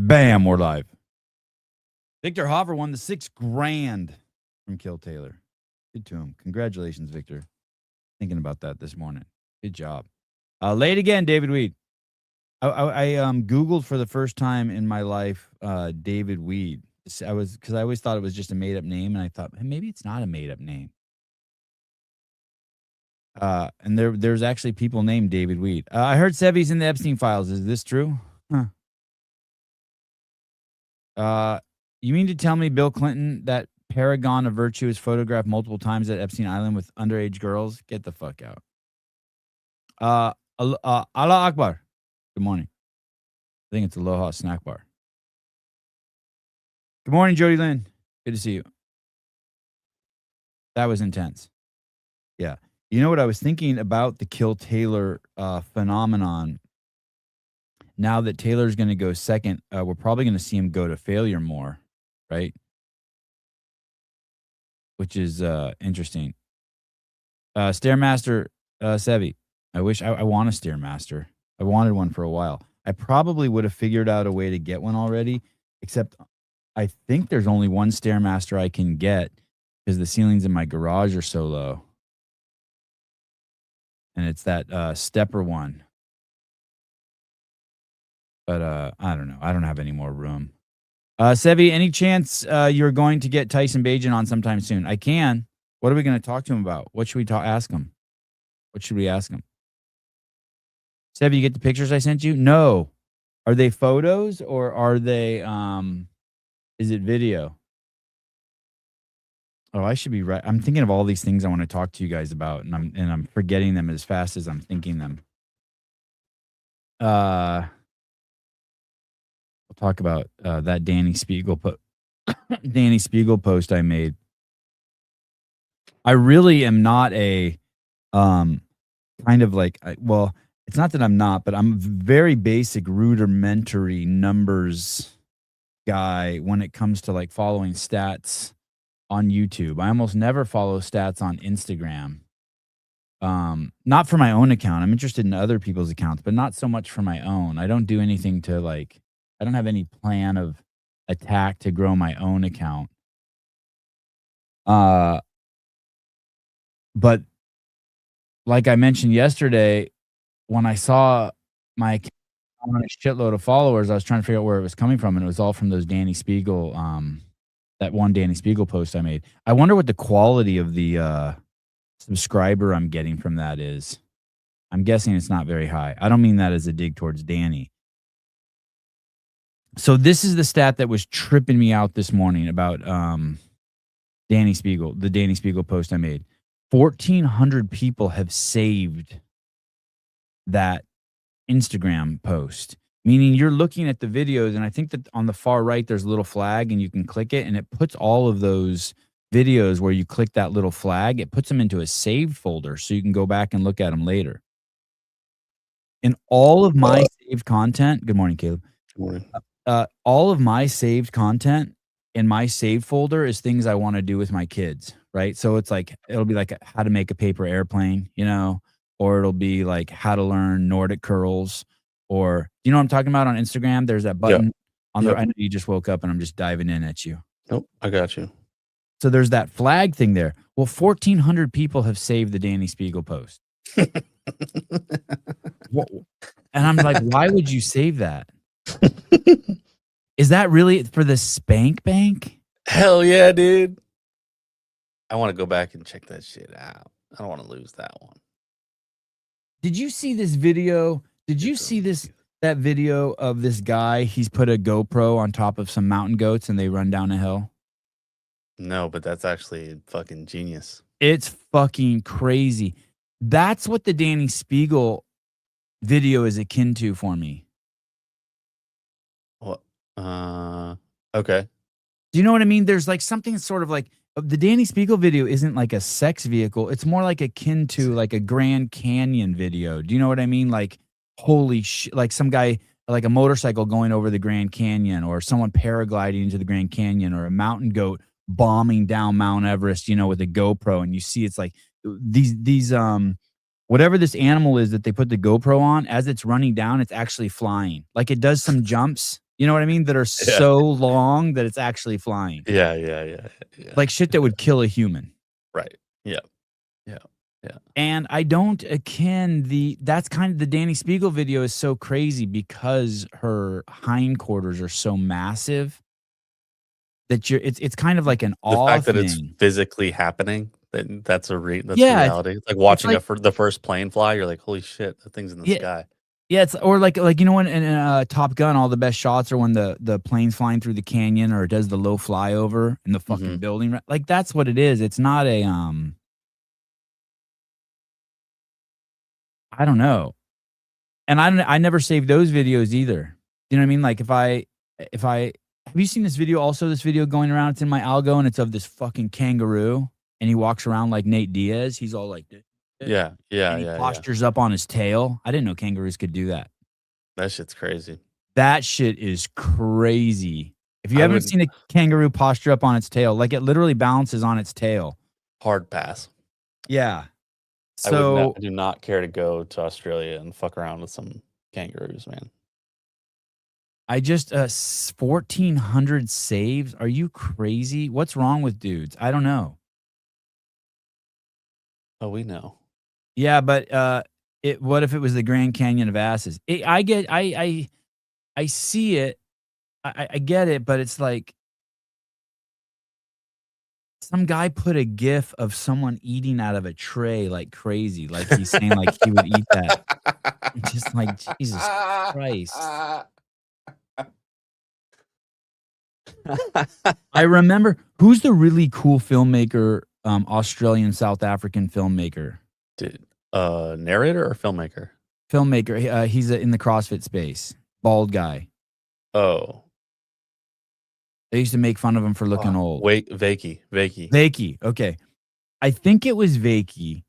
Bam, we're live. Victor Hoffer won the $6,000 from Kill Taylor. Good to him. Congratulations, Victor. Thinking about that this morning. Good job. Late again, David Weed. I Googled for the first time in my life David Weed. Because I always thought it was just a made-up name, and I thought, hey, maybe it's not a made-up name. And there's actually people named David Weed. I heard Sevy's in the Epstein files. Is this true? Huh. You mean to tell me Bill Clinton, that paragon of virtue, is photographed multiple times at Epstein Island with underage girls? Get the fuck out. Allah Akbar. Good morning. I think it's Aloha Snack Bar. Good morning, Jody Lynn. Good to see you. That was intense. Yeah. You know what I was thinking about the Kill Taylor phenomenon? Now that Taylor's going to go second, we're probably going to see him go to failure more, right? Which is interesting. Stairmaster Sevy. I wish I want a Stairmaster. I wanted one for a while. I probably would have figured out a way to get one already, except I think there's only one Stairmaster I can get because the ceilings in my garage are so low. And it's that stepper one. But I don't know. I don't have any more room. Sevy, any chance you're going to get Tyson Bagent on sometime soon? I can. What are we going to talk to him about? What should we ask him? What should we ask him? Sevy, you get the pictures I sent you? No. Are they photos or are they is it video? Oh, I should be right. I'm thinking of all these things I want to talk to you guys about, and I'm forgetting them as fast as I'm thinking them. We'll talk about that Danny Spiegel post I made. I really am not a kind of like, well, it's not that I'm not, but I'm a very basic rudimentary numbers guy when it comes to like following stats on YouTube. I almost never follow stats on Instagram. Not for my own account. I'm interested in other people's accounts, but not so much for my own. I don't do anything to like, I don't have any plan of attack to grow my own account. But like I mentioned yesterday, when I saw my account on a shitload of followers, I was trying to figure out where it was coming from, and it was all from those Danny Spiegel, that one Danny Spiegel post I made. I wonder what the quality of the subscriber I'm getting from that is. I'm guessing it's not very high. I don't mean that as a dig towards Danny. So this is the stat that was tripping me out this morning about Danny Spiegel, the Danny Spiegel post I made. 1,400 people have saved that Instagram post, meaning you're looking at the videos, and I think that on the far right there's a little flag and you can click it, and it puts all of those videos where you click that little flag, it puts them into a saved folder so you can go back and look at them later. In all of my saved content, good morning, Caleb. Good morning. All of my saved content in my saved folder is things I want to do with my kids, right? So it's like, it'll be like how to make a paper airplane, you know, or it'll be like how to learn Nordic curls, or you know what I'm talking about on Instagram? There's that button on the, I know you just woke up and I'm just diving in at you. Nope, I got you. So there's that flag thing there. Well, 1,400 people have saved the Danny Spiegel post. And I'm like, why would you save that? Is that really for the Spank Bank? Hell yeah, dude. I want to go back and check that shit out. I don't want to lose that one. Did you see this video? Did you see that video of this guy? He's put a GoPro on top of some mountain goats and they run down a hill. No, but that's actually fucking genius. It's fucking crazy. That's what the Danny Spiegel video is akin to for me. What? Okay. Do you know what I mean? There's like something sort of like the Danny Spiegel video isn't like a sex vehicle. It's more like akin to like a Grand Canyon video. Do you know what I mean? Like, holy shit, like some guy, like a motorcycle going over the Grand Canyon, or someone paragliding into the Grand Canyon, or a mountain goat bombing down Mount Everest, you know, with a GoPro. And you see it's like these whatever this animal is that they put the GoPro on, as it's running down, it's actually flying. Like it does some jumps. You know what I mean? That are Yeah. so long that it's actually flying. Yeah, yeah, yeah, yeah. Like shit that would kill a human. Right. Yeah, yeah, yeah. And I don't akin that's kind of the Danny Spiegel video is so crazy because her hindquarters are so massive that it's kind of like an The awe fact that it's thing. physically happening, that's Yeah, reality. It's like it's watching like the first plane fly, you're like, "Holy shit, that thing's in the yeah, sky." yeah, it's or like you know when in Top Gun, all the best shots are when the plane's flying through the canyon or it does the low flyover and the fucking Mhm. building, like, that's what it is. It's not a, I don't know. And I never saved those videos either. You know what I mean? Like, if I have you seen this video also, this video going around, it's in my algo, and it's of this fucking kangaroo, and he walks around like Nate Diaz. He's all like this, Yeah, yeah, and he yeah, yeah. postures up on his tail. I didn't know kangaroos could do that. That shit's crazy. That shit is crazy. If you I haven't would seen a kangaroo posture up on its tail, like, it literally balances on its tail. hard pass. Yeah. I So, do not care to go to Australia and fuck around with some kangaroos, man. I just, 1,400 saves? Are you crazy? What's wrong with dudes? I don't know. Oh, we know. Yeah, but, what if it was the Grand Canyon of asses? I get I see it. I get it, but it's like some guy put a gif of someone eating out of a tray like crazy, like he's saying like he would eat that. It's just like, Jesus Christ. I remember who's the really cool filmmaker, Australian South African filmmaker? Dude, narrator or filmmaker? Filmmaker, he's, in the CrossFit space, bald guy. Oh. They used to make fun of him for looking Fuck. old. Wait, Vakey. Vakey, okay. I think it was Vakey,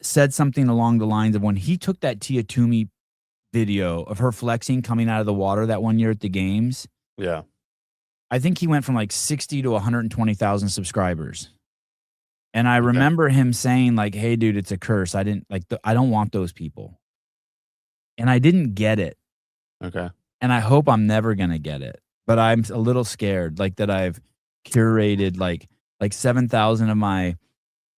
said something along the lines of when he took that Tia Toomey video of her flexing coming out of the water that one year at the games. Yeah. I think he went from like 60 to 120,000 subscribers. And I Okay. remember him saying like, "Hey dude, it's a curse. I didn't like I don't want those people." And I didn't get it. Okay. And I hope I'm never going to get it. But I'm a little scared like that I've curated like 7,000 of my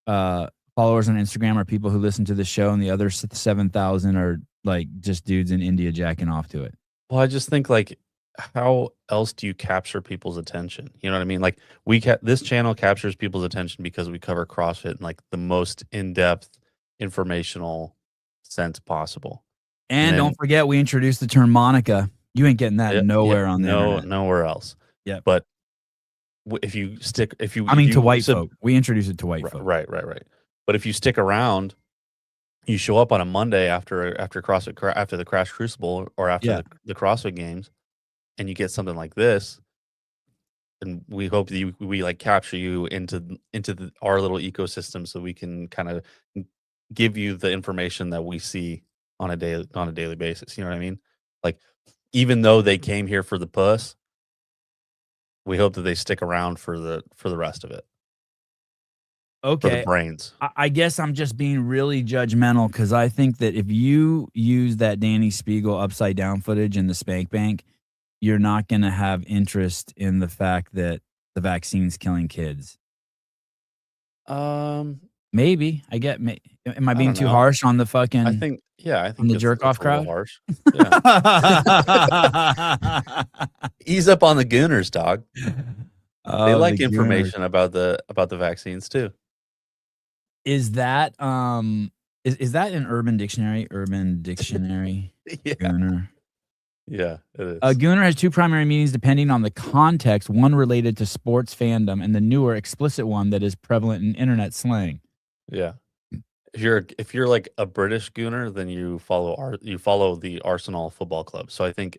followers on Instagram are people who listen to the show, and the other 7,000 are like just dudes in India jacking off to it. Well, I just think like, how else do you capture people's attention? You know what I mean? Like this channel captures people's attention because we cover CrossFit in like the most in-depth, informational sense possible. And And then don't forget, we introduced the term Monica. You ain't getting that yeah, nowhere on the no, internet. nowhere else. Yep. But if you stick, if you I mean, to you white sub, folk. We introduced it to white folk. right, right, right. But if you stick around, you show up on a Monday after CrossFit after the Crash Crucible or after Yeah. the CrossFit Games, and you get something like this, and we hope that we like capture you into our little ecosystem so we can kind of give you the information that we see on a daily basis. You know what I mean? Like, even though they came here for the puss, we hope that they stick around for the rest of it, for the Okay. brains. I guess I'm just being really judgmental because I think that if you use that Danny Spiegel upside down footage in the spank bank, you're not going to have interest in the fact that the vaccine's killing kids. Um, Maybe I get. Am I I being don't too know. harsh on the I fucking think yeah, I on think the jerk that's off a little crowd? harsh. Yeah, ease up on the Gooners, dog. They Oh, the like Gooners. information about the vaccines too. Is that is that an Urban Dictionary? Urban Dictionary Yeah, Gooner. yeah, it A is. gooner has two primary meanings depending on the context, one related to sports fandom and the newer explicit one that is prevalent in internet slang. Yeah. If you're like a British Gooner, then you follow the Arsenal Football Club. So I think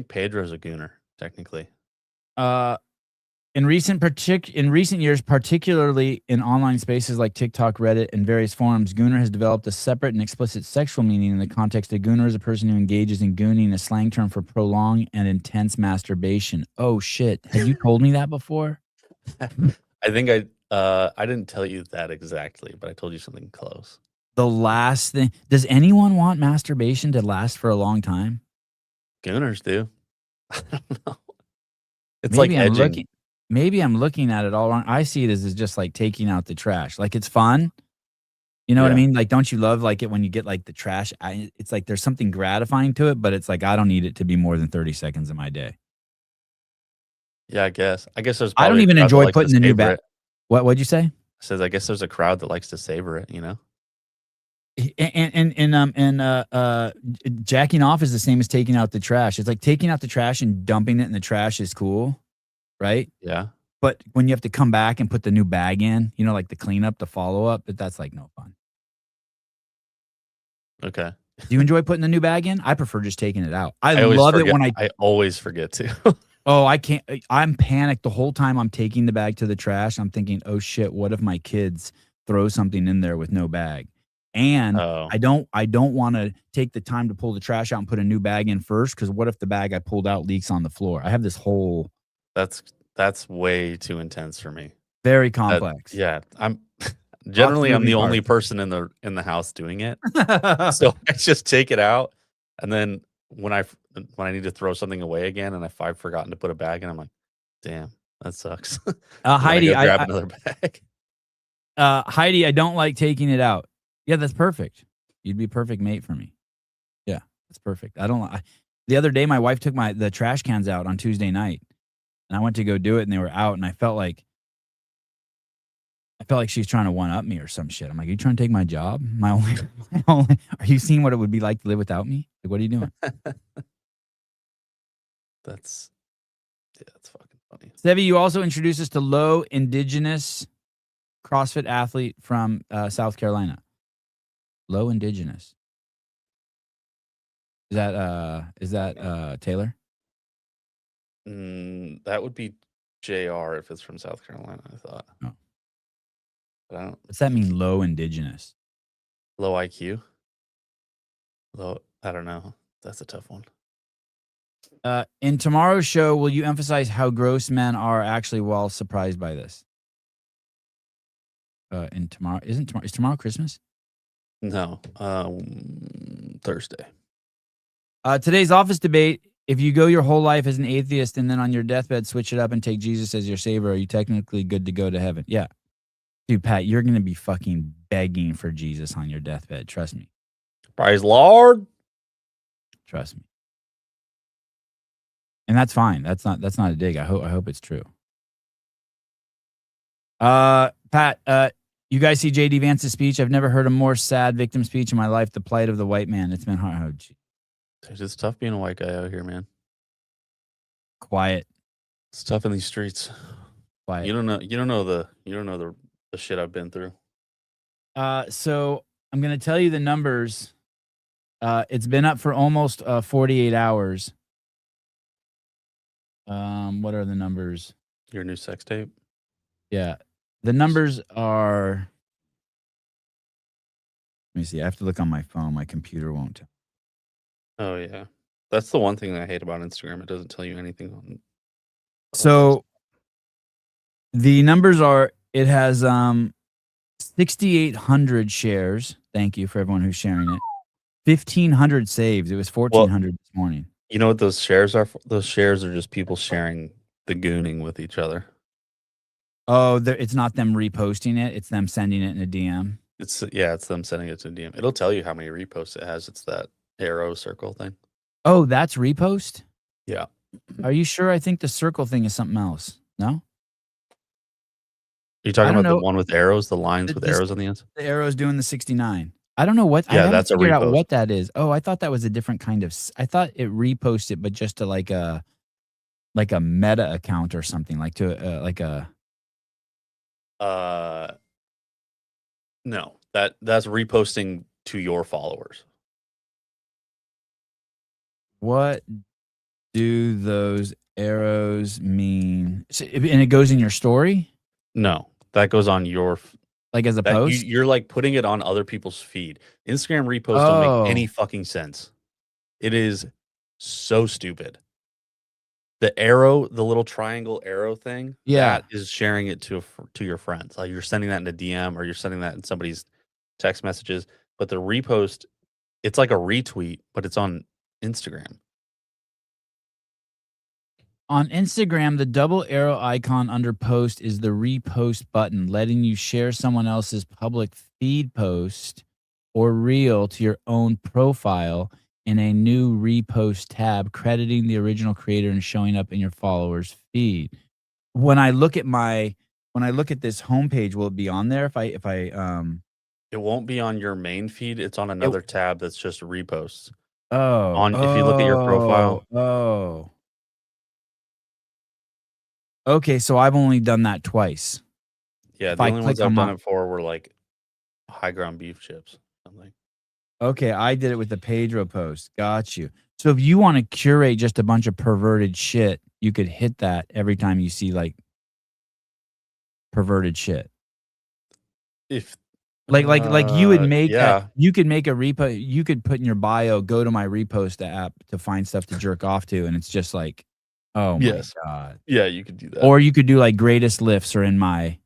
Pedro's a Gooner technically. Uh, in recent years, particularly in online spaces like TikTok, Reddit, and various forums, gooner has developed a separate and explicit sexual meaning in the context of gooner is a person who engages in gooning, a slang term for prolonged and intense masturbation. Oh shit! Had you told me that before? I think I didn't tell you that exactly, but I told you something close. The last thing. Does anyone want masturbation to last for a long time? Gooners do. I don't know. It's like Maybe I'm edging. looking maybe I'm looking at it all wrong. I see it as just like taking out the trash. Like, it's fun, you know what I Yeah. mean? Like, don't you love, like, it when you get, like, the trash it's like there's something gratifying to it, but it's like, I don't need it to be more than 30 seconds of my day. Yeah, I guess. I guess there's I don't probably a even crowd that enjoy likes to putting the new savor bag. it. What'd you say? Says, I guess there's a crowd that likes to savor it, you know? Jacking off is the same as taking out the trash. It's like taking out the trash and dumping it in the trash is cool, right? Yeah. But when you have to come back and put the new bag in, you know, like the cleanup, the follow-up, that's like no fun. Okay. Do you enjoy putting the new bag in? I prefer just taking it out. I I always love it forget. when I always forget to. I can't I'm panicked the whole time I'm taking the bag to the trash. I'm thinking, "Oh shit, what if my kids throw something in there with no bag?" And Oh, I don't wanna take the time to pull the trash out and put a new bag in first, because what if the bag I pulled out leaks on the floor? I have this whole that's that's way too intense for me. very complex. Yeah, I'm Lots of generally, I'm moving the only parts. person in the house doing it. So, I just take it out, and then when I need to throw something away again and if I've forgotten to put a bag in, I'm like, "Damn, that sucks." And then I Heidi, go grab another bag. Heidi, I don't like taking it out. Yeah, that's perfect. You'd be a perfect mate for me. Yeah, that's perfect. I don't I The other day, my wife took the trash cans out on Tuesday night, and I went to go do it, and they were out, and I felt like she was trying to one up me or some shit. I'm like, "Are you trying to take my job? My only are you seeing what it would be like to live without me? Like, what are you doing?" That's yeah, that's fucking funny. Sevi, you also introduced us to low indigenous CrossFit athlete from, South Carolina. Low indigenous. Is that Taylor? That would be JR if it's from South Carolina, I thought. Oh. But I don't What's that mean, low indigenous? low IQ? Low I don't know. That's a tough one. In tomorrow's show, will you emphasize how gross men are actually while surprised by this? In tomorrow isn't tomorrow is tomorrow Christmas? No, Thursday. Today's office debate, if you go your whole life as an atheist and then on your deathbed switch it up and take Jesus as your savior, are you technically good to go to heaven? Yeah. Dude, Pat, you're gonna be fucking begging for Jesus on your deathbed. Trust me. Praise Lord. Trust me. And that's fine. That's not a dig. I hope it's true. Pat, you guys see JD Vance's speech? I've never heard a more sad victim speech in my life. The plight of the white man. It's been hard. Oh, gee. Dude, it's tough being a white guy out here, man. Quiet, It's tough in these streets. quiet. You don't know the shit I've been through. So I'm gonna tell you the numbers. It's been up for almost 48 hours. What are the numbers? Your new sex tape? Yeah, the numbers are. Let me see. I have to look on my phone. My computer won't tell. Oh yeah. That's the one thing that I hate about Instagram. It doesn't tell you anything on So the numbers are. It has 6,800 shares. Thank you for everyone who's sharing it. 1,500 saves. It was Well, 1,400 this morning. you know what those shares are for? Those shares are just people sharing the gooning with each other. Oh, it's not them reposting it. It's them sending it in a DM. It's them sending it to DM. It'll tell you how many reposts it has. It's that arrow circle thing. Oh, that's repost? Yeah. Are you sure? I think the circle thing is something else. No? Are you talking I don't about the know. one with arrows, the lines with This arrows on the ends? the arrow's doing the 69. I don't know what I Yeah, haven't that's a figured out repost. what that is. Oh, I thought that was a different kind of I thought it reposted, but just to like a meta account or something, like to like a No. That's reposting to your followers. what do those arrows mean? And it goes in your story? No. That goes on your Like as a that post? you're like putting it on other people's feed. Instagram reposts don't make any Oh, fucking sense. It is so stupid. The arrow, the little triangle arrow thing, yeah. that is sharing it to your friends. Like you're sending that in a DM or you're sending that in somebody's text messages. But the repost, it's like a retweet, but it's on Instagram. On Instagram, the double arrow icon under post is the repost button, letting you share someone else's public feed post or reel to your own profile in a new repost tab, crediting the original creator and showing up in your followers' feed. When I look at this homepage, will it be on there if I It won't be on your main feed. It's on it another tab that's just reposts. oh, On if you look at your oh, profile, oh. Okay, so I've only done that twice. yeah, If the I only ones click I've on done my it for were like high ground beef chips. Something. Okay, I did it with the Pedro post. Got you. So if you want to curate just a bunch of perverted shit, you could hit that every time you see like perverted shit. If Like you would make yeah. you could make a repo you could put in your bio, go to my repost app to find stuff to jerk off to, and it's just like, oh my Yes. God. Yeah, you could do that. Or you could do like greatest lifts or in my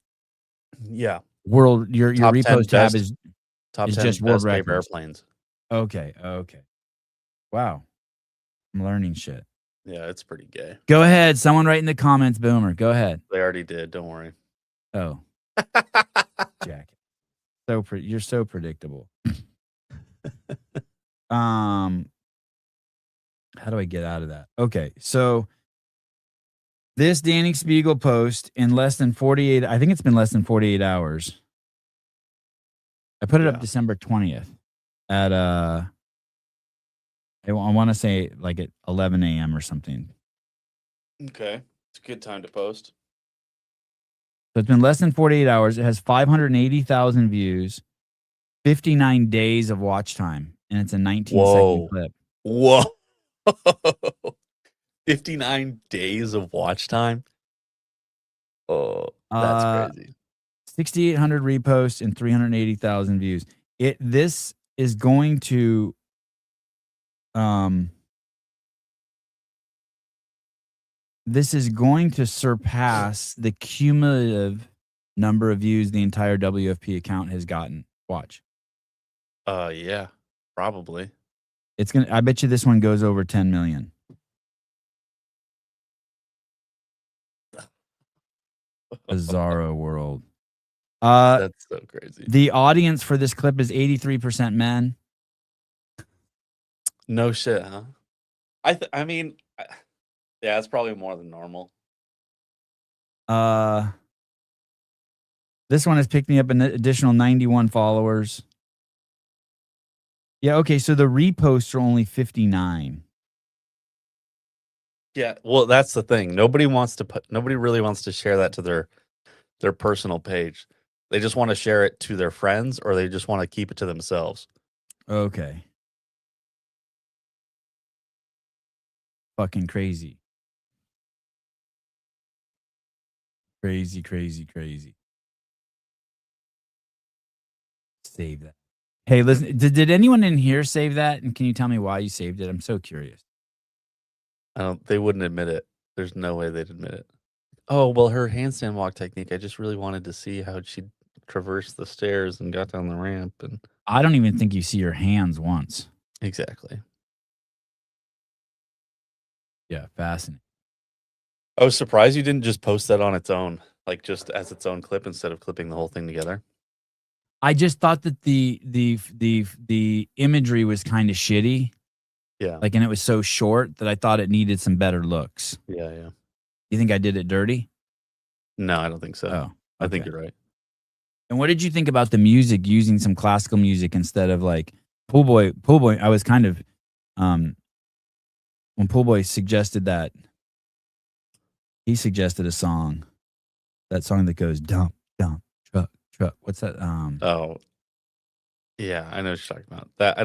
Yeah. world your Top 10 repost tab best top is 10 just world best paper records. airplanes. Okay, okay. Wow. I'm learning shit. Yeah, it's pretty gay. Go ahead. Someone write in the comments, Boomer. Go ahead. They already did, don't worry. Oh, Jack. You're so predictable. Um, how do I get out of that? Okay, so this Danny Spiegel post in less than 48, I think it's been less than 48 hours. I put it up Yeah. December 20th at I want to say like at 11 a.m. or something. Okay. It's a good time to post. So it's been less than 48 hours. It has 580,000 views, 59 days of watch time, and it's a 19-second Whoa. clip. Whoa. 59 days of watch time. Oh, that's crazy. 6,800 reposts and 380,000 views. This is going to surpass the cumulative number of views the entire WFP account has gotten. Watch. Yeah, probably. I bet you this one goes over 10 million. Bizarro world. That's so crazy. The audience for this clip is 83% men. No shit, huh? I mean, yeah, it's probably more than normal. This one has picked me up an additional 91 followers. Yeah, okay, so the reposts are only 59. Yeah, well, that's the thing. Nobody really wants to share that to their personal page. They just want to share it to their friends, or they just want to keep it to themselves. Okay. Fucking crazy. Crazy, crazy, crazy. Save that. Hey, listen, did anyone in here save that? And can you tell me why you saved it? I'm so curious. They wouldn't admit it. There's no way they'd admit it. Oh, well, her handstand walk technique, I just really wanted to see how she traversed the stairs and got down the ramp. And I don't even think you see your hands once. exactly. Yeah, fascinating. I was surprised you didn't just post that on its own, like just as its own clip instead of clipping the whole thing together. I just thought that the imagery was kind of shitty. Yeah. Like, and it was so short that I thought it needed some better looks. Yeah, yeah. You think I did it dirty? No, I don't think so. Oh, I think okay. you're right. And what did you think about the music, using some classical music instead of like Pool Boy? I was kind of when Pool Boy suggested that, he suggested a song, that song that goes dump, dump, truck, truck. What's that? Oh, yeah, I know what you're talking about. That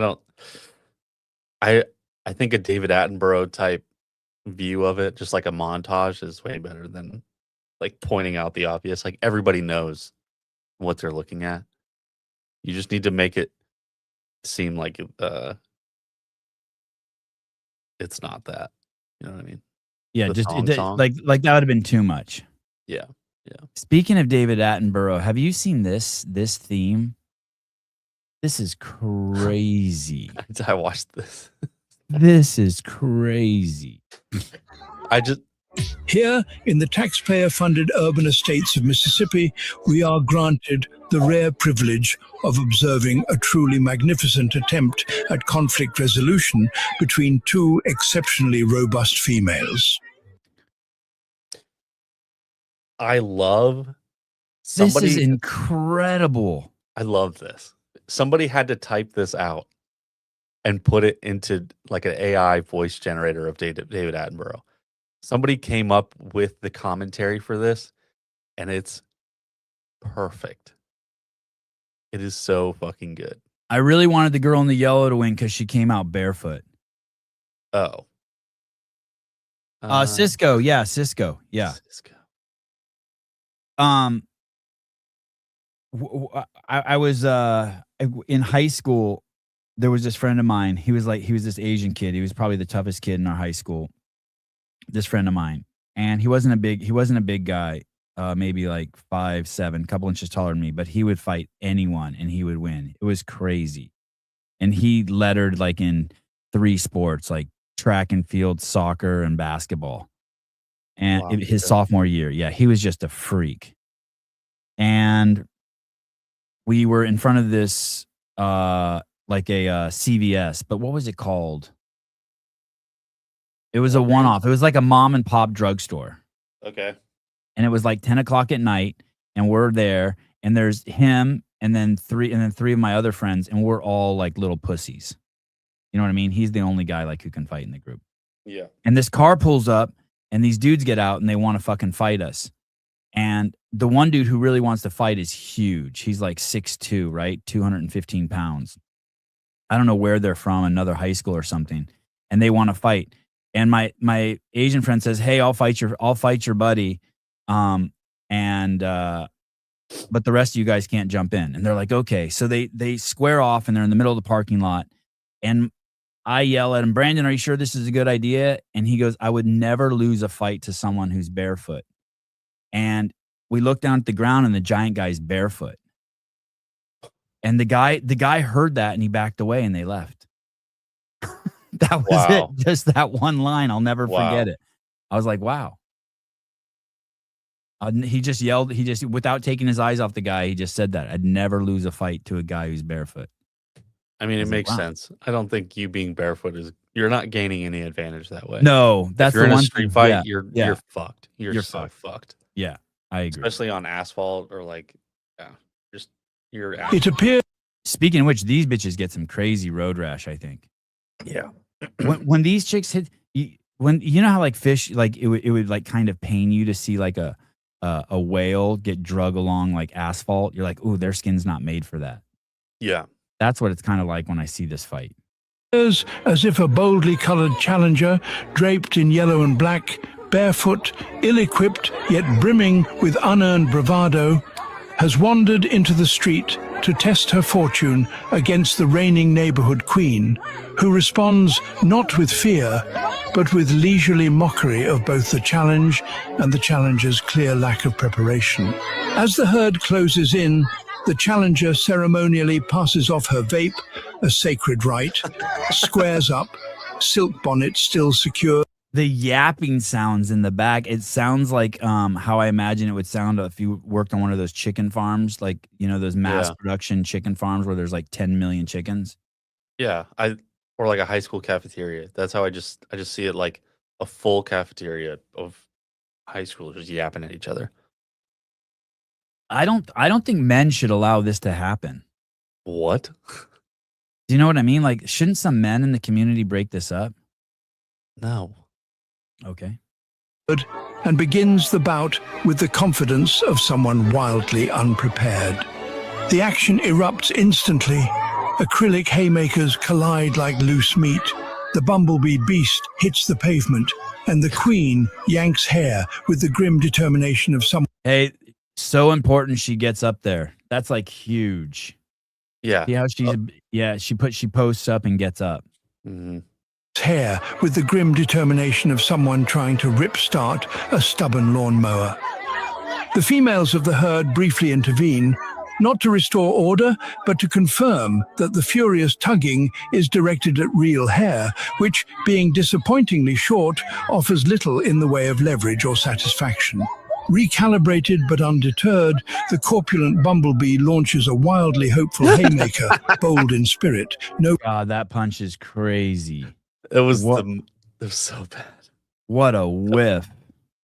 I think a David Attenborough type view of it, just like a montage, is way better than like pointing out the obvious. Like everybody knows what they're looking at. You just need to make it seem like it's not that. You know what I mean? Yeah, The just song. like that would have been too much. Yeah. Yeah. Speaking of David Attenborough, have you seen this theme? This is crazy. I watched this. This is crazy. I just Here, in the taxpayer-funded urban estates of Mississippi, we are granted the rare privilege of observing a truly magnificent attempt at conflict resolution between two exceptionally robust females. I love This is somebody. incredible. I love this. Somebody had to type this out and put it into like an AI voice generator of David Attenborough. Somebody came up with the commentary for this, and it's perfect. It is so fucking good. I really wanted the girl in the yellow to win because she came out barefoot. Oh. Cisco. Yeah, Cisco. Yeah. Cisco. I was in high school. There was this friend of mine. He was this Asian kid. He was probably the toughest kid in our high school. This friend of mine, and he wasn't a big guy. Maybe like 5'7", a couple inches taller than me, but he would fight anyone and he would win. It was crazy. And he lettered like in 3 sports, like track and field, soccer, and basketball. And Wow, his sophomore year, yeah, he was just a freak. And we were in front of this like a CVS, but what was it called? It was a one-off. It was like a mom and pop drugstore. Okay. And it was like 10 o'clock at night, and we're there, and there's him, and then three of my other friends, and we're all like little pussies. You know what I mean? He's the only guy like who can fight in the group. Yeah. And this car pulls up, and these dudes get out, and they want to fucking fight us. And the one dude who really wants to fight is huge. He's like 6'2", right? 215 pounds. I don't know where they're from, another high school or something. And they want to fight. And my Asian friend says, "Hey, I'll fight your buddy. But the rest of you guys can't jump in." And they're like, "Okay." So they square off, and they're in the middle of the parking lot. And I yell at him, "Brandon, are you sure this is a good idea?" And he goes, "I would never lose a fight to someone who's barefoot." And we look down at the ground, and the giant guy's barefoot. And the guy heard that, and he backed away, and they left. That was it. Just that one line. I'll never forget it. I was like, wow. He just yelled. He just, without taking his eyes off the guy, he just said that. I'd never lose a fight to a guy who's barefoot. I mean, it makes sense. I don't think you being barefoot you're not gaining any advantage that way. No, that's if you're the in one a street thing. fight. Yeah. You're fucked. You're so fucked. Yeah, I agree. Especially on asphalt or like, yeah, just you're out. It appears. Speaking of which, these bitches get some crazy road rash, I think. Yeah. when these chicks hit, when you know how like fish, like it would like kind of pain you to see like a whale get drug along like asphalt. You're like, ooh, their skin's not made for that. Yeah. That's what it's kind of like when I see this fight. As if a boldly colored challenger, draped in yellow and black, barefoot, ill-equipped, yet brimming with unearned bravado, has wandered into the street to test her fortune against the reigning neighborhood queen, who responds not with fear, but with leisurely mockery of both the challenge and the challenger's clear lack of preparation. As the herd closes in, the challenger ceremonially passes off her vape, a sacred rite, squares up, silk bonnet still secure. The yapping sounds in the back, it sounds like how I imagine it would sound if you worked on one of those chicken farms, like, you know, those mass production chicken farms where there's like 10 million chickens. Yeah, or like a high school cafeteria. That's how I just see it, like a full cafeteria of high schoolers just yapping at each other. I don't think men should allow this to happen. What? Do you know what I mean? Like, shouldn't some men in the community break this up? No. Okay. And begins the bout with the confidence of someone wildly unprepared. The action erupts instantly. Acrylic haymakers collide like loose meat. The bumblebee beast hits the pavement, and the queen yanks hair with the grim determination of someone. Hey, so important she gets up there. That's like huge. Yeah. See how she posts up and gets up. Mm-hmm. Hair with the grim determination of someone trying to rip-start a stubborn lawnmower. The females of the herd briefly intervene, not to restore order, but to confirm that the furious tugging is directed at real hair, which, being disappointingly short, offers little in the way of leverage or satisfaction. Recalibrated but undeterred, the corpulent bumblebee launches a wildly hopeful haymaker, bold in spirit. No God, that punch is crazy. It was What? it was so bad. What a whiff.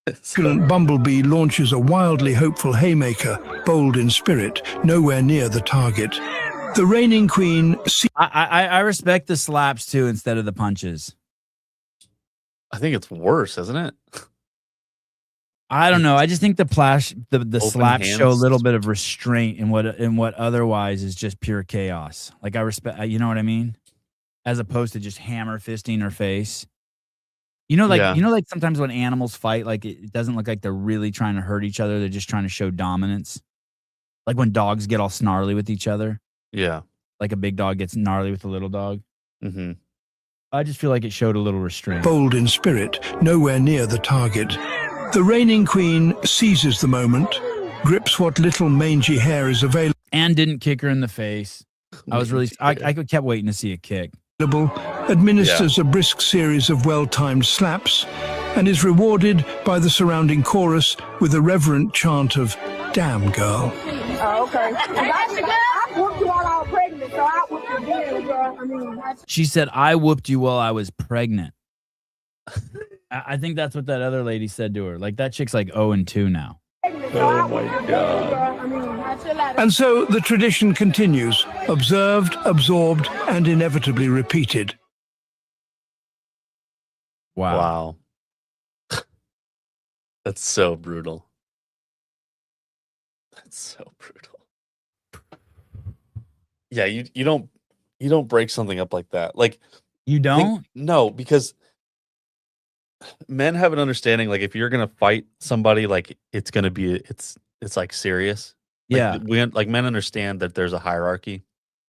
corpulent bumblebee launches a wildly hopeful haymaker, bold in spirit, nowhere near the target. The reigning queen I respect the slaps too instead of the punches. I think it's worse, isn't it? I don't know. I just think the slaps show a hands. little bit of restraint in what otherwise is just pure chaos. Like I respect, you know what I mean? As opposed to just hammer fisting her face. You know, like Yeah. like sometimes when animals fight, like it doesn't look like they're really trying to hurt each other. They're just trying to show dominance. Like when dogs get all snarly with each other. Yeah. Like a big dog gets gnarly with a little dog. Mm-hmm. I just feel like it showed a little restraint. bold in spirit, nowhere near the target. The reigning queen seizes the moment, grips what little mangy hair is available, And didn't kick her in the face. I was really, I kept waiting to see a kick. administers a brisk series of well-timed slaps, and is rewarded by the surrounding chorus with a reverent chant of "Damn girl." Oh, okay. I whooped you while I was pregnant, so I whooped you again, girl. I mean, that's She said, I whooped you while I was pregnant. I think that's what that other lady said to her. Like that chick's like 0-2 now. pregnant, so I whooped you again, girl. I mean, that's a lot of And so the tradition continues, observed, absorbed, and inevitably repeated. Wow. Wow. That's so brutal. That's so brutal. Yeah, you don't break something up like that. Like You don't? no, because men have an understanding like if you're gonna fight somebody, like it's gonna be it's like serious. Like, Yeah. like men understand that there's a hierarchy,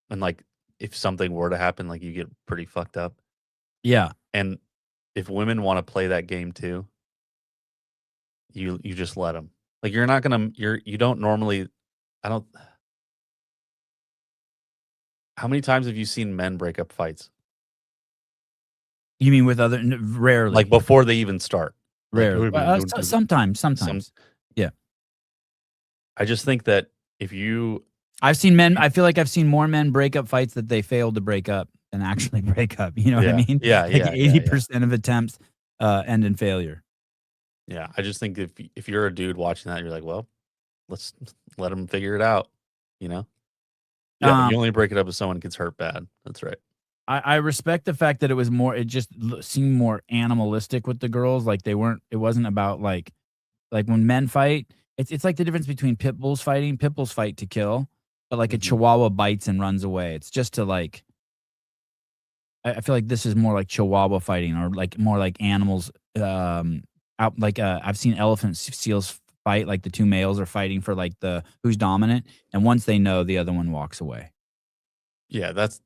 and like if something were to happen, like you get pretty fucked up. Yeah. And if women want to play that game too, you just let them. Like you're not gonna you don't normally. I don't. How many times have you seen men break up fights? You mean with other, rarely. Like before they even start. Like, rarely. don't do that. Sometimes. Yeah. I just think that if you I've seen men, I feel like I've seen more men break up fights that they failed to break up than actually break up. You know what I Yeah. mean? Yeah, Like yeah, yeah, 80% of attempts end in failure. Yeah, I just think if you're a dude watching that, you're like, well, let's let them figure it out. You know? Yeah, you only break it up if someone gets hurt bad. That's right. I respect the fact that it was more, it just seemed more animalistic with the girls. Like it wasn't about like when men fight, it's like the difference between pit bulls fighting. Pit bulls fight to kill, but like a chihuahua bites and runs away. It's just to like, I feel like this is more like chihuahua fighting or like more like animals. Out like I've seen elephant seals fight, like the two males are fighting for like the who's dominant, and once they know, the other one walks away. Yeah, that's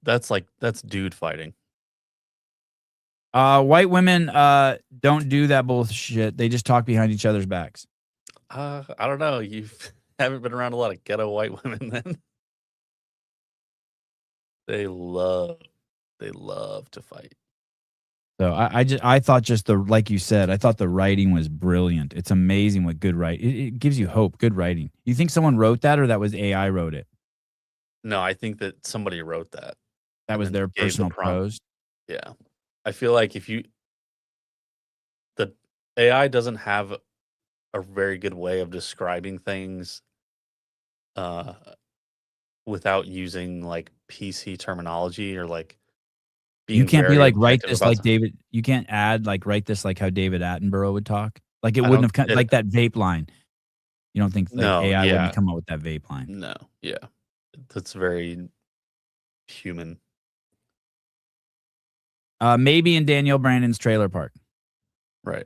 dude fighting. White women don't do that bullshit. They just talk behind each other's backs. I don't know. You haven't been around a lot of ghetto white women then. They love to fight. So I thought just like you said, I thought the writing was brilliant. It's amazing what good writing. It gives you hope. Good writing. You think someone wrote that, or that was AI wrote it? No, I think that somebody wrote that. That and was then their gave the personal prompt. prose. Yeah. I feel like the AI doesn't have a very good way of describing things without using like PC terminology or like being You can't be very like write objective this about like something. David. You can't add like write this like how David Attenborough would talk. Like it I wouldn't don't- have like that vape line. You don't think like No, AI yeah. wouldn't come up with that vape line? No, yeah. That's very human. Maybe in Danielle Brandon's trailer park. Right.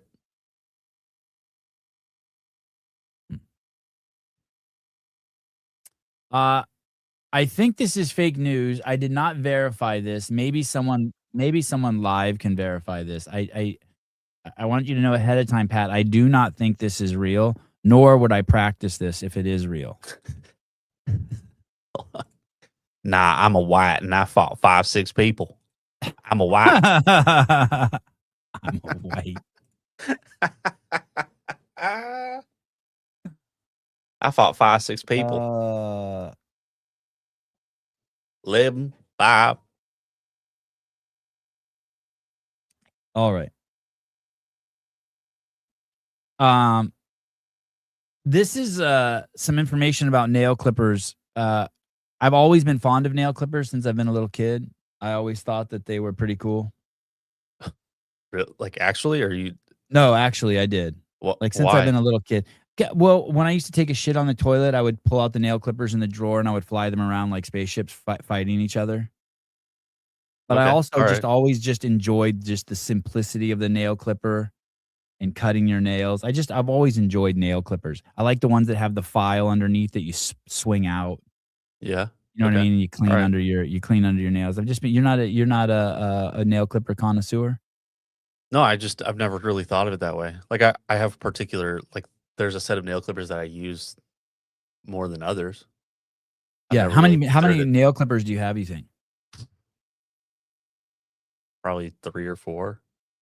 I think this is fake news. I did not verify this. Maybe someone live can verify this. I want you to know ahead of time, Pat. I do not think this is real, nor would I practice this if it is real. Nah, I'm a white and I fought 5-6 people. I'm a white. I'm a white. I fought 5-6 people. 11, 5. All right. This is some information about nail clippers. I've always been fond of nail clippers since I've been a little kid. I always thought that they were pretty cool. Like, actually, or you? No, actually, I did. Like, since I've Why? been a little kid. Well, when I used to take a shit on the toilet, I would pull out the nail clippers in the drawer and I would fly them around like spaceships fighting each other. But I Okay, also all just right. always just enjoyed just the simplicity of the nail clipper and cutting your nails. I've always enjoyed nail clippers. I like the ones that have the file underneath that you swing out. Yeah. You know what I Okay. mean? And you clean Alright. under your nails. You're not a nail clipper connoisseur? No, I've never really thought of it that way. Like, I have particular, like, there's a set of nail clippers that I use more than others. I've Yeah. never How really many considered it. nail clippers do you have, you think? Probably 3 or 4.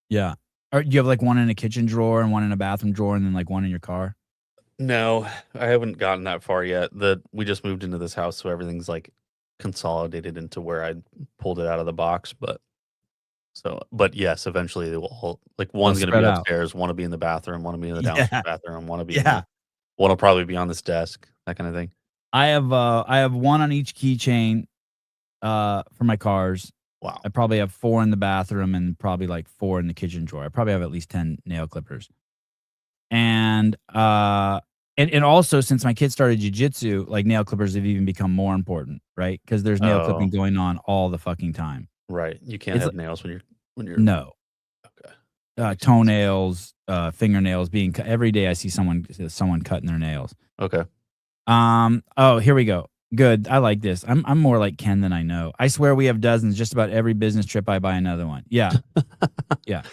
Yeah. Or do you have like one in a kitchen drawer and one in a bathroom drawer and then like one in your car? No, I haven't gotten that far yet. We just moved into this house, so everything's like consolidated into where I pulled it out of the box. But yes, eventually they will all, like, one's gonna spread be out. upstairs, one will be in the bathroom, one will be in the Yeah. downstairs bathroom, one will be in Yeah. one will probably be on this desk, that kind of thing. I have one on each keychain for my cars. Wow. I probably have 4 in the bathroom and probably like 4 in the kitchen drawer. I probably have at least 10 nail clippers. And also since my kids started jujitsu, like nail clippers have even become more important, right? Because there's nail clipping Oh, going on all the fucking time. right. You can't It's have nails when you're no. okay. That makes sense. Toenails, fingernails being cut. Every day I see someone cutting their nails. Okay. Oh, here we go. Good. I like this. I'm more like Ken than I know. I swear we have dozens. Just about every business trip I buy another one. Yeah. Yeah.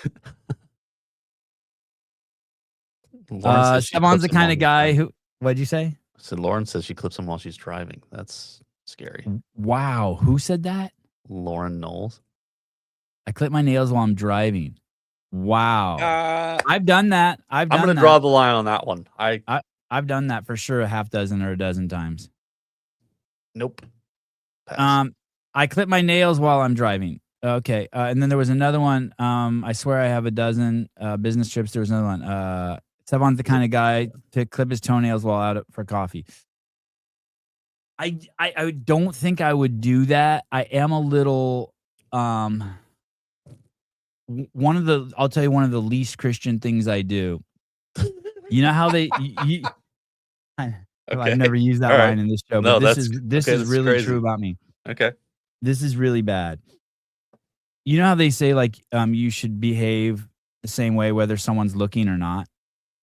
Lauren says she Stefan's clips the them while kind of she's guy driving. who what'd you say? I said Lauren says she clips them while she's driving. That's scary. Wow. Who said that? Lauren Knowles. I clip my nails while I'm driving. Wow. I'm I've done that. gonna draw the line on that one. I've done that for sure a half dozen or a dozen times. Nope. Pass. I clip my nails while I'm driving. Okay. And then there was another one. I swear I have a dozen business trips. There was another one. Stefan's the kind of guy to clip his toenails while out for coffee. I don't think I would do that. I am a little I'll tell you one of the least Christian things I do. You know how they I've never used that line in this show, No, but this is really crazy. true about me. Okay. This is really bad. You know how they say like you should behave the same way whether someone's looking or not?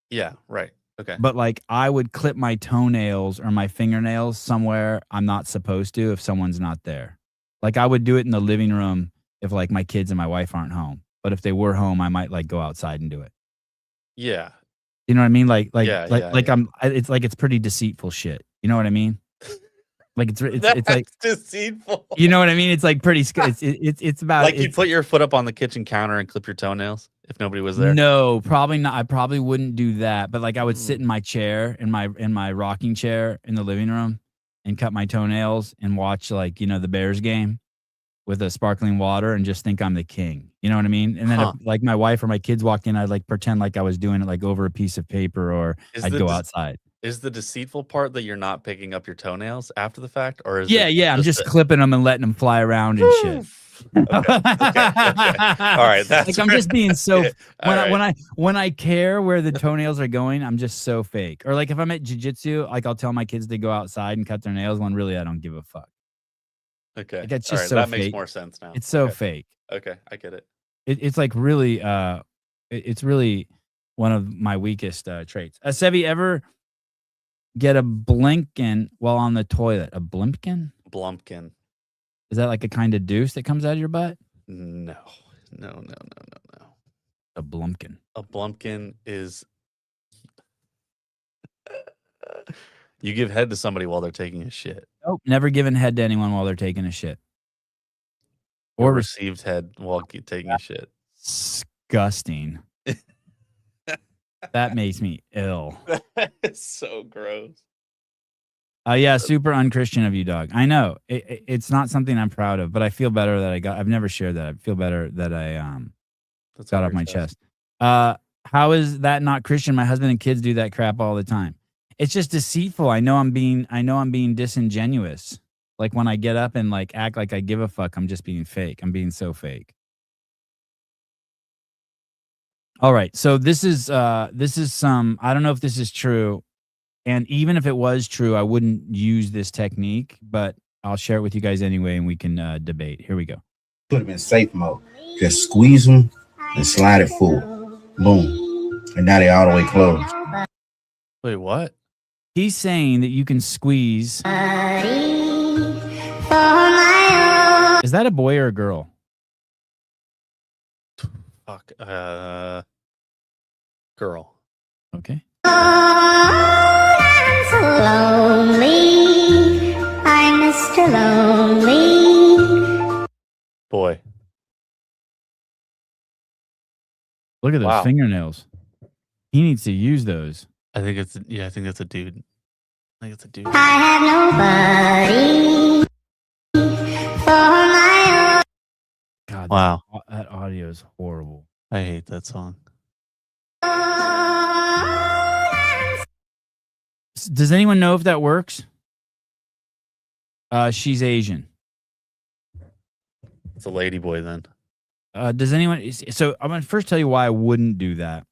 Yeah, right. Okay. But like I would clip my toenails or my fingernails somewhere I'm not supposed to if someone's not there. Like I would do it in the living room if like my kids and my wife aren't home. But if they were home, I might like go outside and do it. Yeah. You know what I mean? Yeah. It's like it's pretty deceitful shit. You know what I mean? Like it's like That's deceitful. you know what I mean? It's like pretty it's about Like you put your foot up on the kitchen counter and clip your toenails if nobody was there. No, probably not. I probably wouldn't do that. But like I would sit in my chair in my rocking chair in the living room and cut my toenails and watch like, you know, the Bears game with a sparkling water and just think I'm the king. You know what I mean? And then if like my wife or my kids walked in, I'd like pretend like I was doing it like over a piece of paper or I'd go outside. Is the deceitful part that you're not picking up your toenails after the fact, or is Yeah, I'm just clipping them and letting them fly around and shit. Okay. All right, that's like I'm just being so right. when I care where the toenails are going, I'm just so fake. Or like if I'm at jiu-jitsu, like I'll tell my kids to go outside and cut their nails when really I don't give a fuck. Okay. Like, it's All just right, so that fake. makes more sense now. It's so fake. Okay, I get it. It's like really it's really one of my weakest traits. Sevi, ever get a blinken while on the toilet? A blimpkin? Blumpkin. Is that like a kind of deuce that comes out of your butt? No. A blumpkin. A blumpkin is you give head to somebody while they're taking a shit. Nope, never given head to anyone while they're taking a shit. Or received head while taking a shit. Disgusting. That makes me ill. It's so gross. Yeah, super unchristian of you, dog. I know it's not something I'm proud of, but I feel better that I've never shared that. I feel better that I got off my chest. How is that not Christian? My husband and kids do that crap all the time. It's just deceitful. I know I'm being disingenuous. Like when I get up and like act like I give a fuck, I'm just being fake. I'm being so fake. All right. So this is some, I don't know if this is true. And even if it was true, I wouldn't use this technique, but I'll share it with you guys anyway, and we can debate. Here we go. Put them in safe mode. Just squeeze them and slide it forward. Boom. And now they're all the way closed. Wait, what? He's saying that you can squeeze. Is that a boy or a girl? Fuck. Girl. Okay. I'm so lonely. I'm Mr. Lonely. Boy. Look at those Wow. fingernails. He needs to use those. I think that's a dude. I think it's a dude. I have nobody for my own. God, Wow. that audio is horrible. I hate that song. Does anyone know if that works? She's Asian. It's a lady boy then. Does anyone? So I'm gonna first tell you why I wouldn't do that.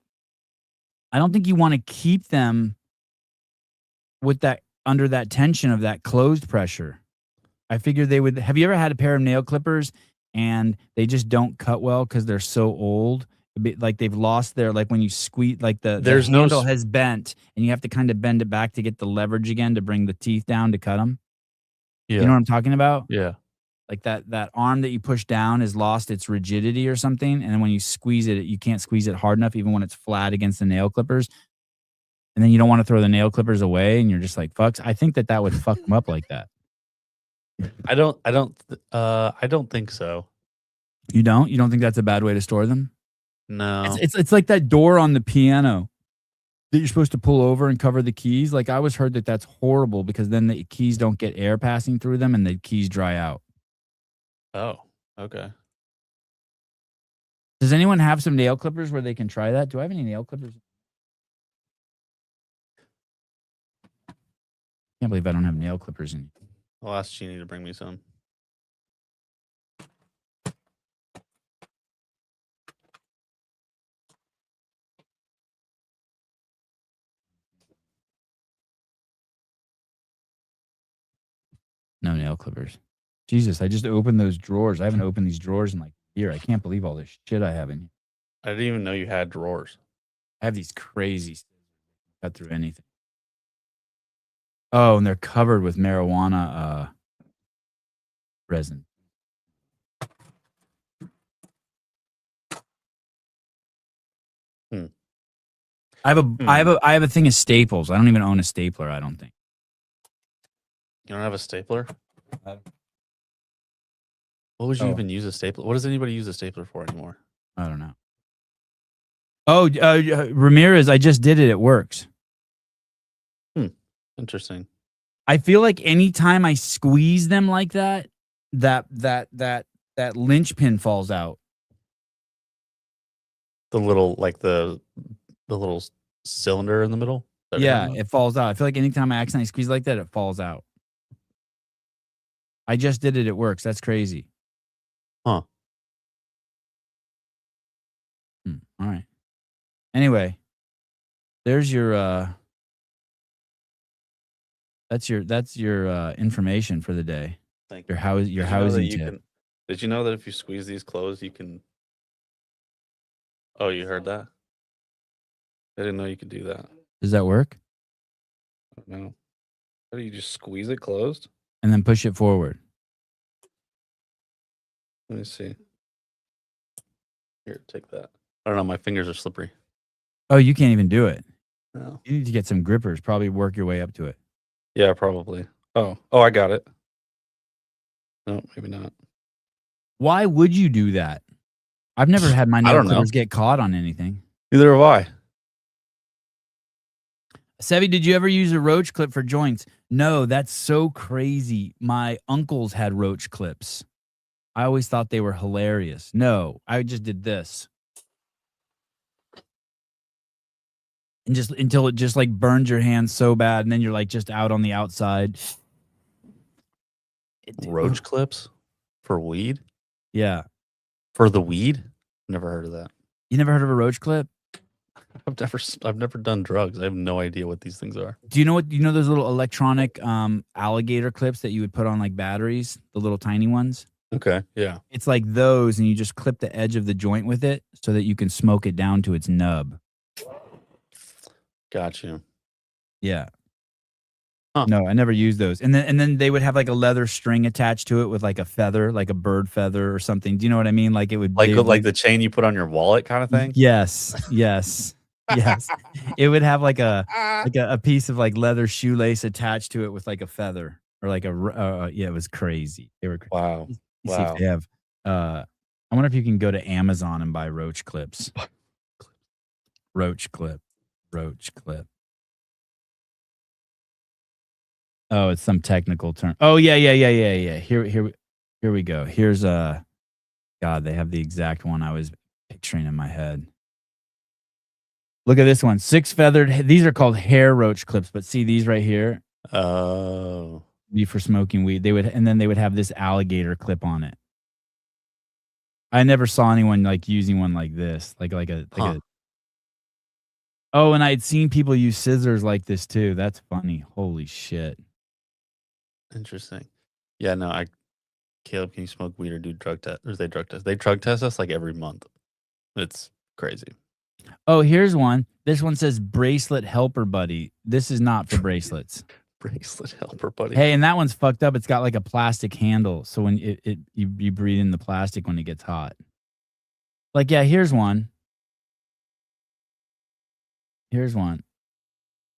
I don't think you want to keep them with that under that tension of that closed pressure. I figured they would. Have you ever had a pair of nail clippers and they just don't cut well because they're so old? Like they've lost their, like when you squeeze, like the handle has bent and you have to kind of bend it back to get the leverage again to bring the teeth down to cut them. Yeah. You know what I'm talking about? Yeah. Like that arm that you push down has lost its rigidity or something. And then when you squeeze it, you can't squeeze it hard enough, even when it's flat against the nail clippers. And then you don't want to throw the nail clippers away. And you're just like, fucks. I think that would fuck them up like that. I don't think so. You don't? You don't think that's a bad way to store them? No. It's like that door on the piano that you're supposed to pull over and cover the keys. Like I always heard that that's horrible because then the keys don't get air passing through them and the keys dry out. Oh, okay. Does anyone have some nail clippers where they can try that? Do I have any nail clippers? Can't believe I don't have nail clippers in. I'll ask Jeannie to bring me some. No nail clippers. Jesus, I just opened those drawers. I haven't opened these drawers in like a year. I can't believe all this shit I have in here. I didn't even know you had drawers. I have these crazy cut through anything. Oh, and they're covered with marijuana resin. I have a thing of staples. I don't even own a stapler, I don't think. You don't have a stapler? What would you even use a stapler? What does anybody use a stapler for anymore? I don't know. Oh, Ramirez, I just did it. It works. Interesting. I feel like anytime I squeeze them like that linchpin falls out. The little, like the little cylinder in the middle? Yeah, it falls out. I feel like anytime I accidentally squeeze like that, it falls out. I just did it. It works. That's crazy. Huh. All right. Anyway, there's your that's your information for the day. Thank Your you. housing tip. Did you know that if you squeeze these closed, you can? Oh, you heard that? I didn't know you could do that. Does that work? No. How do you just squeeze it closed? And then push it forward. Let me see. Here, take that. I don't know. My fingers are slippery. Oh, you can't even do it. No. You need to get some grippers. Probably work your way up to it. Yeah, probably. Oh, I got it. No, maybe not. Why would you do that? I've never had my I nail don't know. clippers get caught on anything. Neither have I. Sevi, did you ever use a roach clip for joints? No, that's so crazy. My uncles had roach clips. I always thought they were hilarious. No, I just did this. And just until it just like burns your hands so bad, and then you're like just out on the outside. Roach clips for weed? Yeah. For the weed? Never heard of that. You never heard of a roach clip? I've never done drugs. I have no idea what these things are. Do you know what? You know those little electronic alligator clips that you would put on like batteries, the little tiny ones? Okay, yeah. It's like those, and you just clip the edge of the joint with it so that you can smoke it down to its nub. Got you. Yeah. Huh. No, I never used those. And then they would have like a leather string attached to it with like a feather, like a bird feather or something. Do you know what I mean? Like it would Like the chain you put on your wallet kind of thing? Yes. Yes. Yes. It would have like a piece of like leather shoelace attached to it with like a feather or like yeah, it was crazy. They were Wow. See if they have I wonder if you can go to Amazon and buy roach clips. Roach clip. Oh, it's some technical term. Oh, yeah. Here we go. Here's God, they have the exact one I was picturing in my head. Look at this one. 6 feathered. These are called hair roach clips, but see these right here? Oh. Be for smoking weed. They would have this alligator clip on it. I never saw anyone like using one like this. Oh, and I had seen people use scissors like this too. That's funny. Holy shit. Interesting. Yeah, no, Caleb, can you smoke weed or do drug test? Or they drug test? They drug test us like every month. It's crazy. Oh, here's one. This one says bracelet helper buddy. This is not for bracelets. Bracelet helper buddy. Hey, and that one's fucked up. It's got like a plastic handle. So when you breathe in the plastic when it gets hot. Like, yeah, here's one. Here's one.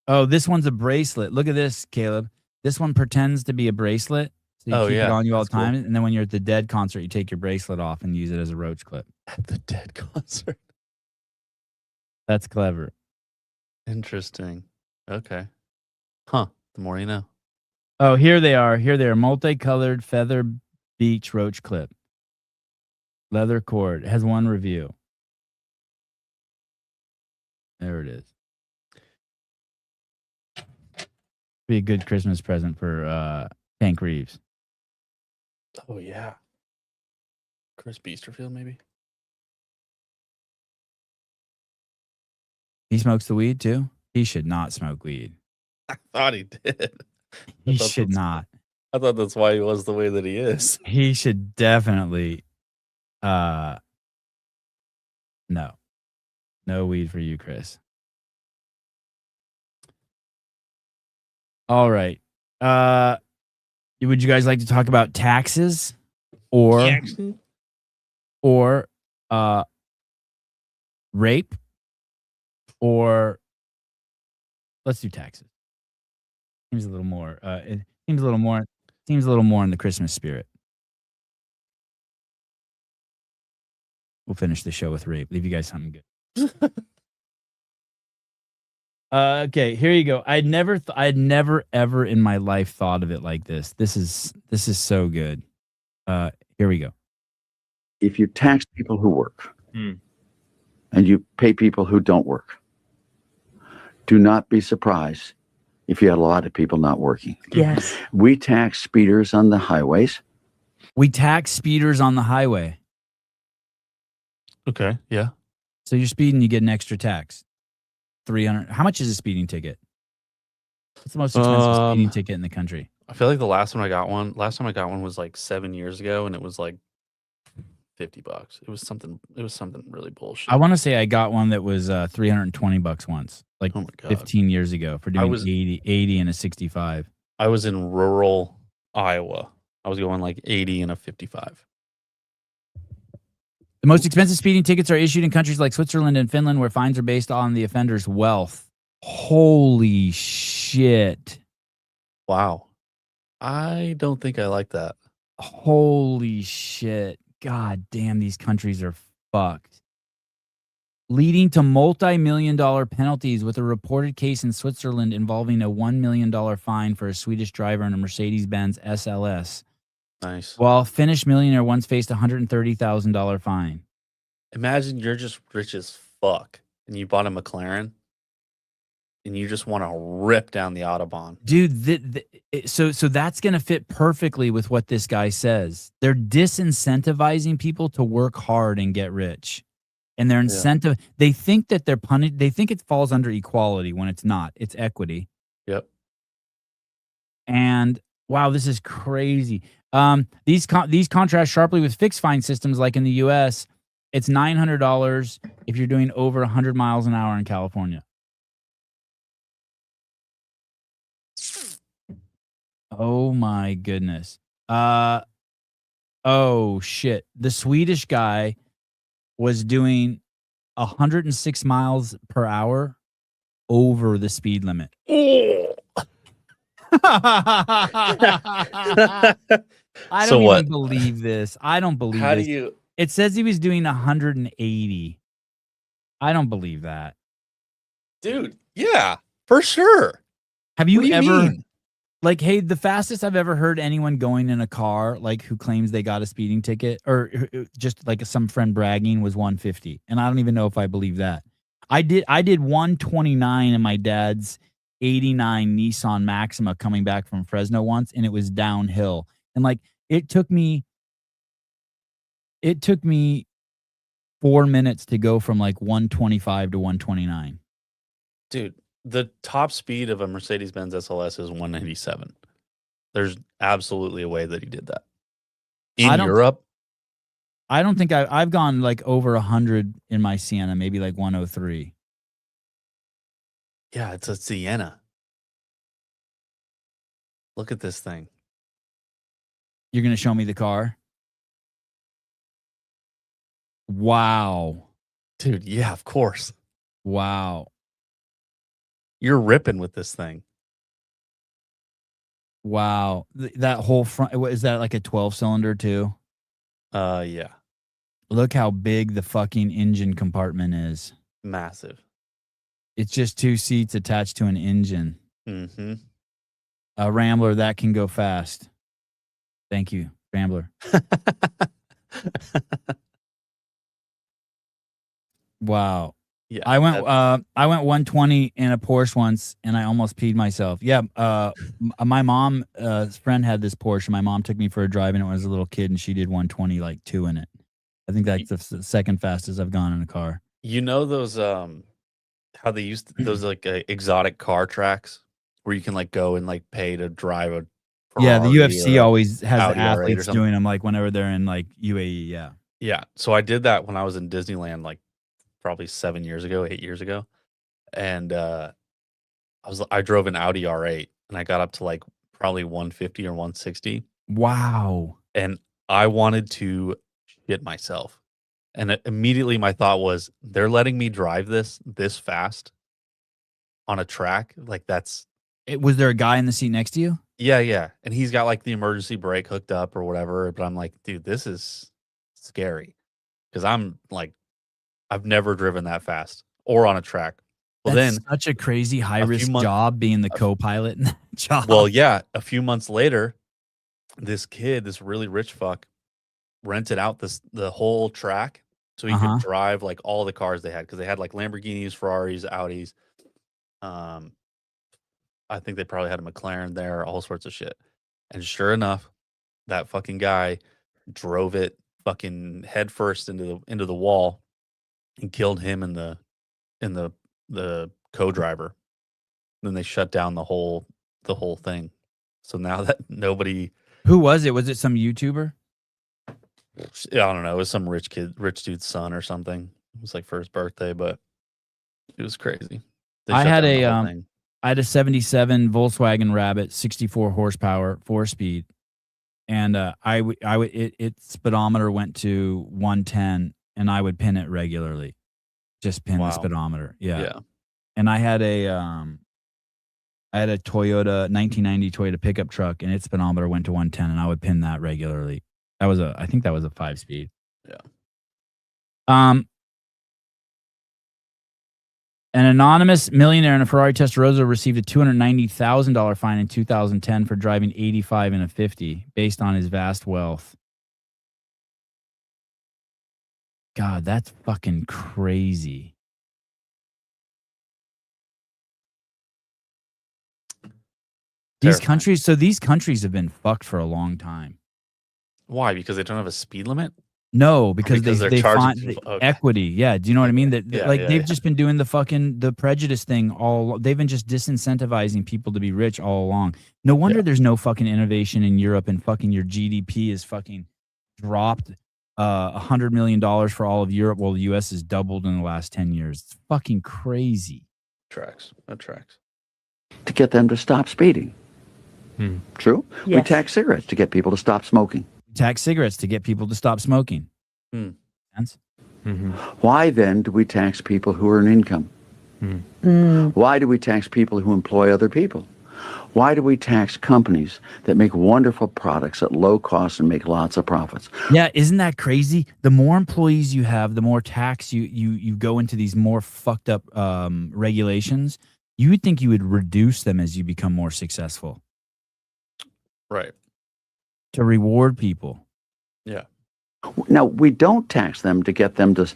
Oh, this one's a bracelet. Look at this, Caleb. This one pretends to be a bracelet. So you keep it on you all the time. Cool. And then when you're at the Dead concert, you take your bracelet off and use it as a roach clip. At the Dead concert. That's clever. Interesting. Okay. Huh. The more you know. Oh, here they are. Multicolored feather beach roach clip. Leather cord. It has 1 review. There it is. Be a good Christmas present for Hank Reeves. Oh, yeah. Chris Beasterfield, maybe? He smokes the weed, too? He should not smoke weed. I thought he did. He should not. I thought that's why he was the way that he is. He should definitely... No. No weed for you, Chris. All right. Would you guys like to talk about taxes or rape, or let's do taxes? Seems a little more. It seems a little more. Seems a little more in the Christmas spirit. We'll finish the show with rape. Leave you guys something good. Okay, here you go. I'd never ever in my life thought of it like this. This is so good. Here we go. If you tax people who work and you pay people who don't work, do not be surprised if you had a lot of people not working. Yes. We tax speeders on the highways. We tax speeders on the highway. Okay, yeah. So you're speeding, you get an extra tax. 300. How much is a speeding ticket? What's the most expensive speeding ticket in the country? I feel like the last time I got one was like 7 years ago, and it was like $50. It was something really bullshit. I want to say I got one that was $320 once, like 15 years ago, for doing 80 and a 65. I was in rural Iowa. I was going like 80 and a 55. The most expensive speeding tickets are issued in countries like Switzerland and Finland, where fines are based on the offender's wealth. Holy shit. Wow. I don't think I like that. Holy shit. God damn, these countries are fucked. Leading to multi-million-dollar penalties with a reported case in Switzerland involving a $1 million fine for a Swedish driver in a Mercedes-Benz SLS. Nice. While Finnish millionaire once faced a $130,000 fine. Imagine you're just rich as fuck and you bought a McLaren and you just want to rip down the Autobahn. Dude, so that's going to fit perfectly with what this guy says. They're disincentivizing people to work hard and get rich. And their incentive, they think that they're punished. They think it falls under equality when it's not. It's equity. Yep. And wow, this is crazy. These contrast sharply with fixed fine systems like in the U.S. It's $900 if you're doing over 100 miles an hour in California. Oh my goodness. Oh shit. The Swedish guy was doing 106 miles per hour over the speed limit. I don't even believe this. I don't believe How this. do you? It says he was doing 180. I don't believe that. Dude, yeah, for sure. Have you What do you ever mean? like, hey, the fastest I've ever heard anyone going in a car, like who claims they got a speeding ticket or just like some friend bragging was 150. And I don't even know if I believe that. I did 129 in my dad's 89 Nissan Maxima coming back from Fresno once, and it was downhill. And like it took me 4 minutes to go from like 125 to 129. Dude, the top speed of a Mercedes-Benz SLS is 197. There's absolutely a way that he did that. In Europe? I don't think I've gone like over 100 in my Sienna, maybe like 103. Yeah, it's a Sienna. Look at this thing. You're going to show me the car? Wow. Dude, yeah, of course. Wow. You're ripping with this thing. Wow. That whole front, is that like a 12-cylinder too? Yeah. Look how big the fucking engine compartment is. Massive. It's just 2 seats attached to an engine. Mm-hmm. A Rambler, that can go fast. Thank you, Rambler. Wow. Yeah. I went 120 in a Porsche once and I almost peed myself. Yeah. My mom's friend had this Porsche. My mom took me for a drive and it was a little kid and she did 120 like 2 in it. I think that's the second fastest I've gone in a car. You know those how they used those like exotic car tracks where you can like go and like pay to drive a Yeah, the Ferrari UFC or always has Audi the R8 or athletes something. doing them like whenever they're in like UAE, yeah. Yeah. So I did that when I was in Disneyland like probably 8 years ago. And I drove an Audi R8 and I got up to like probably 150 or 160. Wow. And I wanted to shit myself. And immediately my thought was, they're letting me drive this fast on a track. Like that's Was there a guy in the seat next to you? yeah. And he's got like the emergency brake hooked up or whatever. But I'm like, dude, this is scary. Because I'm like, I've never driven that fast or on a track. Well, That's then such a crazy high risk job being the co-pilot in that job. well, yeah, a few months later, this kid, this really rich fuck, rented out the whole track so he could drive like all the cars they had because they had like Lamborghinis, Ferraris, Audis. I think they probably had a McLaren there, all sorts of shit. And sure enough, that fucking guy drove it fucking head first into the wall and killed him and the co-driver. Then they shut down the whole thing. So now that nobody. Who was it? Was it some YouTuber? Yeah, I don't know. It was some rich dude's son or something. It was like for his birthday, but it was crazy. I had a 77 Volkswagen Rabbit, 64 horsepower, 4-speed, and its speedometer went to 110, and I would pin it regularly, just pin the speedometer. Yeah. Yeah. And I had a I had a Toyota 1990 Toyota pickup truck, and its speedometer went to 110, and I would pin that regularly. I think that was a 5-speed. Yeah. An anonymous millionaire in a Ferrari Testarossa received a $290,000 fine in 2010 for driving 85 in a 50, based on his vast wealth. God, that's fucking crazy. These countries have been fucked for a long time. Why? Because they don't have a speed limit? No, because they're they charging find okay. equity. Yeah, do you know what I mean? That they've yeah. just been doing the prejudice thing all. They've been just disincentivizing people to be rich all along. No wonder there's no fucking innovation in Europe, and fucking your GDP is fucking dropped $100 million for all of Europe, while the US has doubled in the last 10 years. It's fucking crazy. That tracks. To get them to stop speeding. True? Yes. We tax cigarettes to get people to stop smoking. Tax cigarettes to get people to stop smoking. Sense? Why then do we tax people who earn income? Why do we tax people who employ other people? Why do we tax companies that make wonderful products at low cost and make lots of profits? Yeah, isn't that crazy? The more employees you have, the more tax you go into these more fucked up regulations. You would think you would reduce them as you become more successful. Right. To reward people. Yeah. Now, we don't tax them to get them to...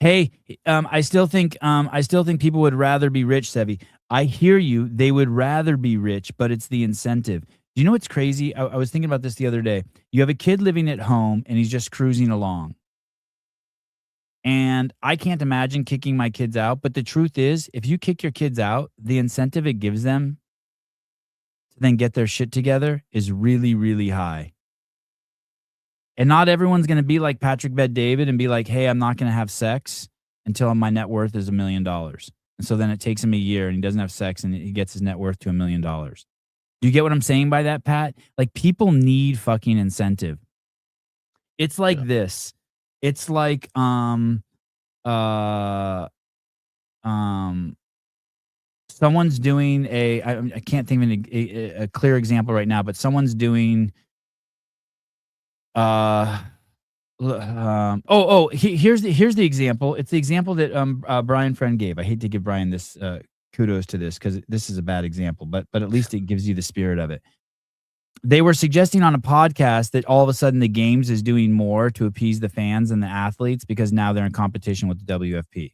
Hey, I still think people would rather be rich, Sevi. I hear you. They would rather be rich, but it's the incentive. Do you know what's crazy? I was thinking about this the other day. You have a kid living at home, and he's just cruising along. And I can't imagine kicking my kids out, but the truth is, if you kick your kids out, the incentive it gives them to then get their shit together is really, really high. And not everyone's going to be like Patrick Bet-David and be like, hey, I'm not going to have sex until my net worth is $1 million. And so then it takes him a year and he doesn't have sex and he gets his net worth to $1 million. Do you get what I'm saying by that, Pat? Like, people need fucking incentive. It's like this. It's like, someone's doing I can't think of a clear example right now, but someone's doing, here's the example. It's the example that Brian Friend gave. I hate to give Brian this kudos to this because this is a bad example, but at least it gives you the spirit of it. They were suggesting on a podcast that all of a sudden the games is doing more to appease the fans and the athletes because now they're in competition with the WFP.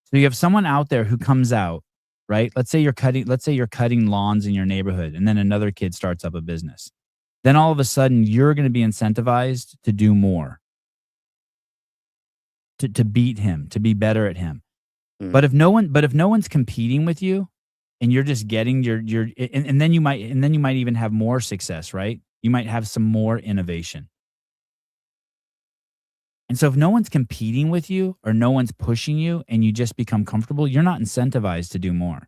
So you have someone out there who comes out, right? Let's say you're cutting lawns in your neighborhood, and then another kid starts up a business. Then all of a sudden you're going to be incentivized to do more, to beat him, to be better at him. But if no one's competing with you, and you're just getting your and then you might even have more success, right? You might have some more innovation. And so if no one's competing with you or no one's pushing you and you just become comfortable, you're not incentivized to do more.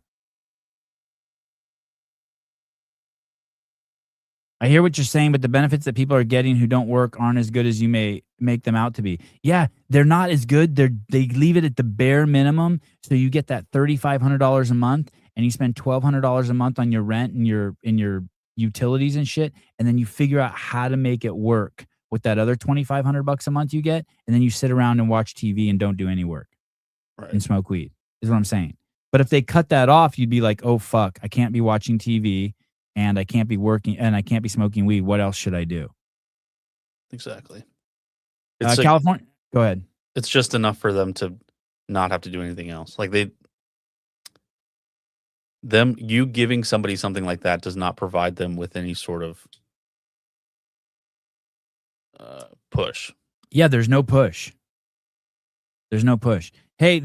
I hear what you're saying, but the benefits that people are getting who don't work aren't as good as you may make them out to be. Yeah, they're not as good. They leave it at the bare minimum. So you get that $3,500 a month and you spend $1,200 a month on your rent and your utilities and shit. And then you figure out how to make it work with that other $2,500 a month you get. And then you sit around and watch TV and don't do any work and smoke weed is what I'm saying. But if they cut that off, you'd be like, oh, fuck, I can't be watching TV. And I can't be working, and I can't be smoking weed. What else should I do? Exactly. California, go ahead. It's just enough for them to not have to do anything else. Like you giving somebody something like that does not provide them with any sort of push. Yeah, there's no push. There's no push. Hey,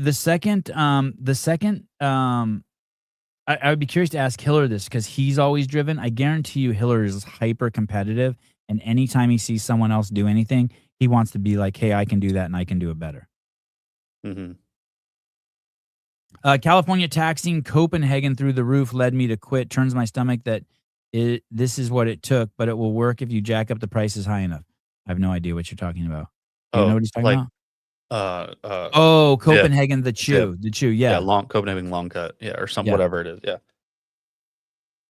I would be curious to ask Hiller this because he's always driven. I guarantee you Hiller is hyper competitive, and anytime he sees someone else do anything, he wants to be like, hey, I can do that and I can do it better. California taxing Copenhagen through the roof led me to quit. Turns my stomach that this is what it took, but it will work if you jack up the prices high enough. I have no idea what you're talking about. You know what he's talking about? Copenhagen, the chew, yeah. Copenhagen long cut, or something, whatever it is, yeah.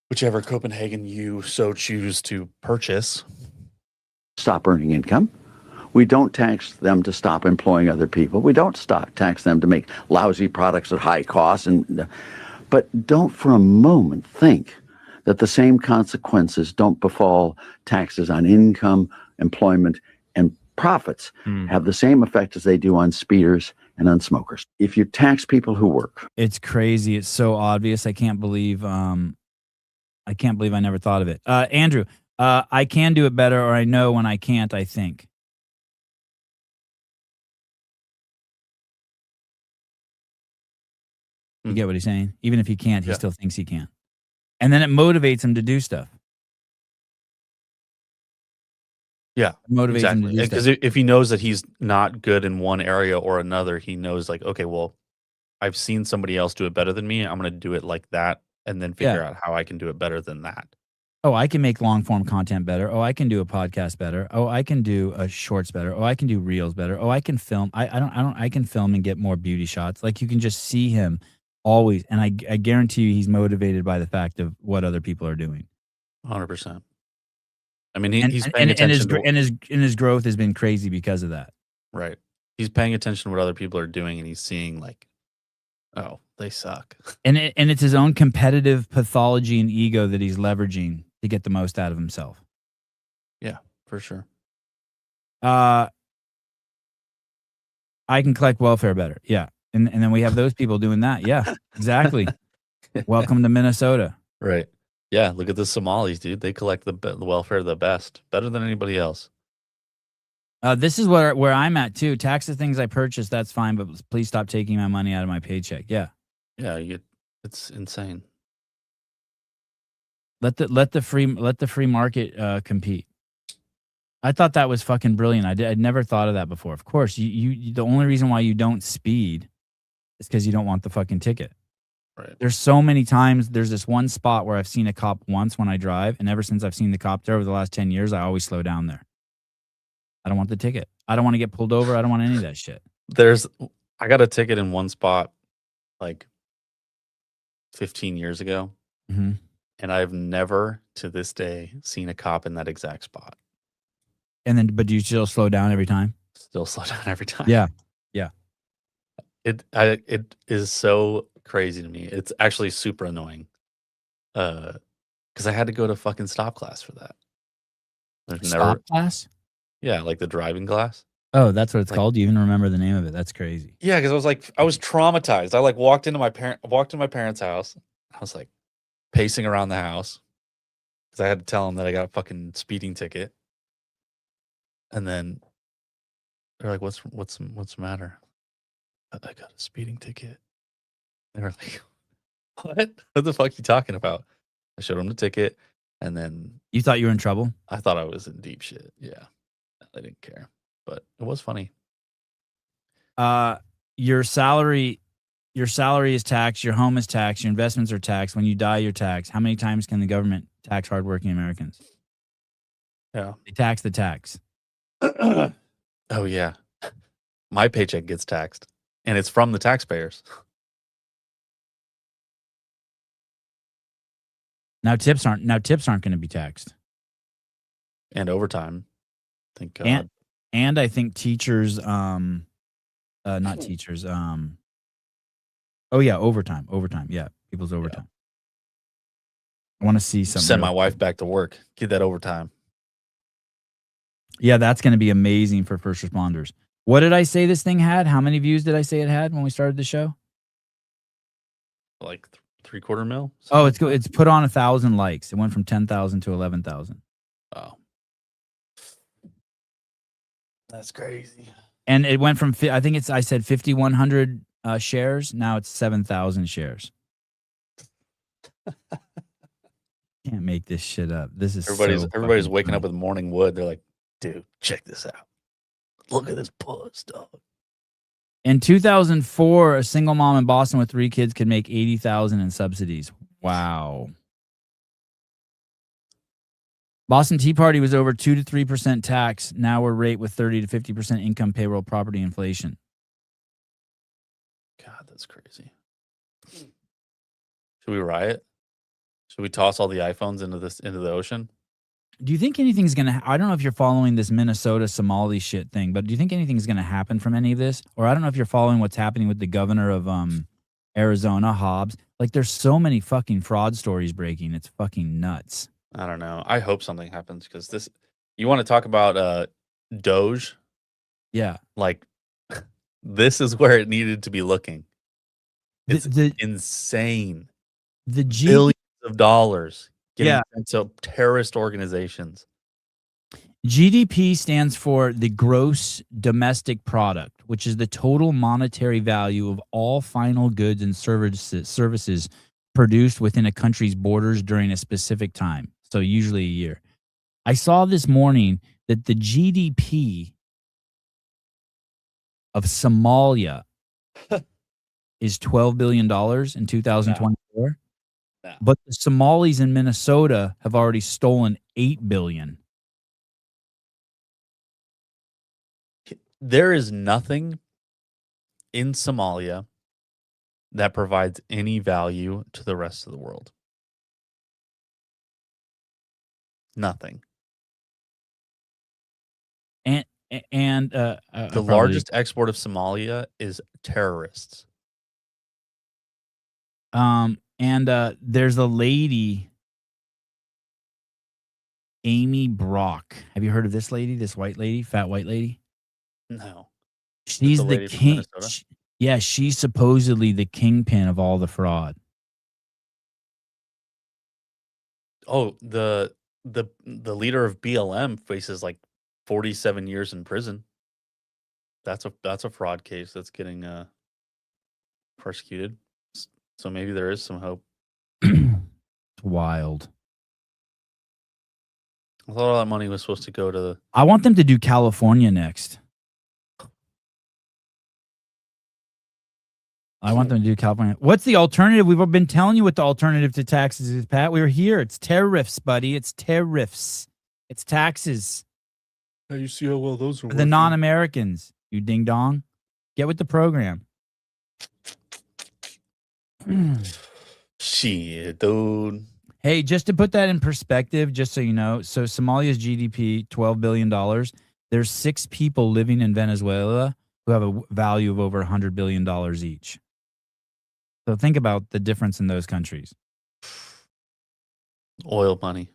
whichever Copenhagen you so choose to purchase. stop earning income. We don't tax them to stop employing other people. We don't tax them to make lousy products at high cost. But don't for a moment think that the same consequences don't befall taxes on income, employment, and profits have the same effect as they do on speeders and on smokers. If you tax people who work. It's crazy. It's so obvious. I can't believe I never thought of it. Andrew, I can do it better, or I know when I can't, I think. You get what he's saying? Even if he can't, he still thinks he can. And then it motivates him to do stuff. Yeah, It motivates him to do because stuff. if he knows that he's not good in one area or another, he knows like, okay, well, I've seen somebody else do it better than me. I'm going to do it like that, and then figure out how I can do it better than that. Oh, I can make long form content better. Oh, I can do a podcast better. Oh, I can do a shorts better. Oh, I can do reels better. Oh, I can film. I can film and get more beauty shots. Like, you can just see him always, and I guarantee you, he's motivated by the fact of what other people are doing. 100%. I mean, he's paying attention and his growth has been crazy because of that. Right. He's paying attention to what other people are doing, and he's seeing like, oh, they suck. And it's his own competitive pathology and ego that he's leveraging to get the most out of himself. Yeah, for sure. I can collect welfare better. Yeah. And then we have those people doing that. Yeah, exactly. Welcome to Minnesota. Right. Yeah, look at the Somalis, dude. They collect the welfare the best, better than anybody else. This is where I'm at too. Tax the things I purchase, that's fine, but please stop taking my money out of my paycheck. Yeah. Yeah, it's insane. Let the free market compete. I thought that was fucking brilliant. I'd never thought of that before. Of course, you the only reason why you don't speed is because you don't want the fucking ticket. Right. There's so many times. There's this one spot where I've seen a cop once when I drive, and ever since I've seen the cop there over the last 10 years, I always slow down there. I don't want the ticket. I don't want to get pulled over. I don't want any of that shit. I got a ticket in one spot like 15 years ago, and I've never to this day seen a cop in that exact spot. And then, but do you still slow down every time? Still slow down every time. Yeah, yeah. It is so crazy to me. It's actually super annoying. Because I had to go to fucking stop class for that. Stop class? Yeah, like the driving class. Oh, that's what it's called. Do you even remember the name of it? That's crazy. Yeah, because I was traumatized. I like walked into my parents' house. I was like pacing around the house because I had to tell them that I got a fucking speeding ticket. And then they're like, "What's the matter?" I got a speeding ticket. They were like, "What? What the fuck are you talking about?" I showed them the ticket, and then You thought you were in trouble? I thought I was in deep shit. Yeah, I didn't care, but it was funny. Your salary is taxed. Your home is taxed. Your investments are taxed. When you die, you're taxed. How many times can the government tax hardworking Americans? Yeah, they tax the tax. Oh yeah, my paycheck gets taxed, and it's from the taxpayers. Now tips aren't going to be taxed. And overtime. Thank God. And I think teachers, not teachers. Oh yeah, overtime. Yeah, people's overtime. Yeah. I want to see something. Send my wife back to work. Get that overtime. Yeah, that's going to be amazing for first responders. What did I say this thing had? How many views did I say it had when we started the show? Like 3/4 mil. Oh, it's put on 1,000 likes. It went from 10,000 to 11,000. Oh, that's crazy. And it went from I said 5,100 shares. Now it's 7,000 shares. Can't make this shit up. This is everybody's waking up with morning wood. They're like, dude, check this out. Look at this puss, dog. In 2004, a single mom in Boston with 3 kids could make $80,000 in subsidies. Wow. Boston Tea Party was over 2 to 3% tax. Now we're rate with 30 to 50% income, payroll, property inflation. God, that's crazy. Should we riot? Should we toss all the iPhones into the ocean? Do you think anything's gonna? I don't know if you're following this Minnesota Somali shit thing, but do you think anything's gonna happen from any of this? Or I don't know if you're following what's happening with the governor of Arizona, Hobbs. Like, there's so many fucking fraud stories breaking. It's fucking nuts. I don't know. I hope something happens because this. You want to talk about Doge? Yeah. Like, this is where it needed to be looking. It's The insane. the Billions of dollars getting Yeah. sent to terrorist organizations. GDP stands for the gross domestic product, which is the total monetary value of all final goods and services produced within a country's borders during a specific time. So usually a year. I saw this morning that the GDP of Somalia is $12 billion in 2024. No. But the Somalis in Minnesota have already stolen $8 billion. There is nothing in Somalia that provides any value to the rest of the world. Nothing. And The probably- largest export of Somalia is terrorists. There's a lady, Amy Brock. Have you heard of this lady? This white lady, fat white lady? No. She's the the lady from king. Minnesota? Yeah, she's supposedly the kingpin of all the fraud. Oh, the leader of BLM faces like 47 years in prison. That's a fraud case that's getting persecuted. So maybe there is some hope. It's wild. I thought all that money was supposed to go to the I want them to do California next. I want them to do California. What's the alternative? We've been telling you what the alternative to taxes is, Pat. We were here. It's tariffs, buddy. It's tariffs. It's taxes How you see how well those are for the non-Americans. You ding dong. Get with the program. Shit, dude. Hey, just to put that in perspective, just so you know, so Somalia's GDP, $12 billion. There's 6 people living in Venezuela who have a value of over $100 billion each. So think about the difference in those countries. Oil money.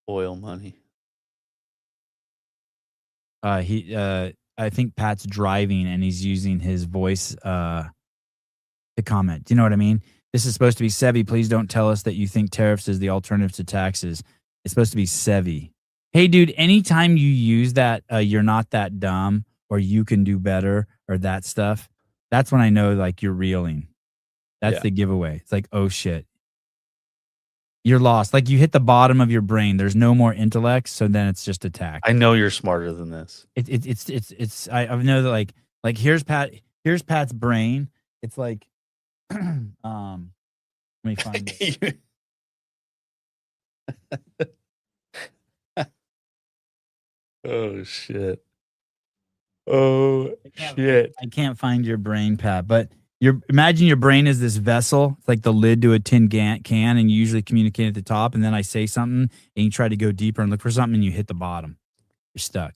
Oil money. I think Pat's driving and he's using his voice to comment. Do you know what I mean? This is supposed to be Sevi. Please don't tell us that you think tariffs is the alternative to taxes. It's supposed to be Sevi. Hey, dude, anytime you use that, you're not that dumb or you can do better or that stuff, that's when I know like you're reeling. That's the giveaway. It's like, oh shit. You're lost. Like you hit the bottom of your brain. There's no more intellect. So then it's just attack. I know you're smarter than this. I know that like here's Pat's brain. It's like, let me find it. Oh shit. Oh shit. I can't find your brain, Pat, but imagine your brain is this vessel. It's like the lid to a tin can, and you usually communicate at the top, and then I say something, and you try to go deeper and look for something, and you hit the bottom. You're stuck.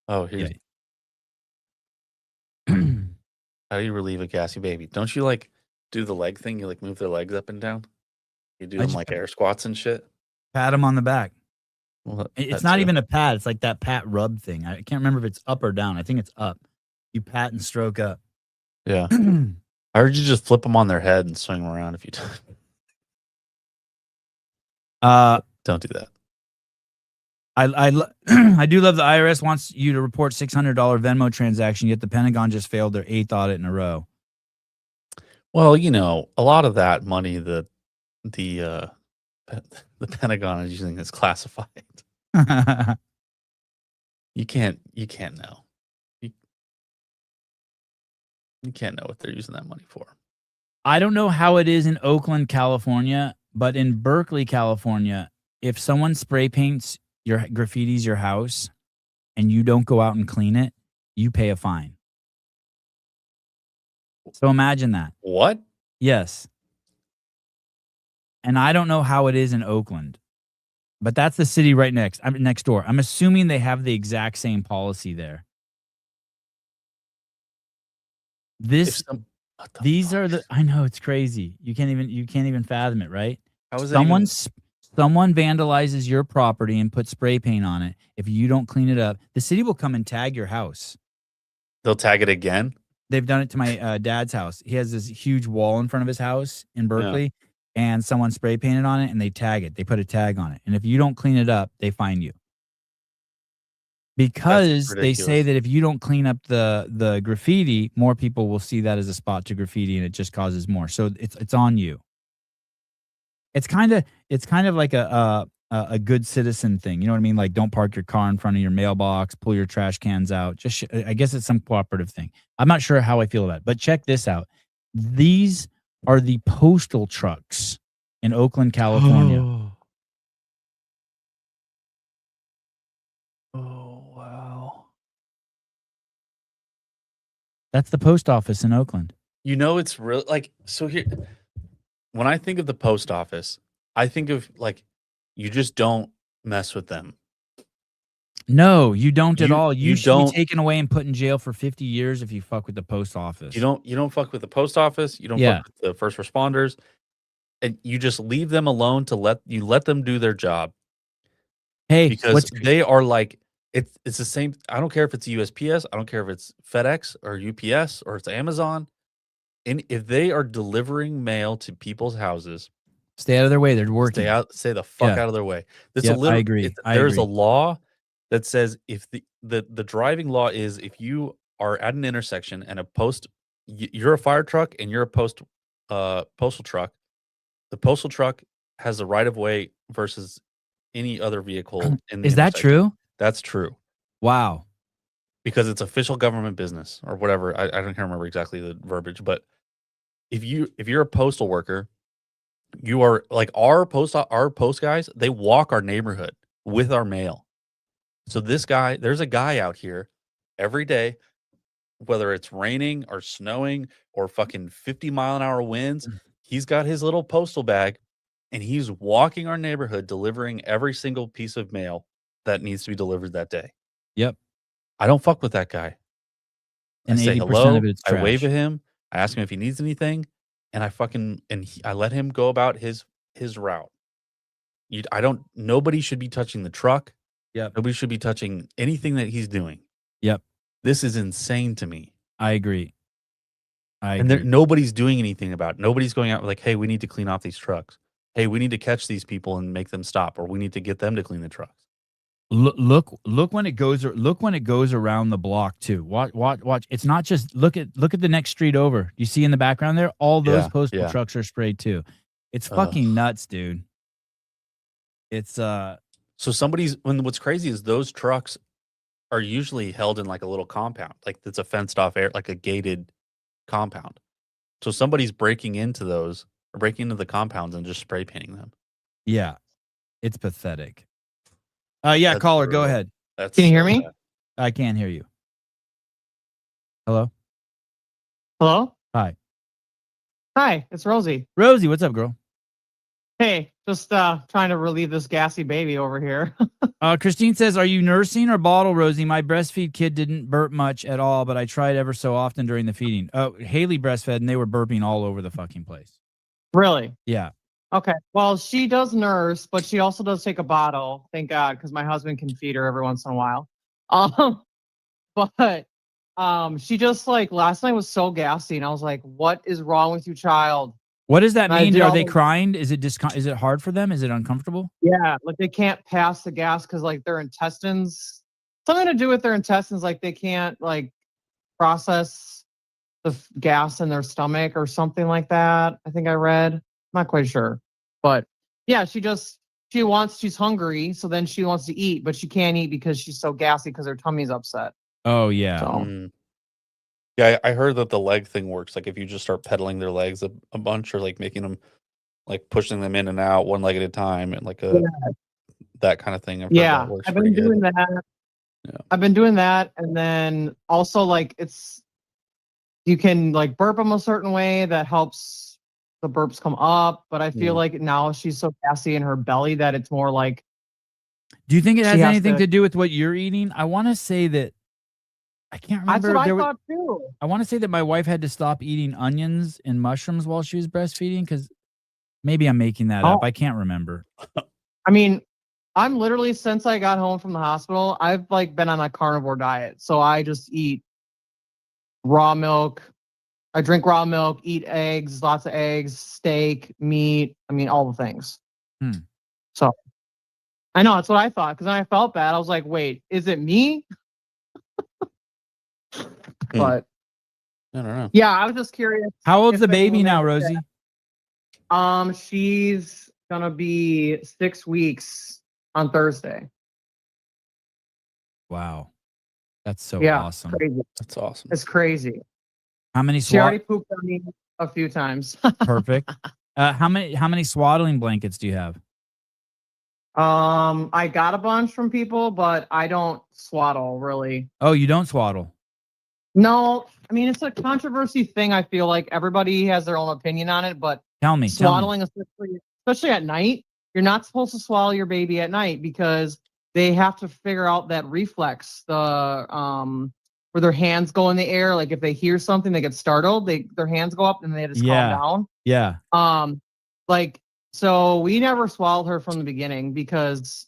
Oh, here's how do you relieve a gassy baby? Don't you like do the leg thing? You like move their legs up and down? You do them like air squats and shit? Pat them on the back. Well, It's not even a pat. It's like that pat rub thing. I can't remember if it's up or down. I think it's up. You pat and stroke up. Yeah. I heard you just flip them on their head and swing them around if you don't do that. I do love the IRS wants you to report $600 Venmo transaction, yet the Pentagon just failed their 8th audit in a row. Well, you know, a lot of that money that the Pentagon is using is classified. You can't know. You can't know what they're using that money for. I don't know how it is in Oakland, California, but in Berkeley, California, if someone spray paints graffitis your house and you don't go out and clean it, you pay a fine. So imagine that. What? Yes. and I don't know how it is in Oakland, but that's the city right next door. I'm assuming they have the exact same policy there. These are the. I know it's crazy. You can't even fathom it, right? How is that even? Someone vandalizes your property and puts spray paint on it. If you don't clean it up, the city will come and tag your house. They'll tag it again. They've done it to my dad's house. He has this huge wall in front of his house in Berkeley, and someone spray painted on it, and they tag it. They put a tag on it, and if you don't clean it up, they fine you. Because they say that if you don't clean up the graffiti, more people will see that as a spot to graffiti, and it just causes more. So it's on you. It's kind of like a good citizen thing. You know what I mean? Like, don't park your car in front of your mailbox, pull your trash cans out. I guess it's some cooperative thing. I'm not sure how I feel about it, but check this out. These are the postal trucks in Oakland, California. Oh, wow. That's the post office in Oakland. You know, it's really like, so here, when I think of the post office, I think of like, you just don't mess with them. No, you don't at all. You should don't be taken away and put in jail for 50 years if you fuck with the post office. You don't fuck with the post office. You don't fuck with the first responders, and you just leave them alone to let them do their job. Hey, because they are like, it's the same. I don't care if it's USPS. I don't care if it's FedEx or UPS or it's Amazon. And if they are delivering mail to people's houses, stay out of their way. They're working. Stay the fuck out of their way. I agree. There's a law that says if the driving law is if you are at an intersection and you're a fire truck and you're a postal truck, the postal truck has the right of way versus any other vehicle in the Is that true? That's true. Wow. Because it's official government business or whatever. I don't remember exactly the verbiage, but if you're a postal worker, you are like our post guys, they walk our neighborhood with our mail. So there's a guy out here every day, whether it's raining or snowing or fucking 50-mile-an-hour winds, he's got his little postal bag and he's walking our neighborhood delivering every single piece of mail that needs to be delivered that day. Yep. I don't fuck with that guy. And I say 80% hello, of it's trash. I wave at him, I ask him if he needs anything, and I let him go about his route. Nobody should be touching the truck. Yep. Nobody should be touching anything that he's doing. Yep. This is insane to me. I agree. Nobody's doing anything about it. Nobody's going out like, hey, we need to clean off these trucks. Hey, we need to catch these people and make them stop, or we need to get them to clean the trucks. Look when it goes around the block too. Watch. It's not just look at the next street over. You see in the background there, all those postal trucks are sprayed too. It's fucking nuts, dude. It's So what's crazy is those trucks are usually held in like a little compound, like it's a fenced off area, like a gated compound. So somebody's breaking into the compounds and just spray painting them. Yeah, it's pathetic. That's caller, brutal. Go ahead. Can you hear me? I can't hear you. Hello? Hello? Hi. Hi, it's Rosie. Rosie, what's up, girl? Hey, just trying to relieve this gassy baby over here. Christine says, are you nursing or bottle, Rosie? My breastfeed kid didn't burp much at all, but I tried ever so often during the feeding. Haley breastfed, and they were burping all over the fucking place. Really? Yeah. Okay. Well, she does nurse, but she also does take a bottle. Thank God, because my husband can feed her every once in a while. But she just like last night was so gassy, and I was like, "What is wrong with you, child?" What does that mean? Are they crying? Is it hard for them? Is it uncomfortable? Yeah, like they can't pass the gas because like their intestines, something to do with their intestines, like they can't like process the gas in their stomach or something like that. I think I read. Not quite sure. But yeah, she's hungry, so then she wants to eat, but she can't eat because she's so gassy because her tummy's upset. Oh yeah. So. Yeah, I heard that the leg thing works. Like if you just start pedaling their legs a bunch, or like making them, like pushing them in and out one leg at a time, and like that kind of thing. I've been doing that. Yeah. I've been doing that, and then also like you can like burp them a certain way that helps the burps come up, but I feel Mm. like now she's so gassy in her belly that it's more like Do you think it she has has anything to- to do with what you're eating? I want to say that I can't That's remember. what I There was, thought too. I want to say that my wife had to stop eating onions and mushrooms while she was breastfeeding because maybe I'm making that up. Oh. I can't remember. I mean, I'm literally since I got home from the hospital, I've like been on a carnivore diet. So I just eat raw milk. I drink raw milk, eat eggs, lots of eggs, steak, meat. I mean, all the things. Hmm. So I know that's what I thought because I felt bad. I was like, wait, is it me? But I don't know. yeah, I was just curious. How old's if the baby anyone now, ever Rosie? said- she's gonna be 6 weeks on Thursday. Wow. That's so Yeah, awesome. crazy. That's awesome. It's crazy. How many She already pooped on me a few times. Perfect. How many swaddling blankets do you have? I got a bunch from people, but I don't swaddle really. Oh, you don't swaddle. No, I mean it's a controversy thing. I feel like everybody has their own opinion on it, but Tell me. swaddling, especially at night, you're not supposed to swaddle your baby at night because they have to figure out that reflex, the where their hands go in the air. Like if they hear something, they get startled. Their hands go up and they just calm down. Yeah. Like so we never swaddled her from the beginning because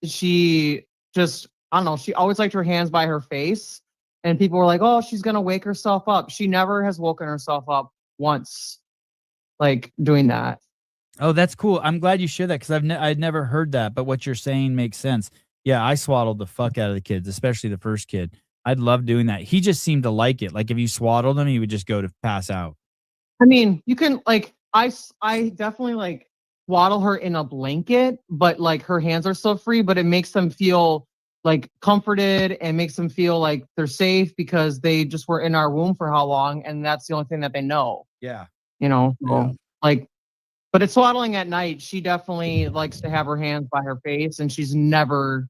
she just I don't know. She always liked her hands by her face. And people were like, oh, she's going to wake herself up. She never has woken herself up once, like doing that. Oh, that's cool. I'm glad you shared that because I'd never heard that. But what you're saying makes sense. Yeah, I swaddled the fuck out of the kids, especially the first kid. I'd love doing that. He just seemed to like it. Like if you swaddled him, he would just go to pass out. I mean, you can like, I definitely like swaddle her in a blanket, but like her hands are still free, but it makes them feel like comforted and makes them feel like they're safe because they just were in our womb for how long. And that's the only thing that they know, Yeah. you know, Yeah. like, but it's swaddling at night. She definitely likes to have her hands by her face and she's never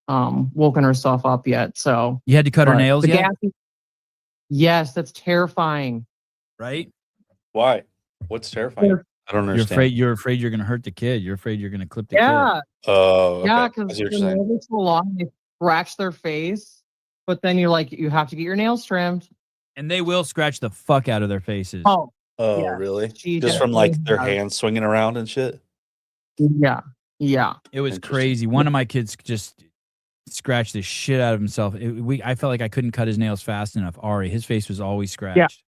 woken herself up yet. So You had to cut her nails yet? Yes, that's terrifying. Right? Why? What's terrifying? I don't understand. You're afraid you're gonna hurt the kid. You're afraid you're gonna clip the Yeah. kid. Oh, okay. Yeah, I because see what the you're saying. nails are so long, they scratch their face, but then you're like, you have to get your nails trimmed. And they will scratch the fuck out of their faces. Oh, Oh, yeah. really? She Just from like their definitely hands swinging around and shit? Yeah. Yeah. It was Interesting. crazy. One of my kids just scratched the shit out of himself. I felt like I couldn't cut his nails fast enough. Ari, his face was always scratched.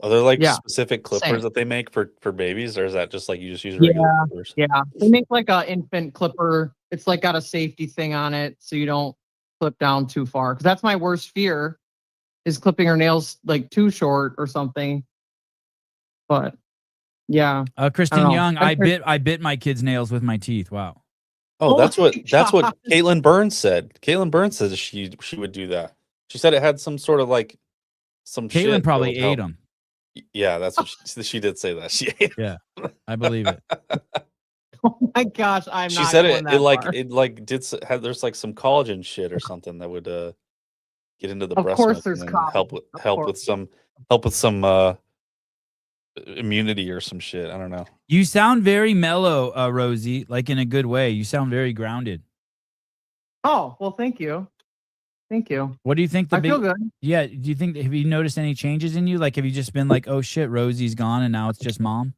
Are there like Yeah. specific clippers Same. that they make for babies, or is that just like you just use regular clippers? Yeah. They make like a infant clipper. It's like got a safety thing on it so you don't clip down too far. Because that's my worst fear is clipping her nails like too short or something. But yeah. Kristen know. Young, I bit my kid's nails with my teeth. Wow. Oh, Oh that's my what Caitlin Burns said. Caitlin Burns says she would do that. She said it had some sort of like some shit Caitlin that probably would help. ate them. Yeah, that's what she did say that. She ate 'em. Yeah, I believe it. Oh my gosh, I'm She not said going it that like far. it like there's like some collagen shit or something that would get into the Of breast course milk there's and collagen. help Of with some immunity or some shit. I don't know. You sound very mellow, Rosie, like in a good way. You sound very grounded. Oh, well, thank you. Thank you. What do you think? I feel good. Yeah. Do you think? Have you noticed any changes in you? Like, have you just been like, oh shit, Rosie's gone, and now it's just mom?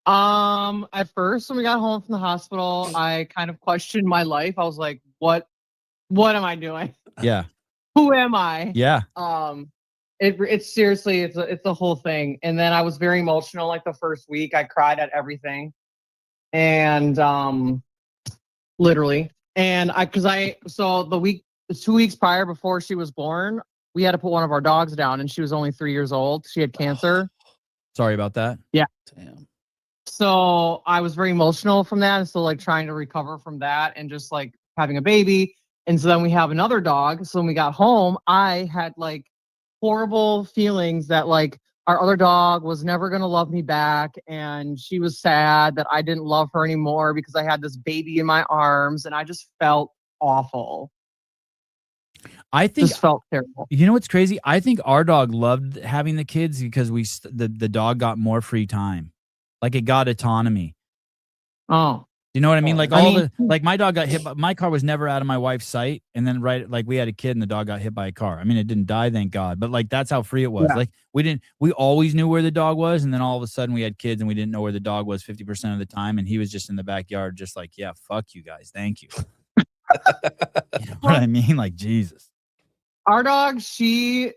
At first when we got home from the hospital, I kind of questioned my life. I was like, what am I doing? Yeah. Who am I? Yeah. It's seriously, it's the whole thing. And then I was very emotional like the first week. I cried at everything. And literally. And so the 2 weeks prior before she was born, we had to put one of our dogs down and she was only 3 years old. She had cancer. Sorry about that. Yeah. Damn. So I was very emotional from that. And so like trying to recover from that and just like having a baby. And so then we have another dog. So when we got home, I had like horrible feelings that like our other dog was never going to love me back. And she was sad that I didn't love her anymore because I had this baby in my arms and I just felt awful. I think Just felt terrible. you know what's crazy? I think our dog loved having the kids because the dog got more free time, like it got autonomy. Oh, You know what I mean? Like I my dog got hit, but my car was never out of my wife's sight. And then like we had a kid and the dog got hit by a car. I mean, it didn't die, thank God. But like that's how free it was. Yeah. Like we always knew where the dog was, and then all of a sudden we had kids and we didn't know where the dog was 50% of the time, and he was just in the backyard, just like, yeah, fuck you guys, thank you. You know what I mean? Like Jesus. our dog, she's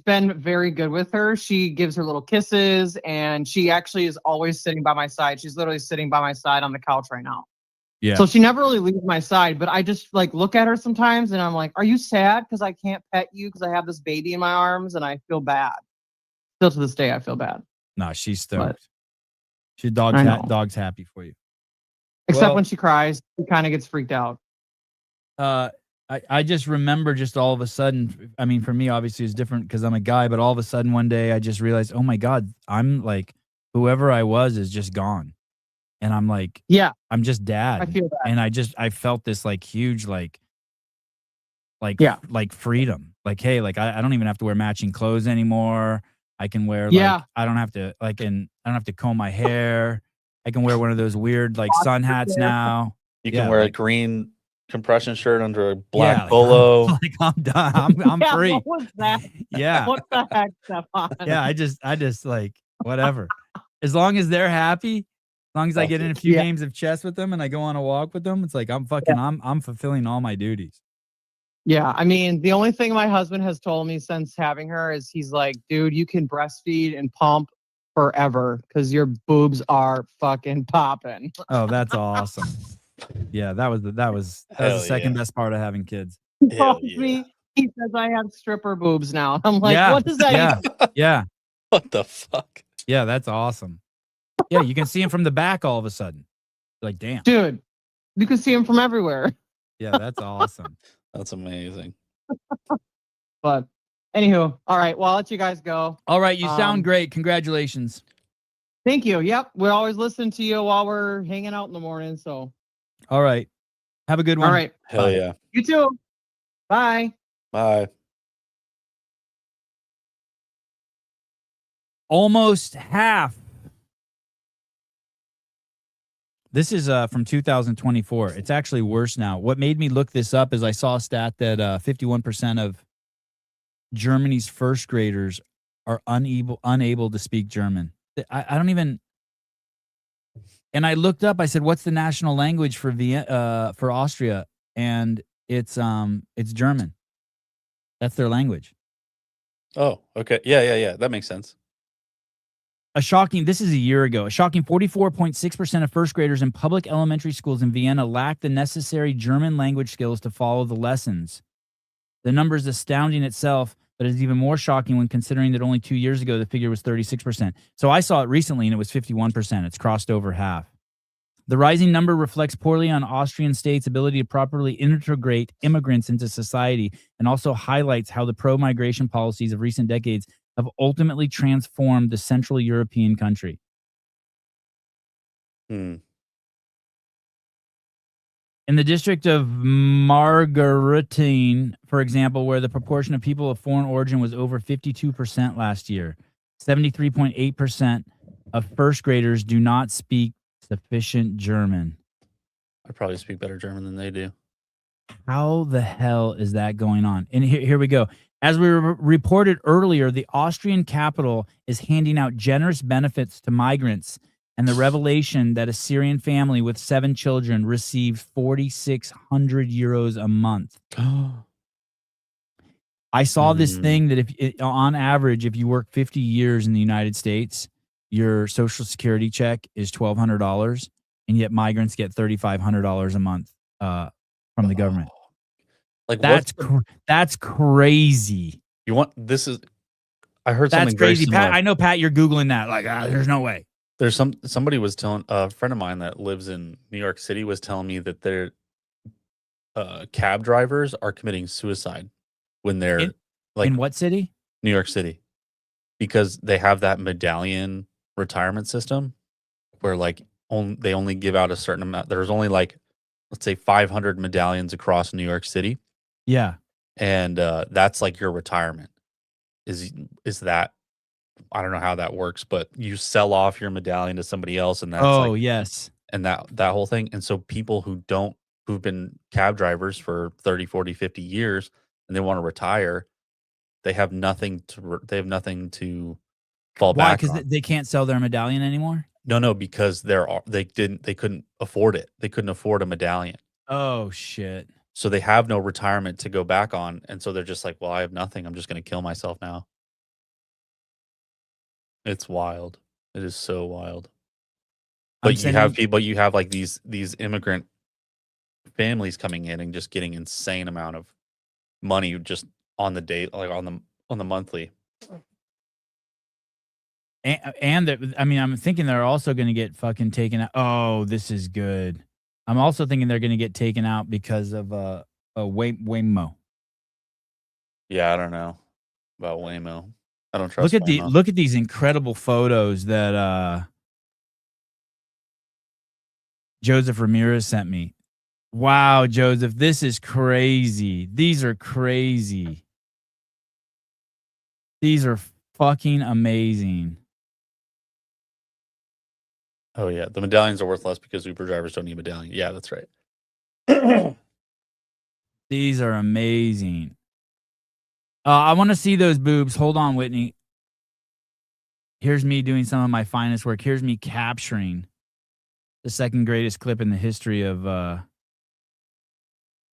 been very good with her. She gives her little kisses, and she actually is always sitting by my side. She's literally sitting by my side on the couch right now. Yeah. So she never really leaves my side, but I just like look at her sometimes and I'm like, are you sad because I can't pet you because I have this baby in my arms? And I feel bad. Still to this day, I feel bad. No, she's stoked. I know. Dog's happy for you. Except Well- when she cries, she kind of gets freaked out. I just remember just all of a sudden, I mean, for me, obviously it's different because I'm a guy, but all of a sudden one day I just realized, oh my God, I'm like, whoever I was is just gone. And I'm like, Yeah, I'm just dad. I feel that. And I felt this like huge, like freedom. Like, hey, like I don't even have to wear matching clothes anymore. I can wear, Yeah. like, I don't have to comb my hair. I can wear one of those weird like sun hats now. You can Yeah, wear a like- green compression shirt under a black like, polo. Like I'm done. I'm Yeah, free. what was that? Yeah. What the heck, Stefan? Yeah. I just like whatever. As long as they're happy, as long as I get in a few Yeah. games of chess with them and I go on a walk with them, it's like I'm fulfilling all my duties. Yeah, I mean, the only thing my husband has told me since having her is he's like, dude, you can breastfeed and pump forever because your boobs are fucking popping. Oh, that's awesome. Yeah, that was the Hell second yeah. best part of having kids. He Hell told yeah. me, he says I have stripper boobs now. I'm like, Yeah, what does that yeah. even? Yeah. What the fuck? Yeah, that's awesome. Yeah, you can see him from the back all of a sudden. Like, damn. Dude, you can see him from everywhere. Yeah, that's awesome. That's amazing. But anywho, all right, well, I'll let you guys go. All right, you Um, sound great. Congratulations. Thank you. Yep, we always listen to you while we're hanging out in the morning. So, All right. Have a good one. all right, Hell Bye. yeah. you too. Bye. Bye. Almost half. This is from 2024. It's actually worse now. What made me look this up is I saw a stat that 51% of Germany's first graders are unable to speak German. I don't even. And I looked up. I said, "What's the national language for for Austria?" And it's German. That's their language. Oh, okay. Yeah. That makes sense. This is a year ago, a shocking 44.6% of first graders in public elementary schools in Vienna lack the necessary German language skills to follow the lessons. The number is astounding itself, but it's even more shocking when considering that only 2 years ago, the figure was 36%. So I saw it recently and it was 51%. It's crossed over half. The rising number reflects poorly on Austrian state's ability to properly integrate immigrants into society and also highlights how the pro-migration policies of recent decades have ultimately transformed the Central European country. Hmm. In the district of Margaretine, for example, where the proportion of people of foreign origin was over 52% last year, 73.8% of first graders do not speak sufficient German. I probably speak better German than they do. How the hell is that going on? And here we go. As we reported earlier, the Austrian capital is handing out generous benefits to migrants, and the revelation that a Syrian family with 7 children receives 4,600 euros a month. I saw this thing that on average, if you work 50 years in the United States, your Social Security check is $1,200, and yet migrants get $3,500 a month from the government. Like That's crazy. you want this is I heard That's something very crazy, similar. Pat. I know, Pat. You're googling that. Like, there's no way. There's somebody was telling a friend of mine that lives in New York City was telling me that their cab drivers are committing suicide when they're In what city? New York City, because they have that medallion retirement system where like they only give out a certain amount. There's only like, let's say 500 medallions across New York City. Yeah. and that's like your retirement. Is that I don't know how that works, but you sell off your medallion to somebody else, and that's like yes. and that whole thing. And so people who've been cab drivers for 30, 40, 50 years and they want to retire, they have nothing to fall Why? back Because on. they can't sell their medallion anymore? No, because they couldn't afford it. They couldn't afford a medallion. Oh, shit. So they have no retirement to go back on. And so they're just like, well, I have nothing. I'm just going to kill myself now. It's wild. It is so wild. But you have like these immigrant families coming in and just getting insane amount of money just on the day, like on the monthly. And I'm thinking they're also going to get fucking taken out. Oh, this is good. I'm also thinking they're going to get taken out because of Waymo. Yeah, I don't know about Waymo. I don't trust Waymo. Look at these incredible photos that Joseph Ramirez sent me. Wow, Joseph, this is crazy. These are crazy. These are fucking amazing. Oh yeah, the medallions are worth less because Uber drivers don't need medallion. Yeah, that's right. These are amazing. I want to see those boobs. Hold on, Whitney. Here's me doing some of my finest work. Here's me capturing the second greatest clip in the history of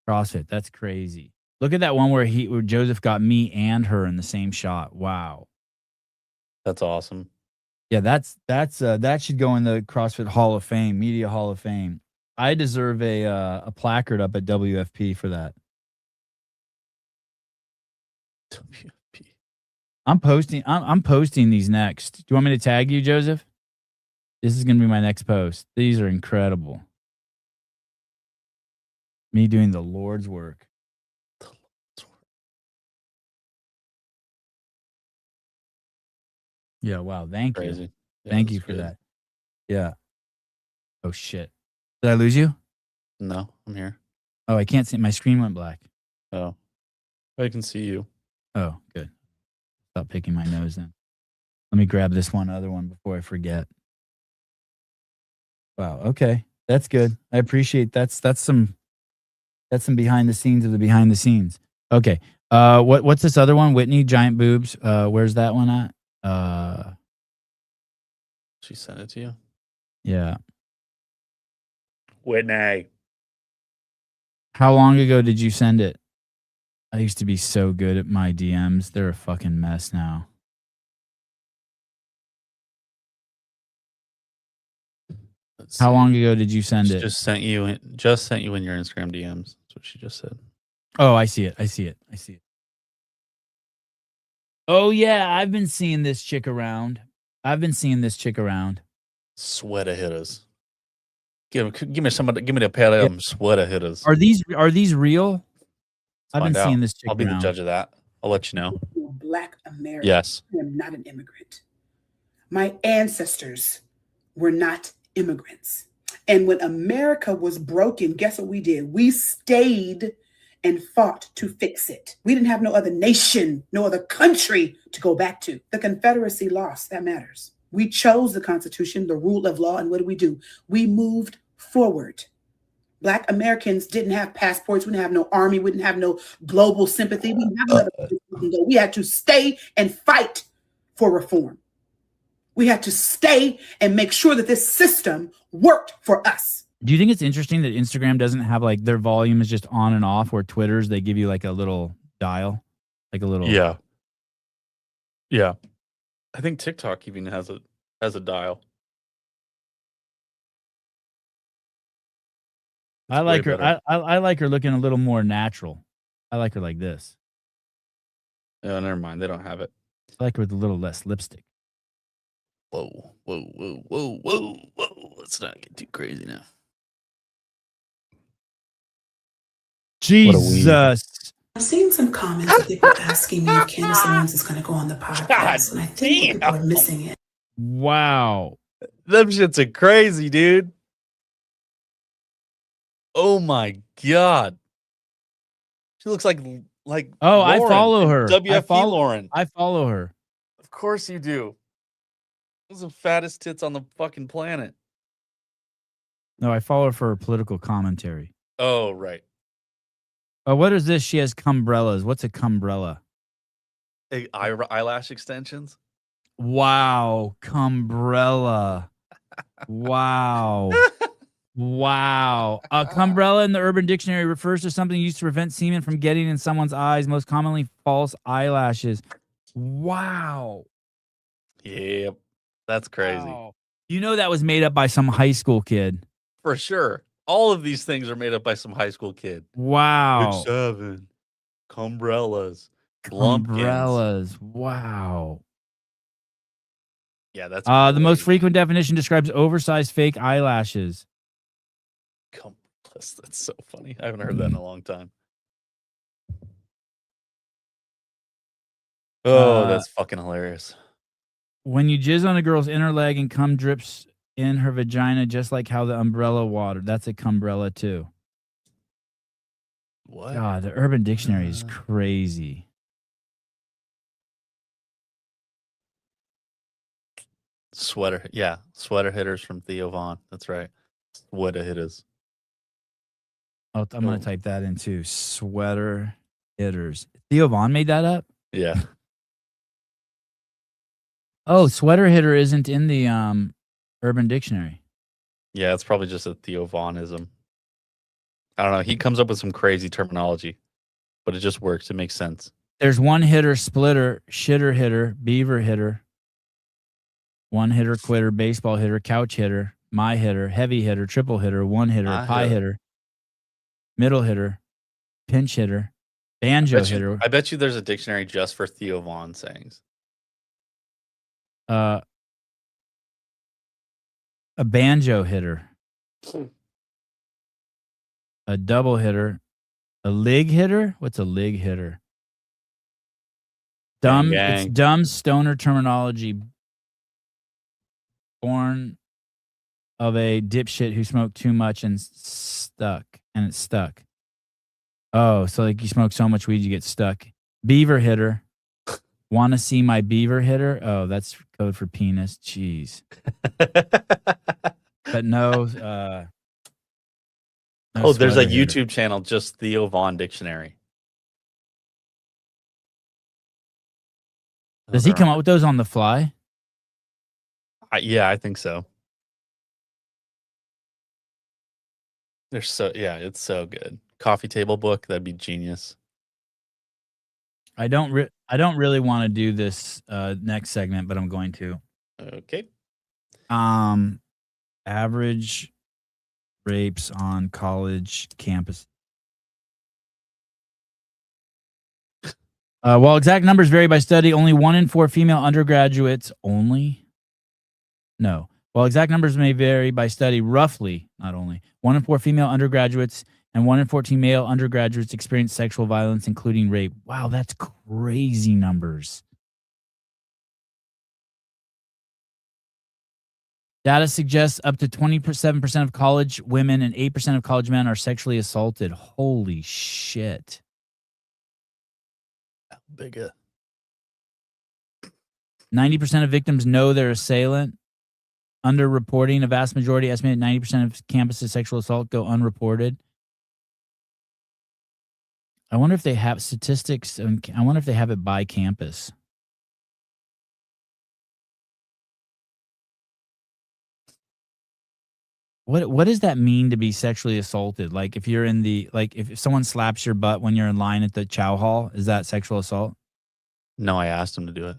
CrossFit. That's crazy. Look at that one where Joseph got me and her in the same shot. Wow. That's awesome. Yeah, that should go in the CrossFit Hall of Fame, Media Hall of Fame. I deserve a placard up at WFP for that. WFP. I'm posting these next. Do you want me to tag you, Joseph? This is going to be my next post. These are incredible. Me doing the Lord's work. Yeah, wow. Thank Crazy. you. Yeah, Thank you for that. Yeah. Oh, shit. Did I lose you? No, I'm here. Oh, I can't see. My screen went black. Oh, I can see you. Oh, good. Stop picking my nose then. Let me grab this other one before I forget. Wow. Okay. That's good. I appreciate that's some behind the scenes of the behind the scenes. Okay. What's this other one? Whitney, giant boobs. Where's that one at? She sent it to you? Yeah. Whitney. How long ago did you send it? I used to be so good at my DMs. They're a fucking mess now. How long ago did you send it? Just sent you in your Instagram DMs. That's what she just said. Oh, I see it. Oh yeah, I've been seeing this chick around. Sweater hitters. Give me a pair of them sweater hitters. Are these real? I've been seeing this chick I'll be around. the judge of that. I'll let you know. Black American. Yes. I am not an immigrant. My ancestors were not immigrants. And when America was broken, guess what we did? We stayed and fought to fix it. We didn't have no other nation, no other country to go back to. The Confederacy lost. That matters. We chose the Constitution, the rule of law, and what do? We moved forward. Black Americans didn't have passports. We didn't have no army. We didn't have no global sympathy. We didn't have another place we can go. We had to stay and fight for reform. We had to stay and make sure that this system worked for us. Do you think it's interesting that Instagram doesn't have like their volume is just on and off, where Twitter's they give you like a little dial, like a little Yeah. I think TikTok even has a dial. I like her. I like her looking a little more natural. I like her like this. Oh, never mind. They don't have it. I like her with a little less lipstick. Whoa. Let's not get too crazy now. Jesus. I've seen some comments of people asking me if Candace Owens is going to go on the podcast, and I think people are missing it. Wow. Them shits are crazy, dude. Oh my God. She looks like Like, Oh, I Lauren follow and her. WFP Lauren. I follow her. Of course you do. Those are the fattest tits on the fucking planet. No, I follow her for her political commentary. Oh, right. Oh, what is this? She has cumbrellas. What's a cumbrella? Eyelash extensions. Wow, cumbrella. Wow. Wow. A cumbrella in the Urban Dictionary refers to something used to prevent semen from getting in someone's eyes, most commonly false eyelashes. Wow. Yep. That's crazy. Wow. You know that was made up by some high school kid. For sure. All of these things are made up by some high school kid. Wow. 6'7", cumbrellas, lumpkins. Umbrellas. Wow. Yeah, that's the most crazy. frequent definition describes oversized fake eyelashes. Cumbrellas. That's so funny. I haven't heard that in a long time. Oh, that's fucking hilarious. When you jizz on a girl's inner leg and cum drips in her vagina, just like how the umbrella water. That's a cumbrella too. What? God, the Urban Dictionary is crazy. Sweater. Yeah. Sweater hitters from Theo Vaughn. That's right. Sweater hitters. Oh, I'm going to type that in too. Sweater hitters. Theo Vaughn made that up? Yeah. Oh, sweater hitter isn't in the Urban Dictionary. Yeah, it's probably just a Theo Vaughnism. I don't know. He comes up with some crazy terminology, but it just works. It makes sense. There's one hitter, splitter, shitter hitter, beaver hitter, one hitter, quitter, baseball hitter, couch hitter, my hitter, heavy hitter, triple hitter, one hitter, pie hitter, middle hitter, pinch hitter, banjo hitter. I bet you there's a dictionary just for Theo Vaughn sayings. A banjo hitter, a double hitter, a lig hitter. What's a lig hitter? Dumb. Gang. It's dumb stoner terminology. Born of a dipshit who smoked too much and it's stuck. Oh, so like you smoke so much weed you get stuck. Beaver hitter. Want to see my beaver hitter? Oh, that's code for penis. Jeez. But no. No there's a YouTube channel, just Theo Vaughn Dictionary. Does he come up with those on the fly? Yeah, I think so. It's so good. Coffee table book, that'd be genius. I don't really want to do this next segment, but I'm going to. Okay. Average rapes on college campus. While exact numbers vary by study, only 1 in 4 female undergraduates While exact numbers may vary by study, roughly, not only, 1 in 4 female undergraduates and 1 in 14 male undergraduates experience sexual violence, including rape. Wow, that's crazy numbers. Data suggests up to 27% of college women and 8% of college men are sexually assaulted. Holy shit. Bigger. 90% of victims know their assailant. Underreporting, a vast majority, estimated 90% of campuses sexual assault go unreported. I wonder if they have statistics. I wonder if they have it by campus. What does that mean to be sexually assaulted? Like if you're in if someone slaps your butt when you're in line at the chow hall, is that sexual assault? No, I asked him to do it.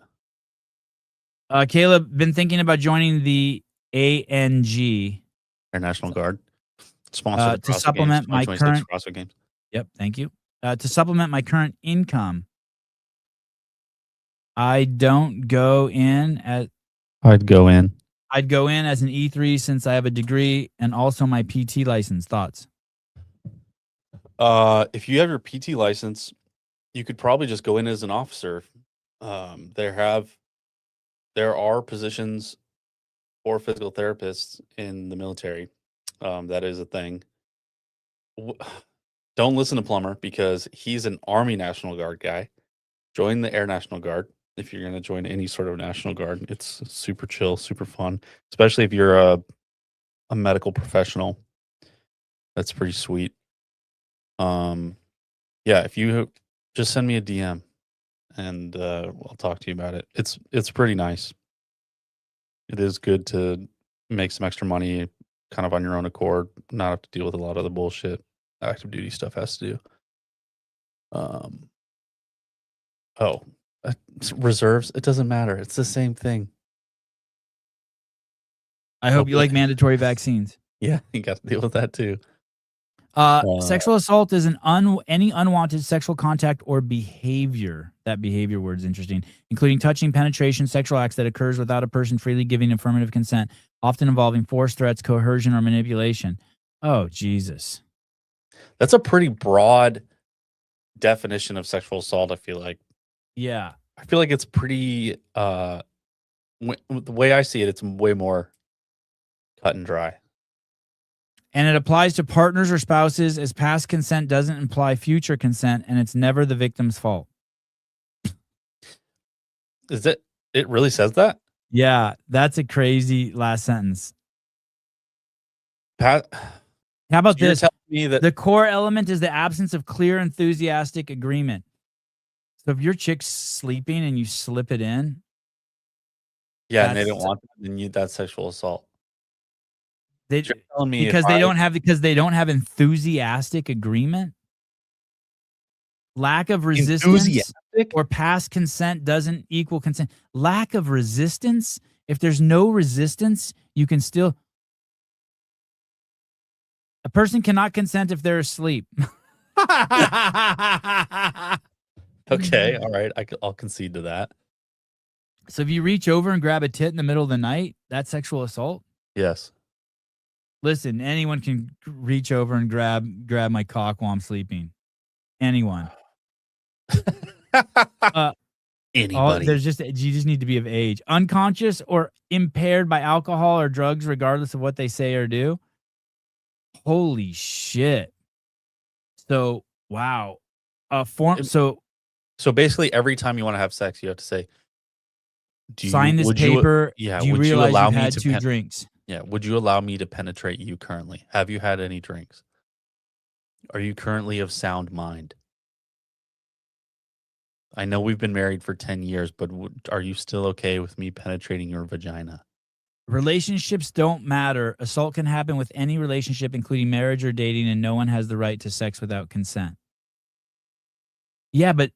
Caleb, been thinking about joining the ANG, Air National Guard, sponsor to supplement my current CrossFit Games. Yep, thank you. To supplement my current income. I'd go in as an E3 since I have a degree and also my PT license. Thoughts? If you have your PT license, you could probably just go in as an officer. There are positions for physical therapists in the military. That is a thing. Don't listen to Plumber because he's an Army National Guard guy. Join the Air National Guard if you're going to join any sort of National Guard. It's super chill, super fun, especially if you're a medical professional. That's pretty sweet. Yeah, if you just send me a DM and I'll talk to you about it. It's pretty nice. It is good to make some extra money kind of on your own accord, not have to deal with a lot of the bullshit active duty stuff has to do. Reserves, it doesn't matter. It's the same thing. I hope you like mandatory vaccines. Yeah, you got to deal with that too. Sexual assault is any unwanted sexual contact or behavior. That behavior word is interesting, including touching, penetration, sexual acts that occurs without a person freely giving affirmative consent, often involving force, threats, coercion, or manipulation. Oh, Jesus. That's a pretty broad definition of sexual assault, I feel like. Yeah. I feel like it's pretty, the way I see it, it's way more cut and dry. And it applies to partners or spouses, as past consent doesn't imply future consent, and it's never the victim's fault. Is it? It really says that? Yeah, that's a crazy last sentence. Pat, how about you're this? telling me that the core element is the absence of clear, enthusiastic agreement. So if your chick's sleeping and you slip it in, yeah, and they don't want that, then that's sexual assault. You're telling me because they don't have enthusiastic agreement. Lack of resistance or past consent doesn't equal consent. Lack of resistance. If there's no resistance, you can still. A person cannot consent if they're asleep. Okay, all right. I'll concede to that. So if you reach over and grab a tit in the middle of the night, that's sexual assault? Yes. Listen, anyone can reach over and grab my cock while I'm sleeping. Anyone. Anybody. You just need to be of age. Unconscious or impaired by alcohol or drugs, regardless of what they say or do. Holy shit. So, wow. So basically, every time you want to have sex, you have to say, sign this paper. Do you realize you've had 2 drinks? Yeah. Would you allow me to penetrate you currently? Have you had any drinks? Are you currently of sound mind? I know we've been married for 10 years, but are you still okay with me penetrating your vagina? Relationships don't matter. Assault can happen with any relationship, including marriage or dating, and no one has the right to sex without consent. Yeah, but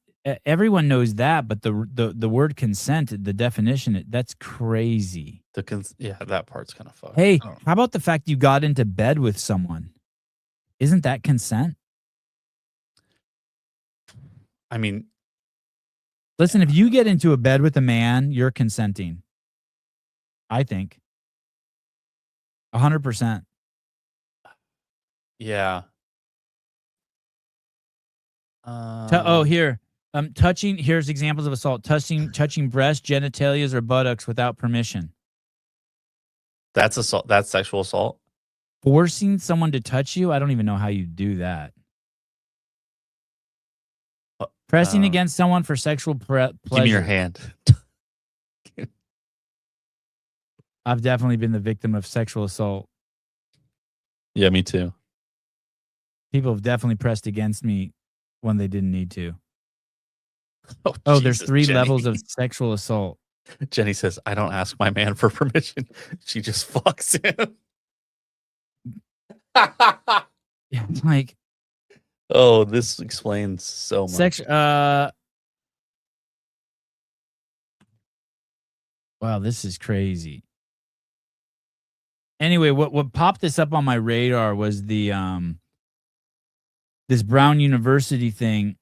everyone knows that, but the word consent, the definition, that's crazy. That part's kind of fucked. Hey, how about the fact you got into bed with someone? Isn't that consent? I mean, listen, if you get into a bed with a man, you're consenting. I think 100%. Yeah. Here. Touching. Here's examples of assault: touching breast, genitalias, or buttocks without permission. That's assault. That's sexual assault. Forcing someone to touch you. I don't even know how you do that. Pressing against someone for sexual pleasure. Give me your hand. I've definitely been the victim of sexual assault. Yeah, me too. People have definitely pressed against me when they didn't need to. Oh, there's 3 Jenny. levels of sexual assault. Jenny says, I don't ask my man for permission. She just fucks him. Yeah, like, oh, this explains so much. Wow, this is crazy. Anyway, what popped this up on my radar was the this Brown University thing.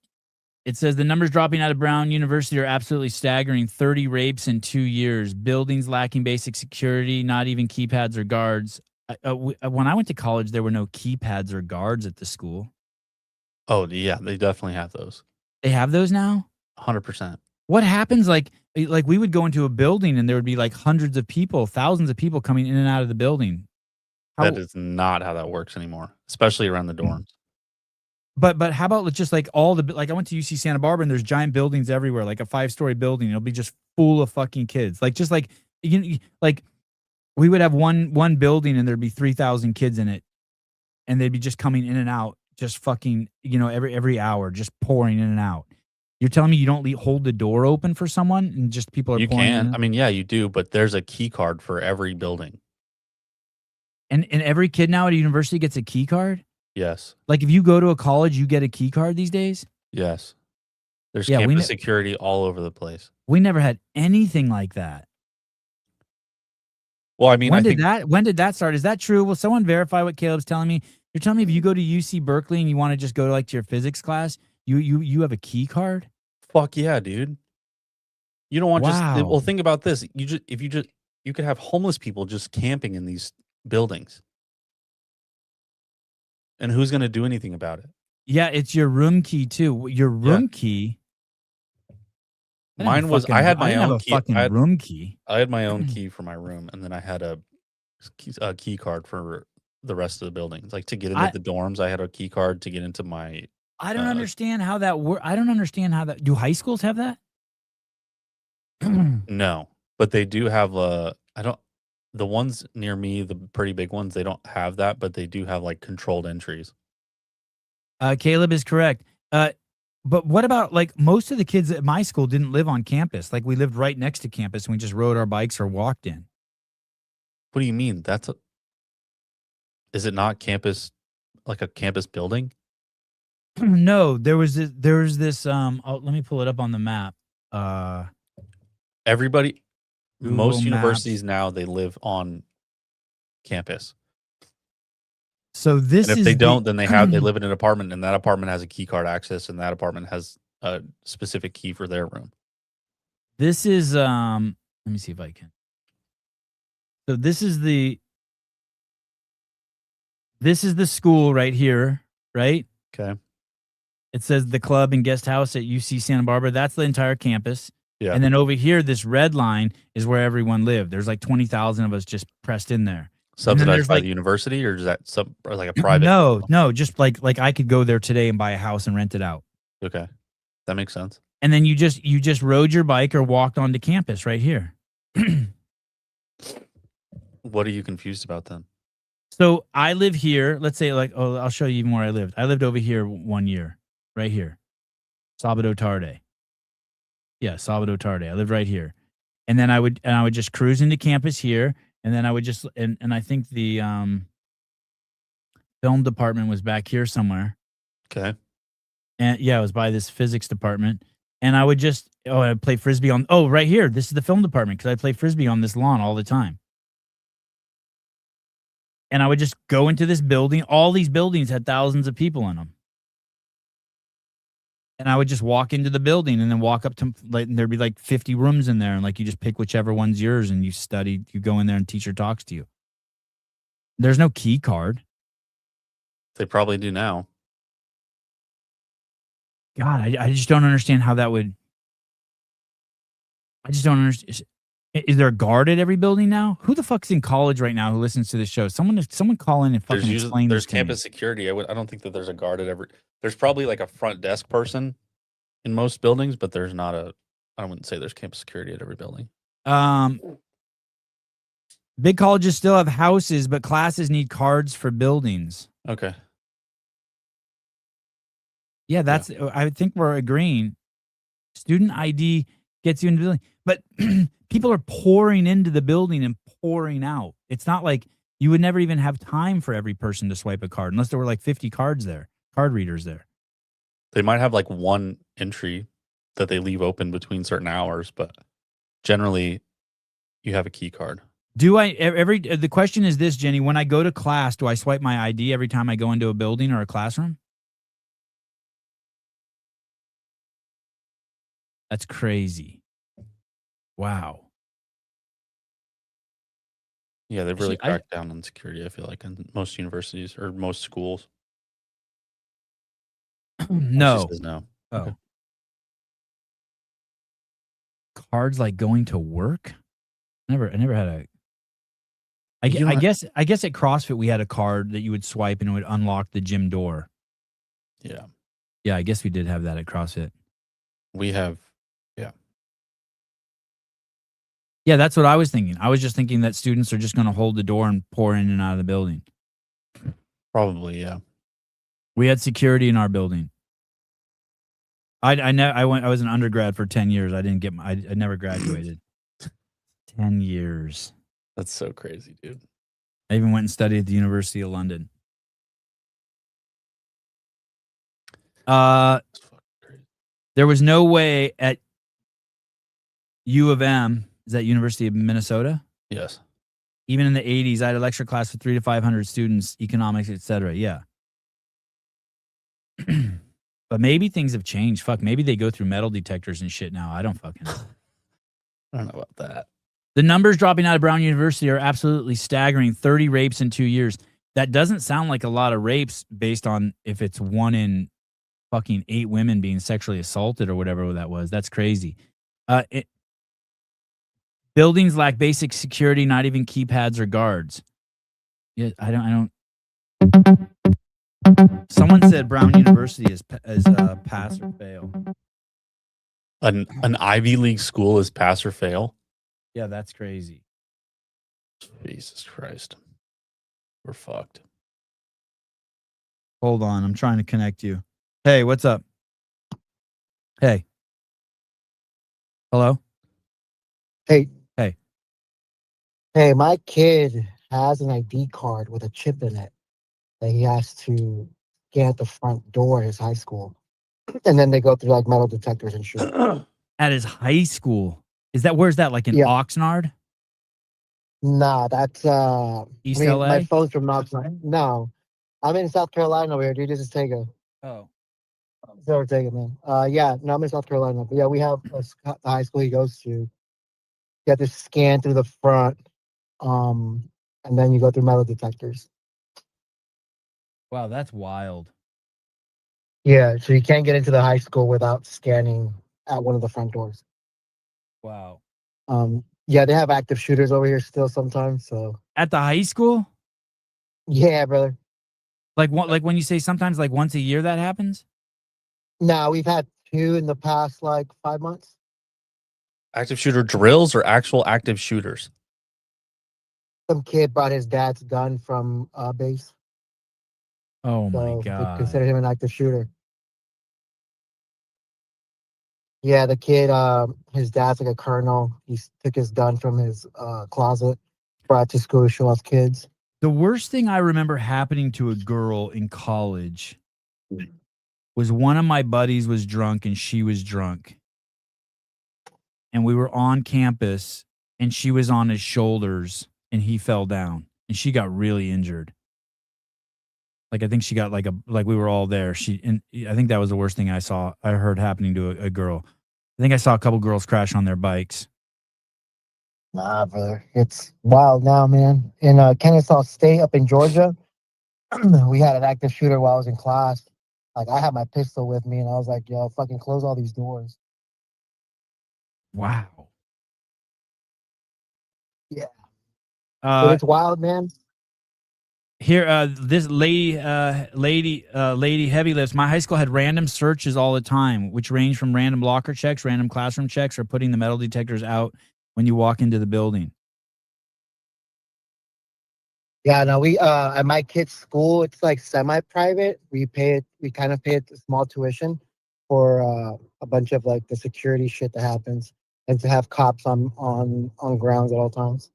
It says the numbers dropping out of Brown University are absolutely staggering. 30 rapes in 2 years. Buildings lacking basic security. Not even keypads or guards. When I went to college, there were no keypads or guards at the school. Oh, yeah, they definitely have those. They have those now? 100%. What happens, like we would go into a building and there would be like hundreds of people, thousands of people coming in and out of the building. That is not how that works anymore, especially around the dorms. But how about just like all the like I went to UC Santa Barbara and there's giant buildings everywhere, like a 5-story building. It'll be just full of fucking kids. Like just like like we would have one building and there'd be 3,000 kids in it, and they'd be just coming in and out, just fucking every hour, just pouring in and out. You're telling me you don't hold the door open for someone and just people are You pouring can. in? I mean, yeah, you do, but there's a key card for every building. And every kid now at a university gets a key card? Yes. Like if you go to a college, you get a key card these days? Yes. There's Yeah, campus security all over the place. We never had anything like that. Well, I mean, when did that start? Is that true? Will someone verify what Caleb's telling me? You're telling me if you go to UC Berkeley and you want to just go to your physics class, you have a key card? Fuck yeah, dude. You don't want Wow. well, think about this. You could have homeless people just camping in these buildings. And who's going to do anything about it? Yeah, it's your room key too. Your room key. Mine was I had my own key. Room key. I had my own key for my room, and then I had a key card for the rest of the buildings. Like to get into the dorms, I had a key card to get into my. I don't understand how that works. I don't understand how that. Do high schools have that? No, but they do have the ones near me, the pretty big ones, they don't have that, but they do have like controlled entries. Caleb is correct. But what about like most of the kids at my school didn't live on campus? Like we lived right next to campus and we just rode our bikes or walked in. What do you mean? Is it not campus, like a campus building? No, there was this let me pull it up on the map. Everybody, Google most Maps. universities now, they live on campus. So this and if is they don't, then they live in an apartment, and that apartment has a key card access, and that apartment has a specific key for their room. This is let me see if I can. So this is the school right here, right? Okay. It says the club and guest house at UC Santa Barbara. That's the entire campus. Yeah. And then over here, this red line is where everyone lived. There's like 20,000 of us just pressed in there. Subsidized by the university, or is that or like a private? No, just like I could go there today and buy a house and rent it out. Okay, that makes sense. And then you just rode your bike or walked onto campus right here. What are you confused about then? So I live here. Let's say I'll show you even where I lived. I lived over here 1 year, right here, Sábado Tarde. Yeah, Sábado Tarde. I lived right here, and then I would just cruise into campus here, and then I would just and I think the film department was back here somewhere. Okay. And yeah, it was by this physics department, and I would just I'd play frisbee on right here. This is the film department because I play frisbee on this lawn all the time. And I would just go into this building. All these buildings had thousands of people in them. And I would just walk into the building and then walk up to, and there'd be like 50 rooms in there. And like, you just pick whichever one's yours and you study, you go in there and teacher talks to you. There's no key card. They probably do now. God, I just don't understand how that would. I just don't understand. Is there a guard at every building now? Who the fuck's in college right now who listens to this show? Someone call in and fucking explain this to me. There's campus security. I don't think that there's a guard at every. There's probably like a front desk person in most buildings, but there's not I wouldn't say there's campus security at every building. Big colleges still have houses, but classes need cards for buildings. Okay. Yeah, that's. Yeah. I think we're agreeing. Student ID gets you into the building, but people are pouring into the building and pouring out. It's not like you would never even have time for every person to swipe a card unless there were like 50 card readers there. They might have like one entry that they leave open between certain hours, but generally you have a key card. The question is this, Jenny, when I go to class, do I swipe my ID every time I go into a building or a classroom? That's crazy. Wow. Yeah, they've really cracked down on security, I feel like, in most universities or most schools. No. No. Oh. Okay. Cards like going to work? I never had a. I guess at CrossFit we had a card that you would swipe and it would unlock the gym door. Yeah. Yeah, I guess we did have that at CrossFit. We have. Yeah, that's what I was thinking. I was just thinking that students are just going to hold the door and pour in and out of the building. Probably, yeah. We had security in our building. I was an undergrad for 10 years. I didn't get I never graduated. 10 years. That's so crazy, dude. I even went and studied at the University of London. That's fucking crazy. There was no way at U of M, is that University of Minnesota? Yes. Even in the 80s, I had a lecture class with 300 to 500 students, economics, etc. Yeah. But maybe things have changed. Fuck, maybe they go through metal detectors and shit now. I don't fucking know. I don't know about that. The numbers dropping out of Brown University are absolutely staggering. 30 rapes in 2 years. That doesn't sound like a lot of rapes based on if it's 1 in fucking 8 women being sexually assaulted or whatever that was. That's crazy. Buildings lack basic security, not even keypads or guards. Yeah, I don't. Someone said Brown University is pass or fail. An Ivy League school is pass or fail? Yeah, that's crazy. Jesus Christ. We're fucked. Hold on, I'm trying to connect you. Hey, what's up? Hey. Hello? Hey. Hey. Hey, my kid has an ID card with a chip in it that he has to get at the front door of his high school. And then they go through like metal detectors and shit. At his high school. Where's that? Like in Oxnard? Nah, that's East LA? My phone's from Oxnard. No. I'm in South Carolina over here, dude. This is Ortega. Oh. It's Ortega, man. Yeah, no, I'm in South Carolina. But yeah, we have the high school he goes to. You have to scan through the front. And then you go through metal detectors. Wow, that's wild. Yeah, so you can't get into the high school without scanning at one of the front doors. Wow. Yeah, they have active shooters over here still sometimes. So at the high school? Yeah, brother. Like what? Like when you say sometimes, like once a year that happens? No, we've had 2 in the past like 5 months. Active shooter drills or actual active shooters? Some kid brought his dad's gun from base. Oh my So god! they consider him an active shooter. Yeah, the kid, his dad's like a colonel. He took his gun from his closet, brought it to school to show off kids. The worst thing I remember happening to a girl in college was one of my buddies was drunk and she was drunk. And we were on campus and she was on his shoulders and he fell down and she got really injured. Like I think she got like we were all there. I think that was the worst thing I heard happening to a girl. I think I saw a couple girls crash on their bikes. Nah, brother. It's wild now, man. In Kennesaw State up in Georgia, we had an active shooter while I was in class. Like, I had my pistol with me, and I was like, yo, fucking close all these doors. Wow. Yeah. But it's wild, man. Here, this lady heavy lifts. My high school had random searches all the time, which range from random locker checks, random classroom checks, or putting the metal detectors out when you walk into the building. Yeah, no, we at my kid's school, it's like semi-private. We kind of pay a small tuition for a bunch of like the security shit that happens, and to have cops on grounds at all times.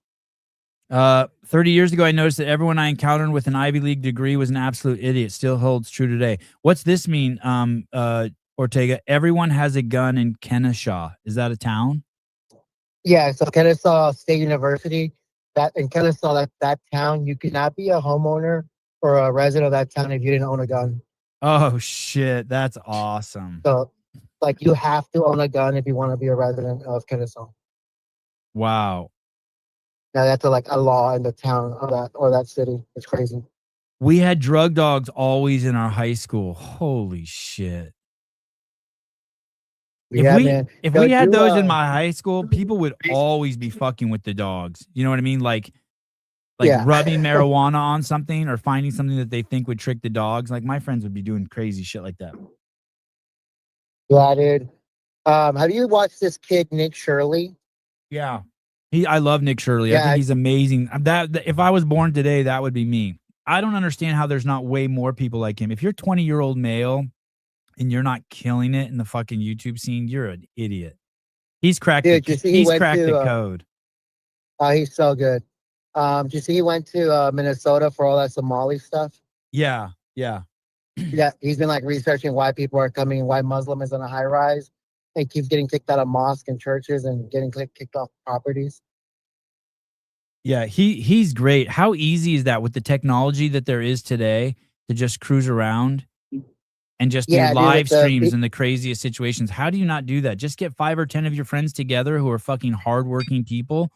30 years ago, I noticed that everyone I encountered with an Ivy League degree was an absolute idiot. Still holds true today. What's this mean, Ortega? Everyone has a gun in Kennesaw. Is that a town? Yeah, so Kennesaw State University, that in Kennesaw, that town, you cannot be a homeowner or a resident of that town if you didn't own a gun. Oh shit, that's awesome. So, like, you have to own a gun if you want to be a resident of Kennesaw. Wow. Now that's a law in the town or that city. It's crazy. We had drug dogs always in our high school. Holy shit. If we had those in my high school, people would always be fucking with the dogs. You know what I mean? Like like Yeah. rubbing marijuana on something or finding something that they think would trick the dogs. Like my friends would be doing crazy shit like that. Yeah, dude. Have you watched this kid, Nick Shirley? Yeah. I love Nick Shirley. I Yeah. think he's amazing. If I was born today, that would be me. I don't understand how there's not way more people like him. If you're 20-year-old male and you're not killing it in the fucking YouTube scene, you're an idiot. He's cracked. Dude, you see he he's went cracked to, the code. Oh, he's so good. Did you see he went to Minnesota for all that Somali stuff? Yeah, yeah. Yeah, he's been like researching why people are coming, why Muslim is on a high rise, and keeps getting kicked out of mosques and churches and getting kicked off properties. Yeah, he's great. How easy is that with the technology that there is today to just cruise around and just do Yeah, dude, live with the streams in the craziest situations? How do you not do that? Just get 5 or 10 of your friends together who are fucking hardworking people,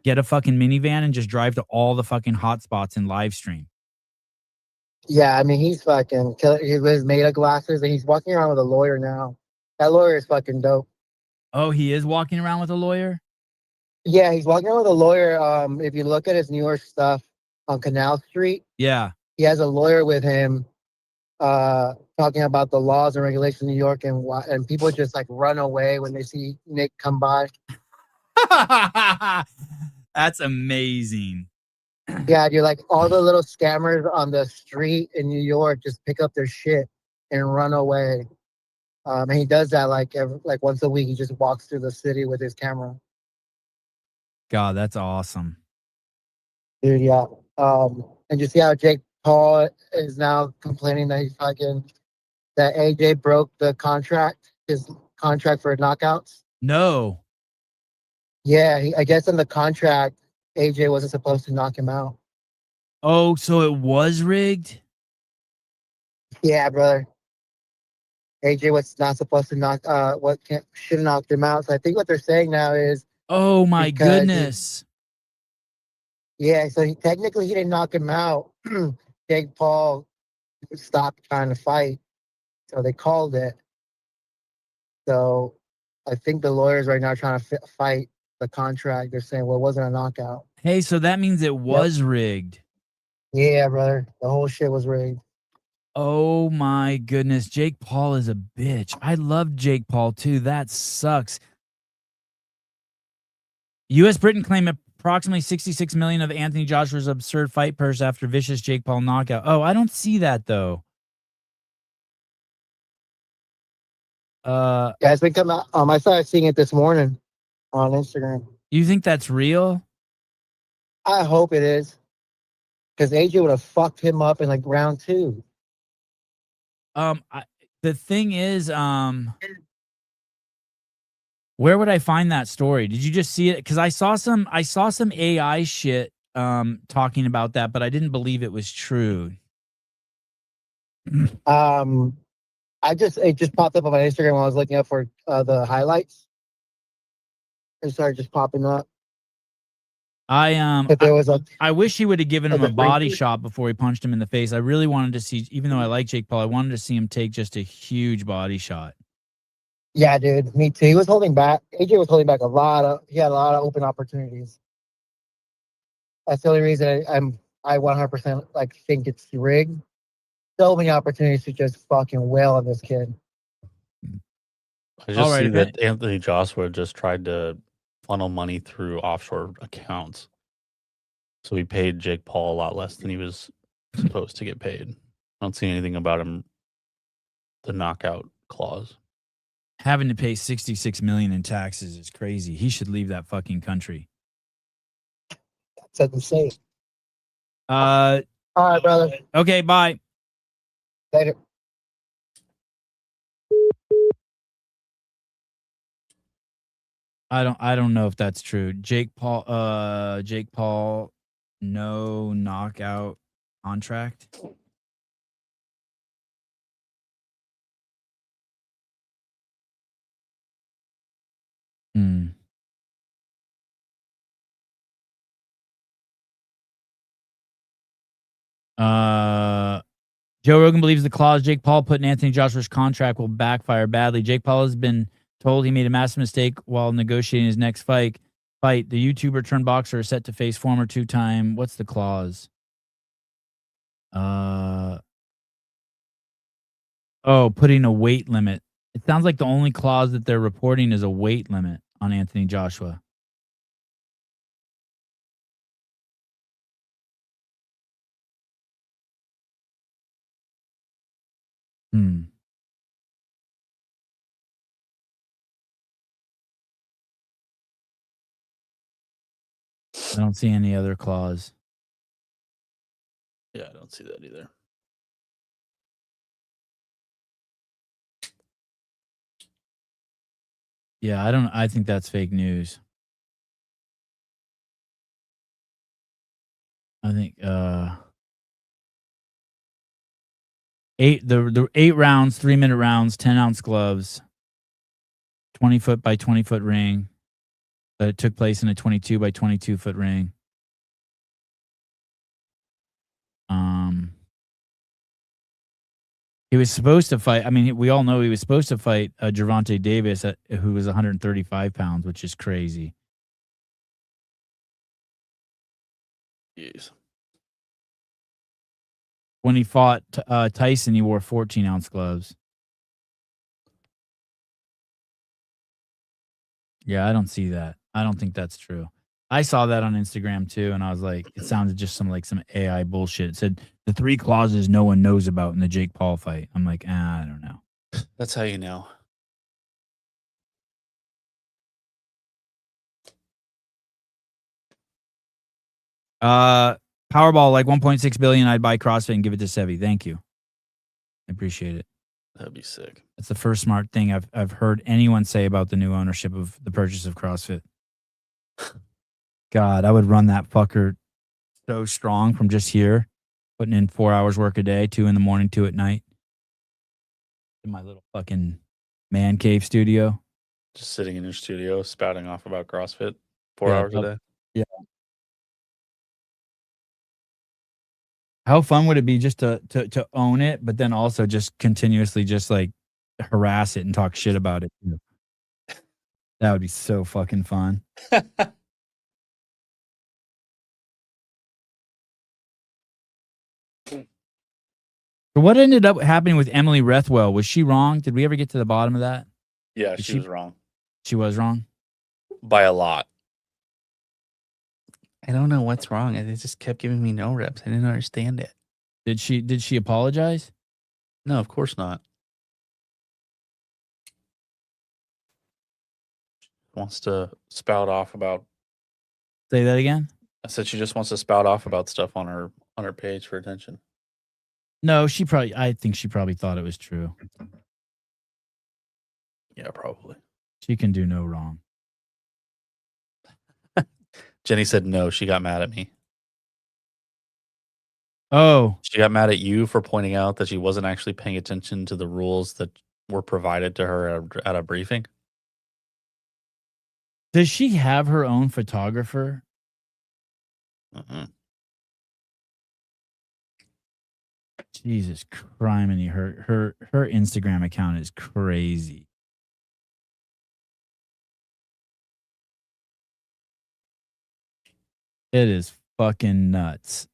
get a fucking minivan and just drive to all the fucking hotspots and live stream. Yeah, I mean, he's fucking killer. He wears Meta glasses and he's walking around with a lawyer now. That lawyer is fucking dope. Oh, he is walking around with a lawyer? Yeah, he's walking around with a lawyer. If you look at his newer stuff on Canal Street, Yeah. he has a lawyer with him talking about the laws and regulations in New York, and people just like run away when they see Nick come by. That's amazing. Yeah, you're like all the little scammers on the street in New York just pick up their shit and run away. And he does that like once a week. He just walks through the city with his camera. God, that's awesome. Dude, yeah. And you see how Jake Paul is now complaining that that AJ broke the contract, his contract for knockouts. No. Yeah, I guess in the contract, AJ wasn't supposed to knock him out. Oh, so it was rigged? Yeah, brother. AJ was not supposed to should have knocked him out. So I think what they're saying now is, oh my goodness. So he didn't knock him out. Jake Paul stopped trying to fight, so they called it. So I think the lawyers right now are trying to fight the contract. They're saying, well, it wasn't a knockout. Hey, so that means it was rigged. Yeah, brother. The whole shit was rigged. Oh my goodness. Jake Paul is a bitch. I love Jake Paul too. That sucks. U.S. Britain claim approximately $66 million of Anthony Joshua's absurd fight purse after vicious Jake Paul knockout. Oh, I don't see that though. Yeah, it's been coming out. I started seeing it this morning on Instagram. You think that's real? I hope it is. Because AJ would have fucked him up in like round 2. The thing is, where would I find that story? Did you just see it? Because I saw some AI shit talking about that, but I didn't believe it was true. It just popped up on my Instagram when I was looking up for the highlights. It started just popping up. But there was I wish he would have given him a body breakthrough? shot before he punched him in the face. I really wanted to see, even though I like Jake Paul, I wanted to see him take just a huge body shot. Yeah, dude, me too. He was holding back. AJ was holding back he had a lot of open opportunities. That's the only reason I 100% like think it's rigged. So many opportunities to just fucking wail on this kid. I just see that Anthony Joshua just tried to funnel money through offshore accounts. So he paid Jake Paul a lot less than he was supposed to get paid. I don't see anything about him, the knockout clause. Having to pay $66 million in taxes is crazy. He should leave that fucking country. That's insane. All right, brother. Okay, bye. Later. I don't know if that's true. Jake Paul, no knockout contract. Joe Rogan believes the clause Jake Paul put in Anthony Joshua's contract will backfire badly. Jake Paul has been told he made a massive mistake while negotiating his next fight. fight. The YouTuber turned boxer is set to face former 2-time. What's the clause? Putting a weight limit. It sounds like the only clause that they're reporting is a weight limit on Anthony Joshua. I don't see any other clause. Yeah, I don't see that either. Yeah, I think that's fake news. I think the 8 rounds, 3-minute rounds, 10-ounce gloves, 20-foot by 20-foot ring. But it took place in a 22 by 22-foot ring. He was supposed to fight. I mean, we all know he was supposed to fight Gervonta Davis, who was 135 pounds, which is crazy. Jeez. When he fought Tyson, he wore 14-ounce gloves. Yeah, I don't see that. I don't think that's true. I saw that on Instagram too, and I was like, it sounded just some AI bullshit. It said the 3 clauses no one knows about in the Jake Paul fight. I'm like, I don't know. That's how you know. Powerball, like 1.6 billion. I'd buy CrossFit and give it to Sevi. Thank you. I appreciate it. That'd be sick. That's the first smart thing I've heard anyone say about the new ownership of the purchase of CrossFit. God, I would run that fucker so strong from just here, putting in 4 hours work a day, 2 in the morning, 2 at night, in my little fucking man cave studio. Just sitting in your studio, spouting off about CrossFit 4 hours a day. Yeah. How fun would it be just to own it, but then also just continuously just like harass it and talk shit about it? That would be so fucking fun. So what ended up happening with Emily Rethwell? Was she wrong? Did we ever get to the bottom of that? Yeah, she was wrong. She was wrong? By a lot. I don't know what's wrong. It just kept giving me no reps. I didn't understand it. Did she apologize? No, of course not. Wants to spout off about. Say that again? I said she just wants to spout off about stuff on her page for attention. No, I think she probably thought it was true. Yeah, probably. She can do no wrong. Jenny said no. She got mad at me. Oh. She got mad at you for pointing out that she wasn't actually paying attention to the rules that were provided to her at a briefing. Does she have her own photographer? Jesus criminy, her Instagram account is crazy. It is fucking nuts.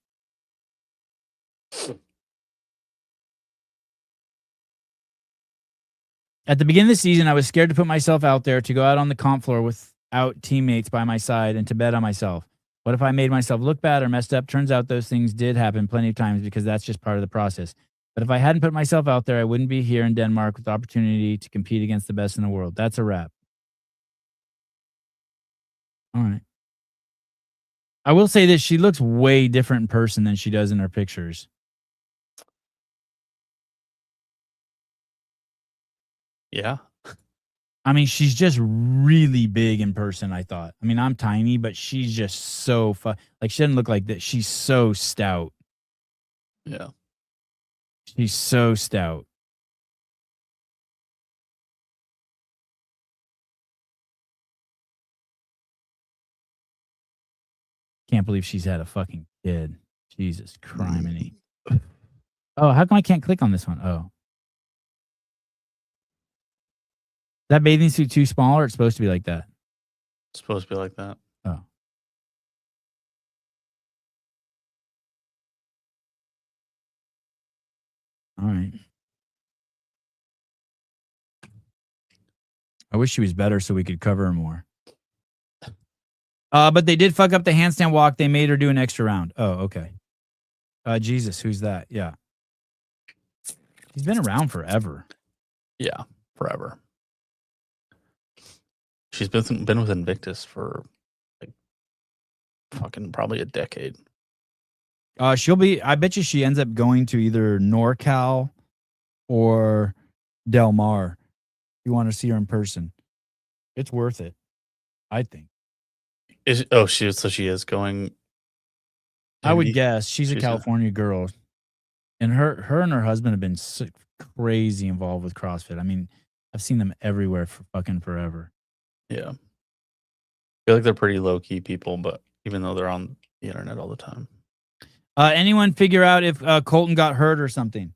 At the beginning of the season, I was scared to put myself out there, to go out on the comp floor without teammates by my side, and to bet on myself. What if I made myself look bad or messed up? Turns out those things did happen plenty of times, because that's just part of the process. But if I hadn't put myself out there, I wouldn't be here in Denmark with the opportunity to compete against the best in the world. That's a wrap. All right. I will say this. She looks way different in person than she does in her pictures. Yeah. I mean, she's just really big in person, I thought. I mean, I'm tiny, but she's just so like, she doesn't look like that. She's so stout. Yeah. She's so stout. Can't believe she's had a fucking kid. Jesus criminy. Oh, how come I can't click on this one? Oh. That bathing suit too small, or it's supposed to be like that? It's supposed to be like that. All right. I wish she was better so we could cover her more. But they did fuck up the handstand walk. They made her do an extra round. Oh, okay. Jesus, who's that? Yeah. He's been around forever. Yeah, forever. She's been with Invictus for like fucking probably a decade. I bet you she ends up going to either NorCal or Del Mar. You want to see her in person. It's worth it, I think. She is going. I would Maybe? guess she's a She's California girl, and her and her husband have been crazy involved with CrossFit. I mean, I've seen them everywhere for fucking forever. Yeah. I feel like they're pretty low key people, but even though they're on the internet all the time. Anyone figure out if Colton got hurt or something?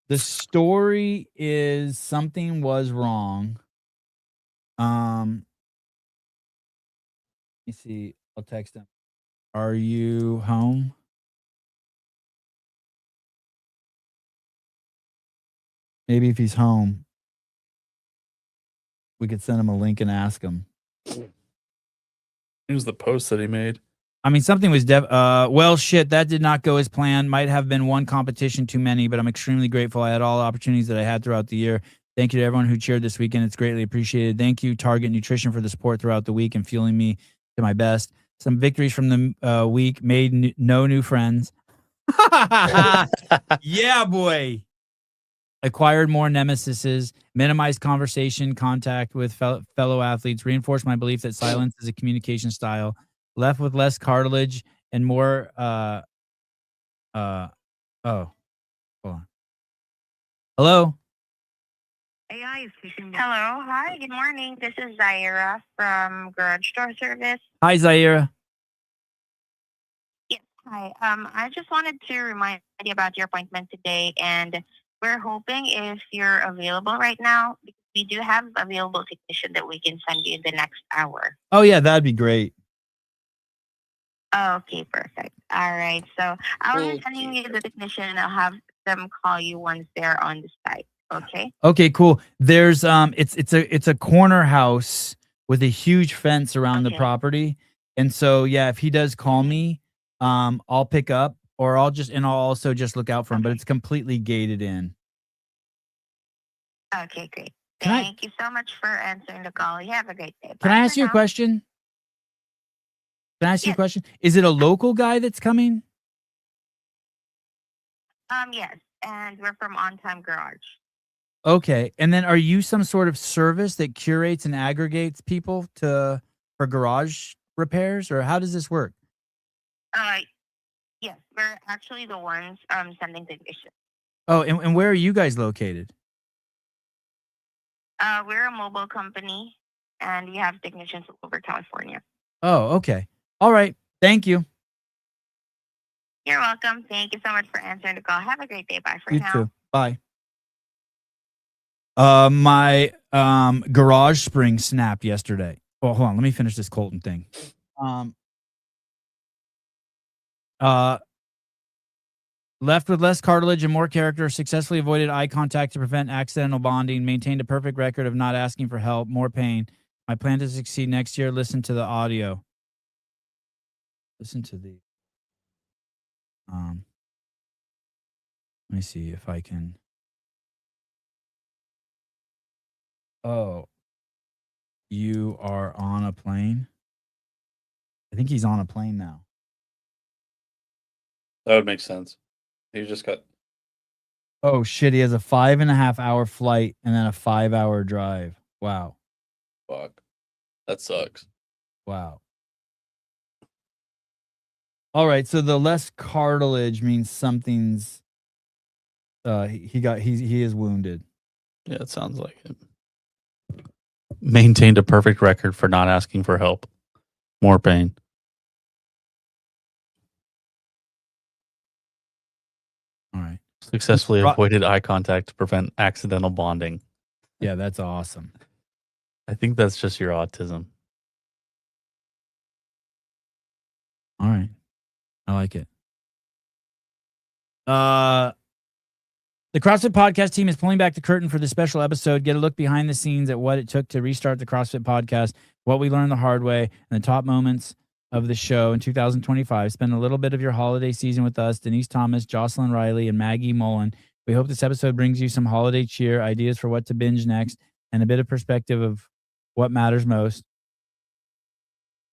The story is something was wrong. Let me see. I'll text him. Are you home? Maybe if he's home, we could send him a link and ask him. It was the post that he made. I mean, something was well, shit, that did not go as planned. Might have been one competition too many, but I'm extremely grateful. I had all the opportunities that I had throughout the year. Thank you to everyone who cheered this weekend. It's greatly appreciated. Thank you, Target Nutrition, for the support throughout the week and fueling me to my best. Some victories from the week made no new friends. Yeah, boy. Acquired more nemesises, minimized conversation contact with fellow athletes, reinforced my belief that silence is a communication style, left with less cartilage and more oh, hold on. Hello? AI is speaking. Hello. Hi. Good morning. This is Zaira from Garage Door Service. Hi, Zaira. Yes. Hi. I just wanted to remind you about your appointment today, and we're hoping if you're available right now, because we do have available technician that we can send you in the next hour. Oh, yeah, that'd be great. Okay, perfect. All right. So I'll be sending you the technician, and I'll have them call you once they're on the site. Okay. Okay, cool. There's it's a corner house with a huge fence around the property. And so yeah, if he does call me, I'll pick up, or I'll also just look out for him, but it's completely gated in. Okay, great. Thank you so much for answering the call. You have a great day. Can I ask you a question? Can I ask you a question? Is it a local guy that's coming? Yes, and we're from On Time Garage. Okay. And then are you some sort of service that curates and aggregates people for garage repairs, or how does this work? Yes, we're actually the ones sending technicians. Oh, and where are you guys located? We're a mobile company, and we have technicians all over California. Oh, okay. All right. Thank you. You're welcome. Thank you so much for answering the call. Have a great day. Bye for You now. too. Bye. My garage spring snapped yesterday. Oh, hold on. Let me finish this Colton thing. Left with less cartilage and more character, successfully avoided eye contact to prevent accidental bonding, maintained a perfect record of not asking for help, more pain. My plan to succeed next year. Listen to the audio. Listen to the let me see if I can. Oh, you are on a plane? I think he's on a plane now. That would make sense. He just got. Oh shit, he has a 5.5 hour flight and then a 5 hour drive. Wow. Fuck. That sucks. Wow. All right, so the less cartilage means something's he is wounded. Yeah, it sounds like it. Maintained a perfect record for not asking for help. More pain. All right. Successfully avoided eye contact to prevent accidental bonding. Yeah, that's awesome. I think that's just your autism. All right. I like it. The CrossFit Podcast team is pulling back the curtain for this special episode. Get a look behind the scenes at what it took to restart the CrossFit Podcast, what we learned the hard way, and the top moments of the show in 2025. Spend a little bit of your holiday season with us, Denise Thomas, Jocelyn Riley, and Maggie Mullen. We hope this episode brings you some holiday cheer, ideas for what to binge next, and a bit of perspective of what matters most.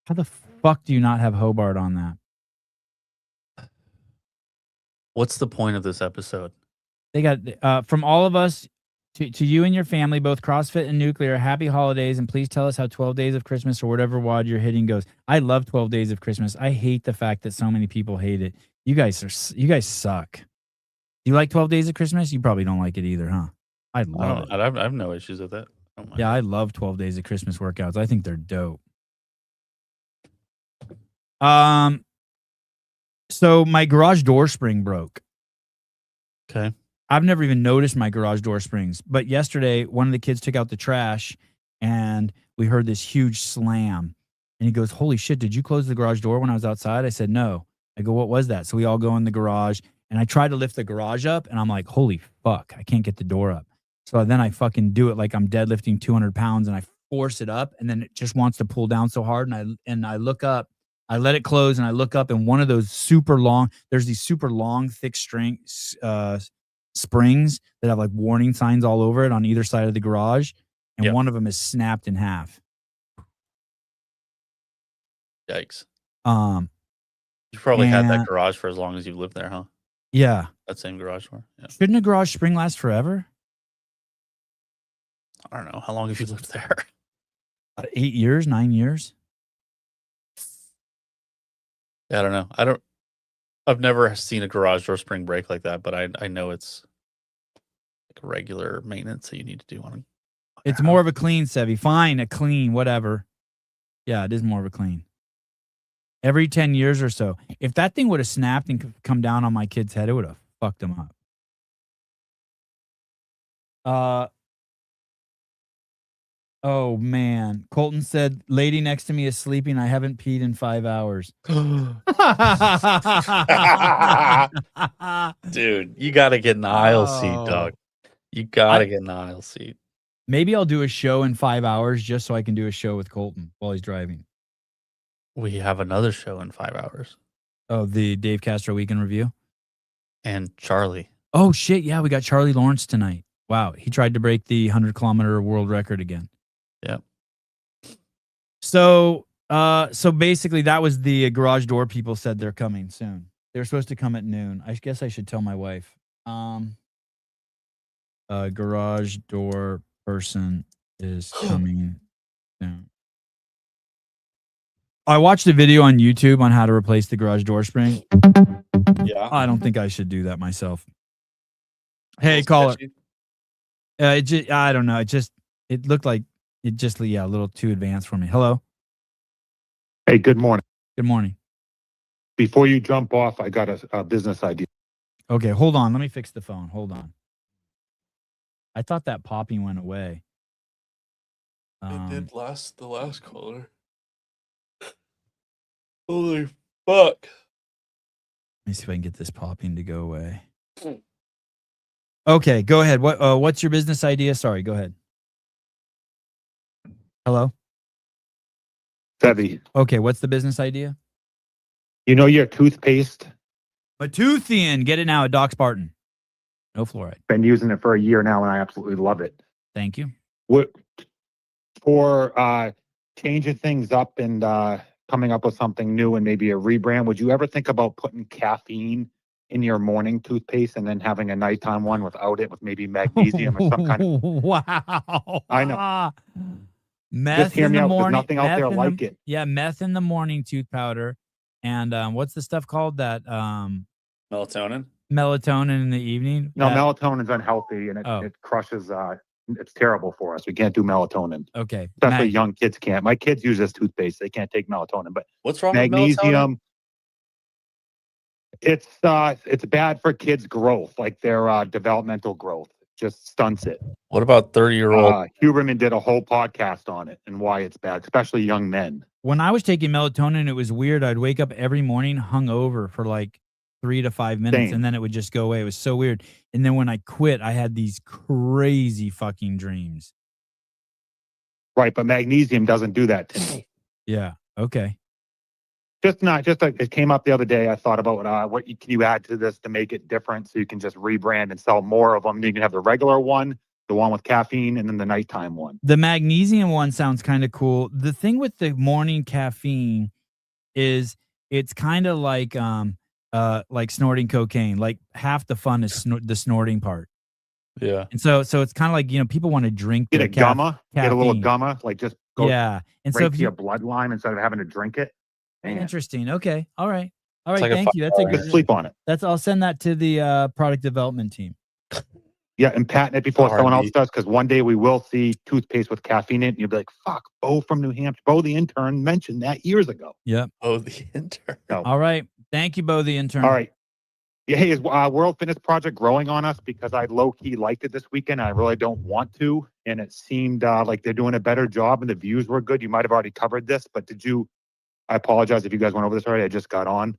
How the fuck do you not have Hobart on that? What's the point of this episode? They got from all of us to you and your family, both CrossFit and Nuclear, happy holidays, and please tell us how 12 Days of Christmas or whatever WOD you're hitting goes. I love 12 Days of Christmas. I hate the fact that so many people hate it. You guys suck. You like 12 Days of Christmas? You probably don't like it either, huh? I love it. I have no issues with that. Yeah, I love 12 Days of Christmas workouts. I think they're dope. So my garage door spring broke. Okay. I've never even noticed my garage door springs, but yesterday one of the kids took out the trash and we heard this huge slam and he goes, "Holy shit, did you close the garage door when I was outside?" I said, "No." I go, "What was that?" So we all go in the garage and I try to lift the garage up and I'm like, holy fuck, I can't get the door up. So then I fucking do it like I'm deadlifting 200 pounds and I force it up and then it just wants to pull down so hard. And I look up, I let it close and I look up and one of those there's these super long, thick springs that have like warning signs all over it on either side of the garage. And one of them is snapped in half. Yikes. You probably had that garage for as long as you've lived there, huh? Yeah. That same garage door. Yeah. Shouldn't a garage spring last forever? I don't know. How long have you lived there? 8 years, 9 years. Yeah, I don't know. I've never seen a garage door spring break like that, but I know it's like a regular maintenance that you need to do on it. It's more of a clean, Sevy. Fine, a clean, whatever. Yeah, it is more of a clean. Every 10 years or so. If that thing would have snapped and come down on my kid's head, it would have fucked him up. Oh, man. Colton said, "Lady next to me is sleeping. I haven't peed in 5 hours." Dude, you got to get an aisle seat, dog. You got to get an aisle seat. Maybe I'll do a show in 5 hours just so I can do a show with Colton while he's driving. We have another show in 5 hours. Oh, the Dave Castro Weekend Review? And Charlie. Oh, shit. Yeah, we got Charlie Lawrence tonight. Wow. He tried to break the 100-kilometer world record again. Yeah. So basically that was the garage door people said they're coming soon. They're supposed to come at noon. I guess I should tell my wife. Garage door person is coming soon. I watched a video on YouTube on how to replace the garage door spring. Yeah. I don't think I should do that myself. Hey, caller. I don't know. It looked like a little too advanced for me. Hello. Hey, good morning. Good morning. Before you jump off, I got a business idea. Okay, hold on. Let me fix the phone. Hold on. I thought that popping went away. It did the last caller. Holy fuck. Let me see if I can get this popping to go away. Okay, go ahead. What's your business idea? Sorry, go ahead. Hello? Sevy. Okay, what's the business idea? You know your toothpaste? Matuthian. Get it now at Doc Spartan. No fluoride. Been using it for a year now, and I absolutely love it. Thank you. For changing things up and coming up with something new and maybe a rebrand, would you ever think about putting caffeine in your morning toothpaste and then having a nighttime one without it, with maybe magnesium or some kind of... Wow. I know. Meth Just hear in me the out. There's morning. nothing out there like it. Yeah, meth in the morning tooth powder. And what's the stuff called? That melatonin? Melatonin in the evening? No, melatonin's unhealthy and it crushes... it's terrible for us. We can't do melatonin. Okay. Especially young kids can't. My kids use this toothpaste. They can't take melatonin. But what's wrong magnesium, with melatonin? It's bad for kids' growth, like their developmental growth. Just stunts it. What about 30-year-old? Huberman did a whole podcast on it and why it's bad, especially young men. When I was taking melatonin, it was weird. I'd wake up every morning hungover for like 3 to 5 minutes, Same. and then it would just go away. It was so weird. And then when I quit, I had these crazy fucking dreams. Right, but magnesium doesn't do that to me. Yeah. Okay. Just like it came up the other day. I thought about what can you add to this to make it different, so you can just rebrand and sell more of them. You can have the regular one, the one with caffeine, and then the nighttime one. The magnesium one sounds kind of cool. The thing with the morning caffeine is it's kind of like snorting cocaine. Like half the fun is the snorting part. Yeah. And so it's kind of like, people want to drink Get their a gumma, get a little caffeine. gumma, like just go Yeah. And so right if to your bloodline instead of having to drink it. Man. interesting. Okay. All right. It's like a Thank you. That's a fire. good Sleep on it. I'll send that to the product development team. Yeah, and patent it before someone else R&D. does, because one day we will see toothpaste with caffeine in it, and you'll be like, fuck, Bo from New Hampshire, Bo the intern mentioned that years ago. Yep. Oh, the intern. No. All right. Thank you, Bo the intern. All right. Yeah, hey, is World Fitness Project growing on us? Because I low-key liked it this weekend. I really don't want to, and it seemed like they're doing a better job, and the views were good. You might have already covered this, but I apologize if you guys went over this already. I just got on.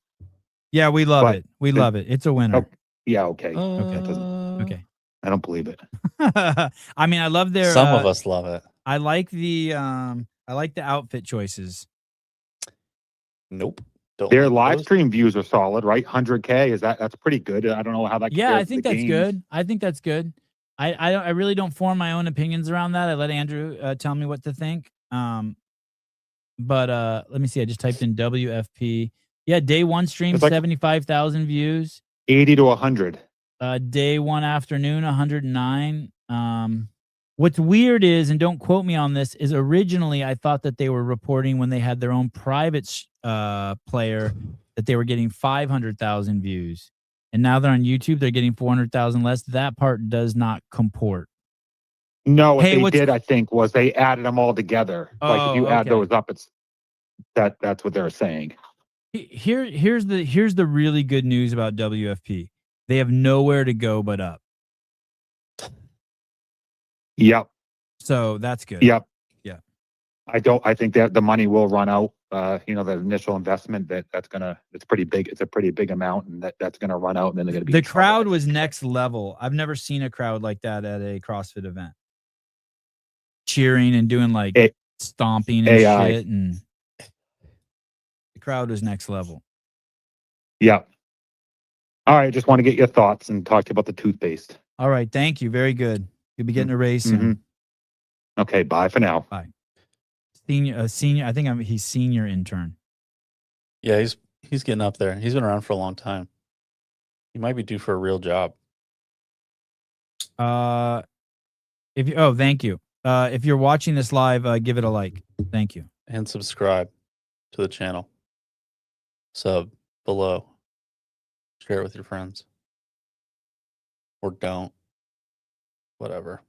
Yeah, we love But it. We love it. It's a winner. Oh, yeah, okay. Okay. I don't believe it. I mean, I love their Some of us love it. I like the outfit choices. Nope. Don't Their like live those. stream views are solid, right? 100K that's pretty good. I don't know how that. Yeah, compares I to think the that's games. good. I think that's good. I really don't form my own opinions around that. I let Andrew tell me what to think. But let me see. I just typed in WFP. Yeah, day one stream, It's like 75,000 views. 80 to 100. Day one afternoon, 109. What's weird is, and don't quote me on this, is originally I thought that they were reporting when they had their own private player that they were getting 500,000 views. And now they're on YouTube, they're getting 400,000 less. That part does not comport. No, what Hey, they did, I think, was they added them all together. Like if you add those up, it's that's what they're saying. Here's the really good news about WFP. They have nowhere to go but up. Yep. So that's good. Yep. Yeah. I think that the money will run out. The initial investment it's pretty big. It's a pretty big amount, and that's gonna run out, and then they're gonna be. The crowd was next level. I've never seen a crowd like that at a CrossFit event. Cheering and doing like stomping and AI. shit, and the crowd was next level. Yeah. All right. Just want to get your thoughts and talk to you about the toothpaste. All right. Thank you. Very good. You'll be getting a raise soon. Okay. Bye for now. Bye. Senior. I think he's senior intern. Yeah, he's getting up there. He's been around for a long time. He might be due for a real job. Thank you. If you're watching this live, give it a like. Thank you. And subscribe to the channel. Sub below. Share it with your friends. Or don't. Whatever.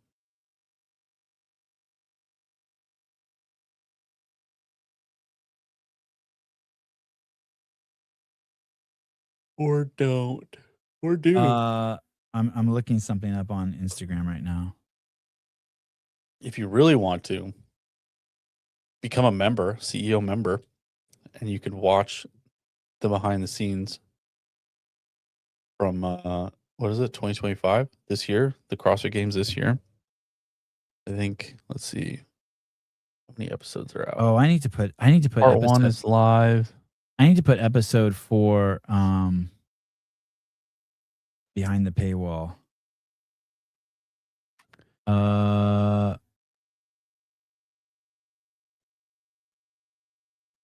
Or don't. Or do. I'm looking something up on Instagram right now. If you really want to, become a member, CEO member, and you can watch the behind the scenes from what is it, 2025 this year, the CrossFit Games this year. I think, let's see how many episodes are out. Oh, I need to put Part 1 is live. I need to put episode 4 behind the paywall.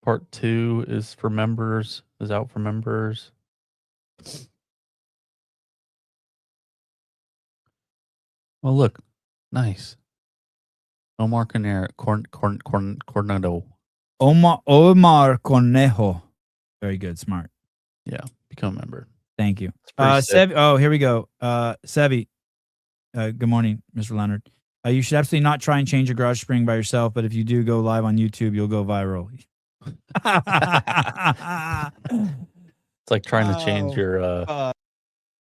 Part 2 is for members, is out for members. Oh, look. Nice. Omar Coronado. Omar Conejo. Very good. Smart. Yeah. Become a member. Thank you. pretty sick. Here we go. Sevi. Good morning, Mr. Leonard. You should absolutely not try and change your garage spring by yourself, but if you do go live on YouTube, you'll go viral. It's like trying to change your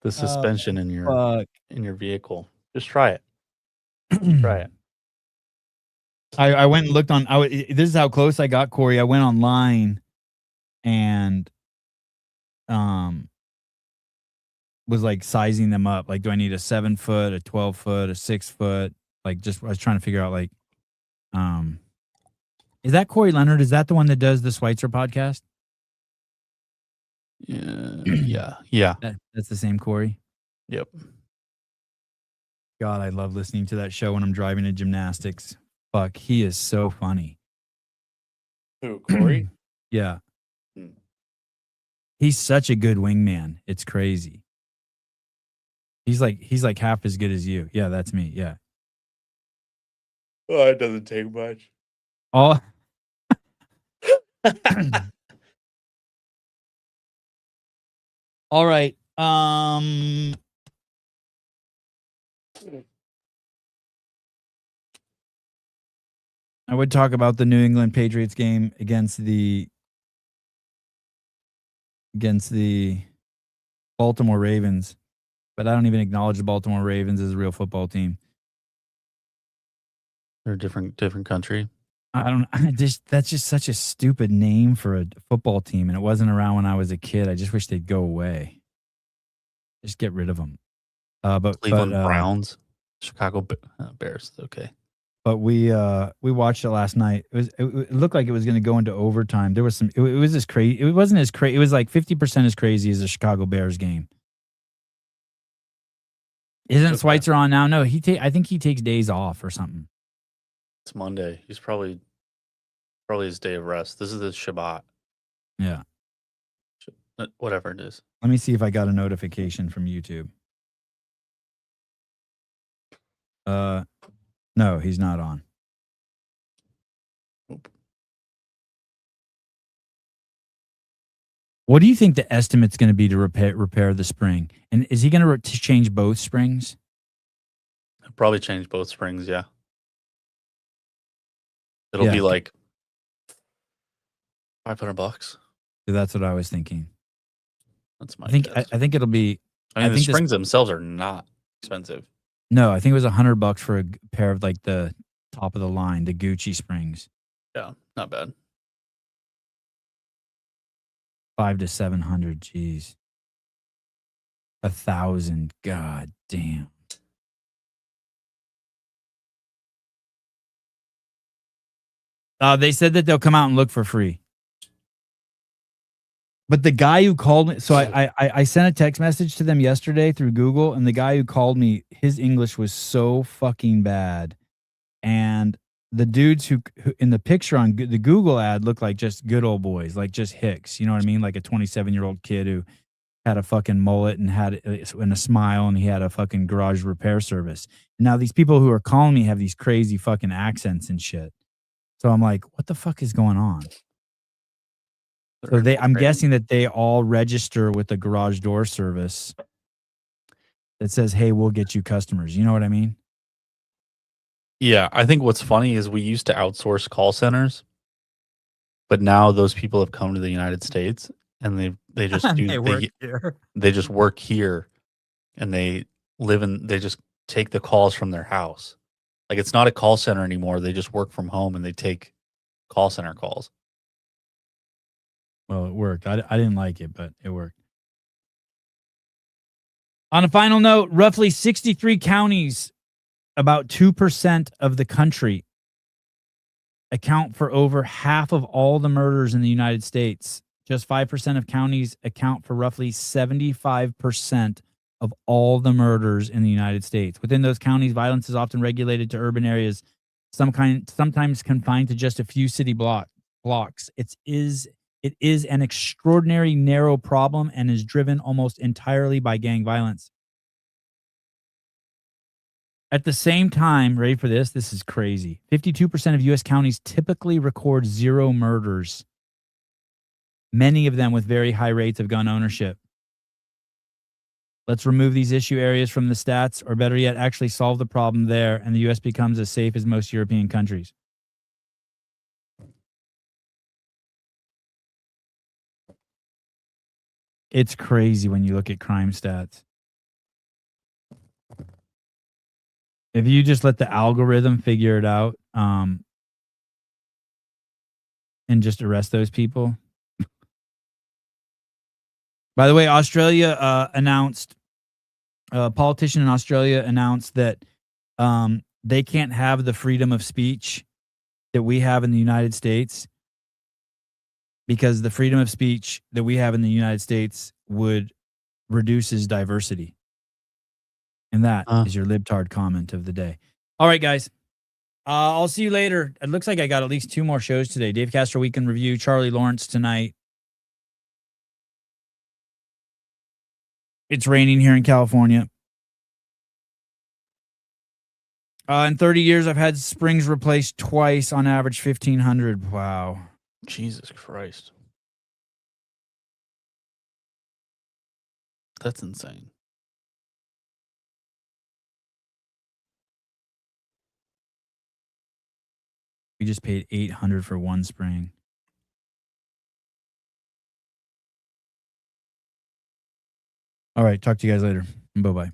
the suspension in your vehicle. Just try it. Try it. I went and looked on. This is how close I got, Corey. I went online, and was like sizing them up. Like, do I need a 7 foot, a 12 foot, a 6 foot? Like, just I was trying to figure out like, is that Corey Leonard? Is that the one that does the Schweitzer podcast? Yeah. That's the same Corey. Yep. God, I love listening to that show when I'm driving to gymnastics. Fuck, he is so funny. Who, Corey? Yeah. Hmm. He's such a good wingman. It's crazy. He's like half as good as you. Yeah, that's me. Yeah. Oh, it doesn't take much. All All right. I would talk about the New England Patriots game against the Baltimore Ravens, but I don't even acknowledge the Baltimore Ravens as a real football team. They're a different country. That's just such a stupid name for a football team, and it wasn't around when I was a kid. I just wish they'd go away. Just get rid of them. Cleveland Browns, Chicago Bears. Okay. But we watched it last night. It looked like it was going to go into overtime. There was some. It was as crazy. It wasn't as crazy. It was like 50% as crazy as the Chicago Bears game. Isn't Schweitzer on now? No, I think he takes days off or something. It's Monday. He's probably his day of rest. This is the Shabbat. Yeah. Whatever it is. Let me see if I got a notification from YouTube. No, he's not on. Oop. What do you think the estimate's going to be to repair the spring? And is he going to change both springs? I'll probably change both springs. Yeah. It'll be like $500. That's what I was thinking. That's my guess. I think it'll be. I mean, the springs themselves are not expensive. No, I think it was $100 for a pair of like the top of the line, the Gucci springs. Yeah, not bad. 500 to 700. Geez. 1,000. God damn. They said that they'll come out and look for free. But the guy who called me, so I sent a text message to them yesterday through Google, and the guy who called me, his English was so fucking bad. And the dudes who in the picture on the Google ad looked like just good old boys, like just hicks. You know what I mean? Like a 27-year-old kid who had a fucking mullet and had and a smile, and he had a fucking garage repair service. Now these people who are calling me have these crazy fucking accents and shit. So I'm like, what the fuck is going on? So I'm guessing that they all register with the garage door service that says, "Hey, we'll get you customers." You know what I mean? Yeah, I think what's funny is we used to outsource call centers, but now those people have come to the United States and they just they just work here, and they just take the calls from their house. Like, it's not a call center anymore. They just work from home and they take call center calls. Well, it worked. I didn't like it, but it worked. On a final note, roughly 63 counties, about 2% of the country, account for over half of all the murders in the United States. Just 5% of counties account for roughly 75% of all the murders in the United States. Within those counties, violence is often regulated to urban areas, sometimes confined to just a few city blocks. It is an extraordinary narrow problem and is driven almost entirely by gang violence. At the same time, ready for this? This is crazy. 52% of U.S. counties typically record 0 murders, many of them with very high rates of gun ownership. Let's remove these issue areas from the stats, or better yet, actually solve the problem there, and the U.S. becomes as safe as most European countries. It's crazy when you look at crime stats. If you just let the algorithm figure it out, and just arrest those people. By the way, Australia announced a politician in Australia announced that they can't have the freedom of speech that we have in the United States because the freedom of speech that we have in the United States would reduces diversity. And that is your libtard comment of the day. All right, guys. I'll see you later. It looks like I got at least 2 more shows today. Dave Castro Weekend Review, Charlie Lawrence tonight. It's raining here in California. In 30 years, I've had springs replaced twice, on average 1,500. Wow. Jesus Christ. That's insane. We just paid $800 for one spring. All right. Talk to you guys later. Bye-bye.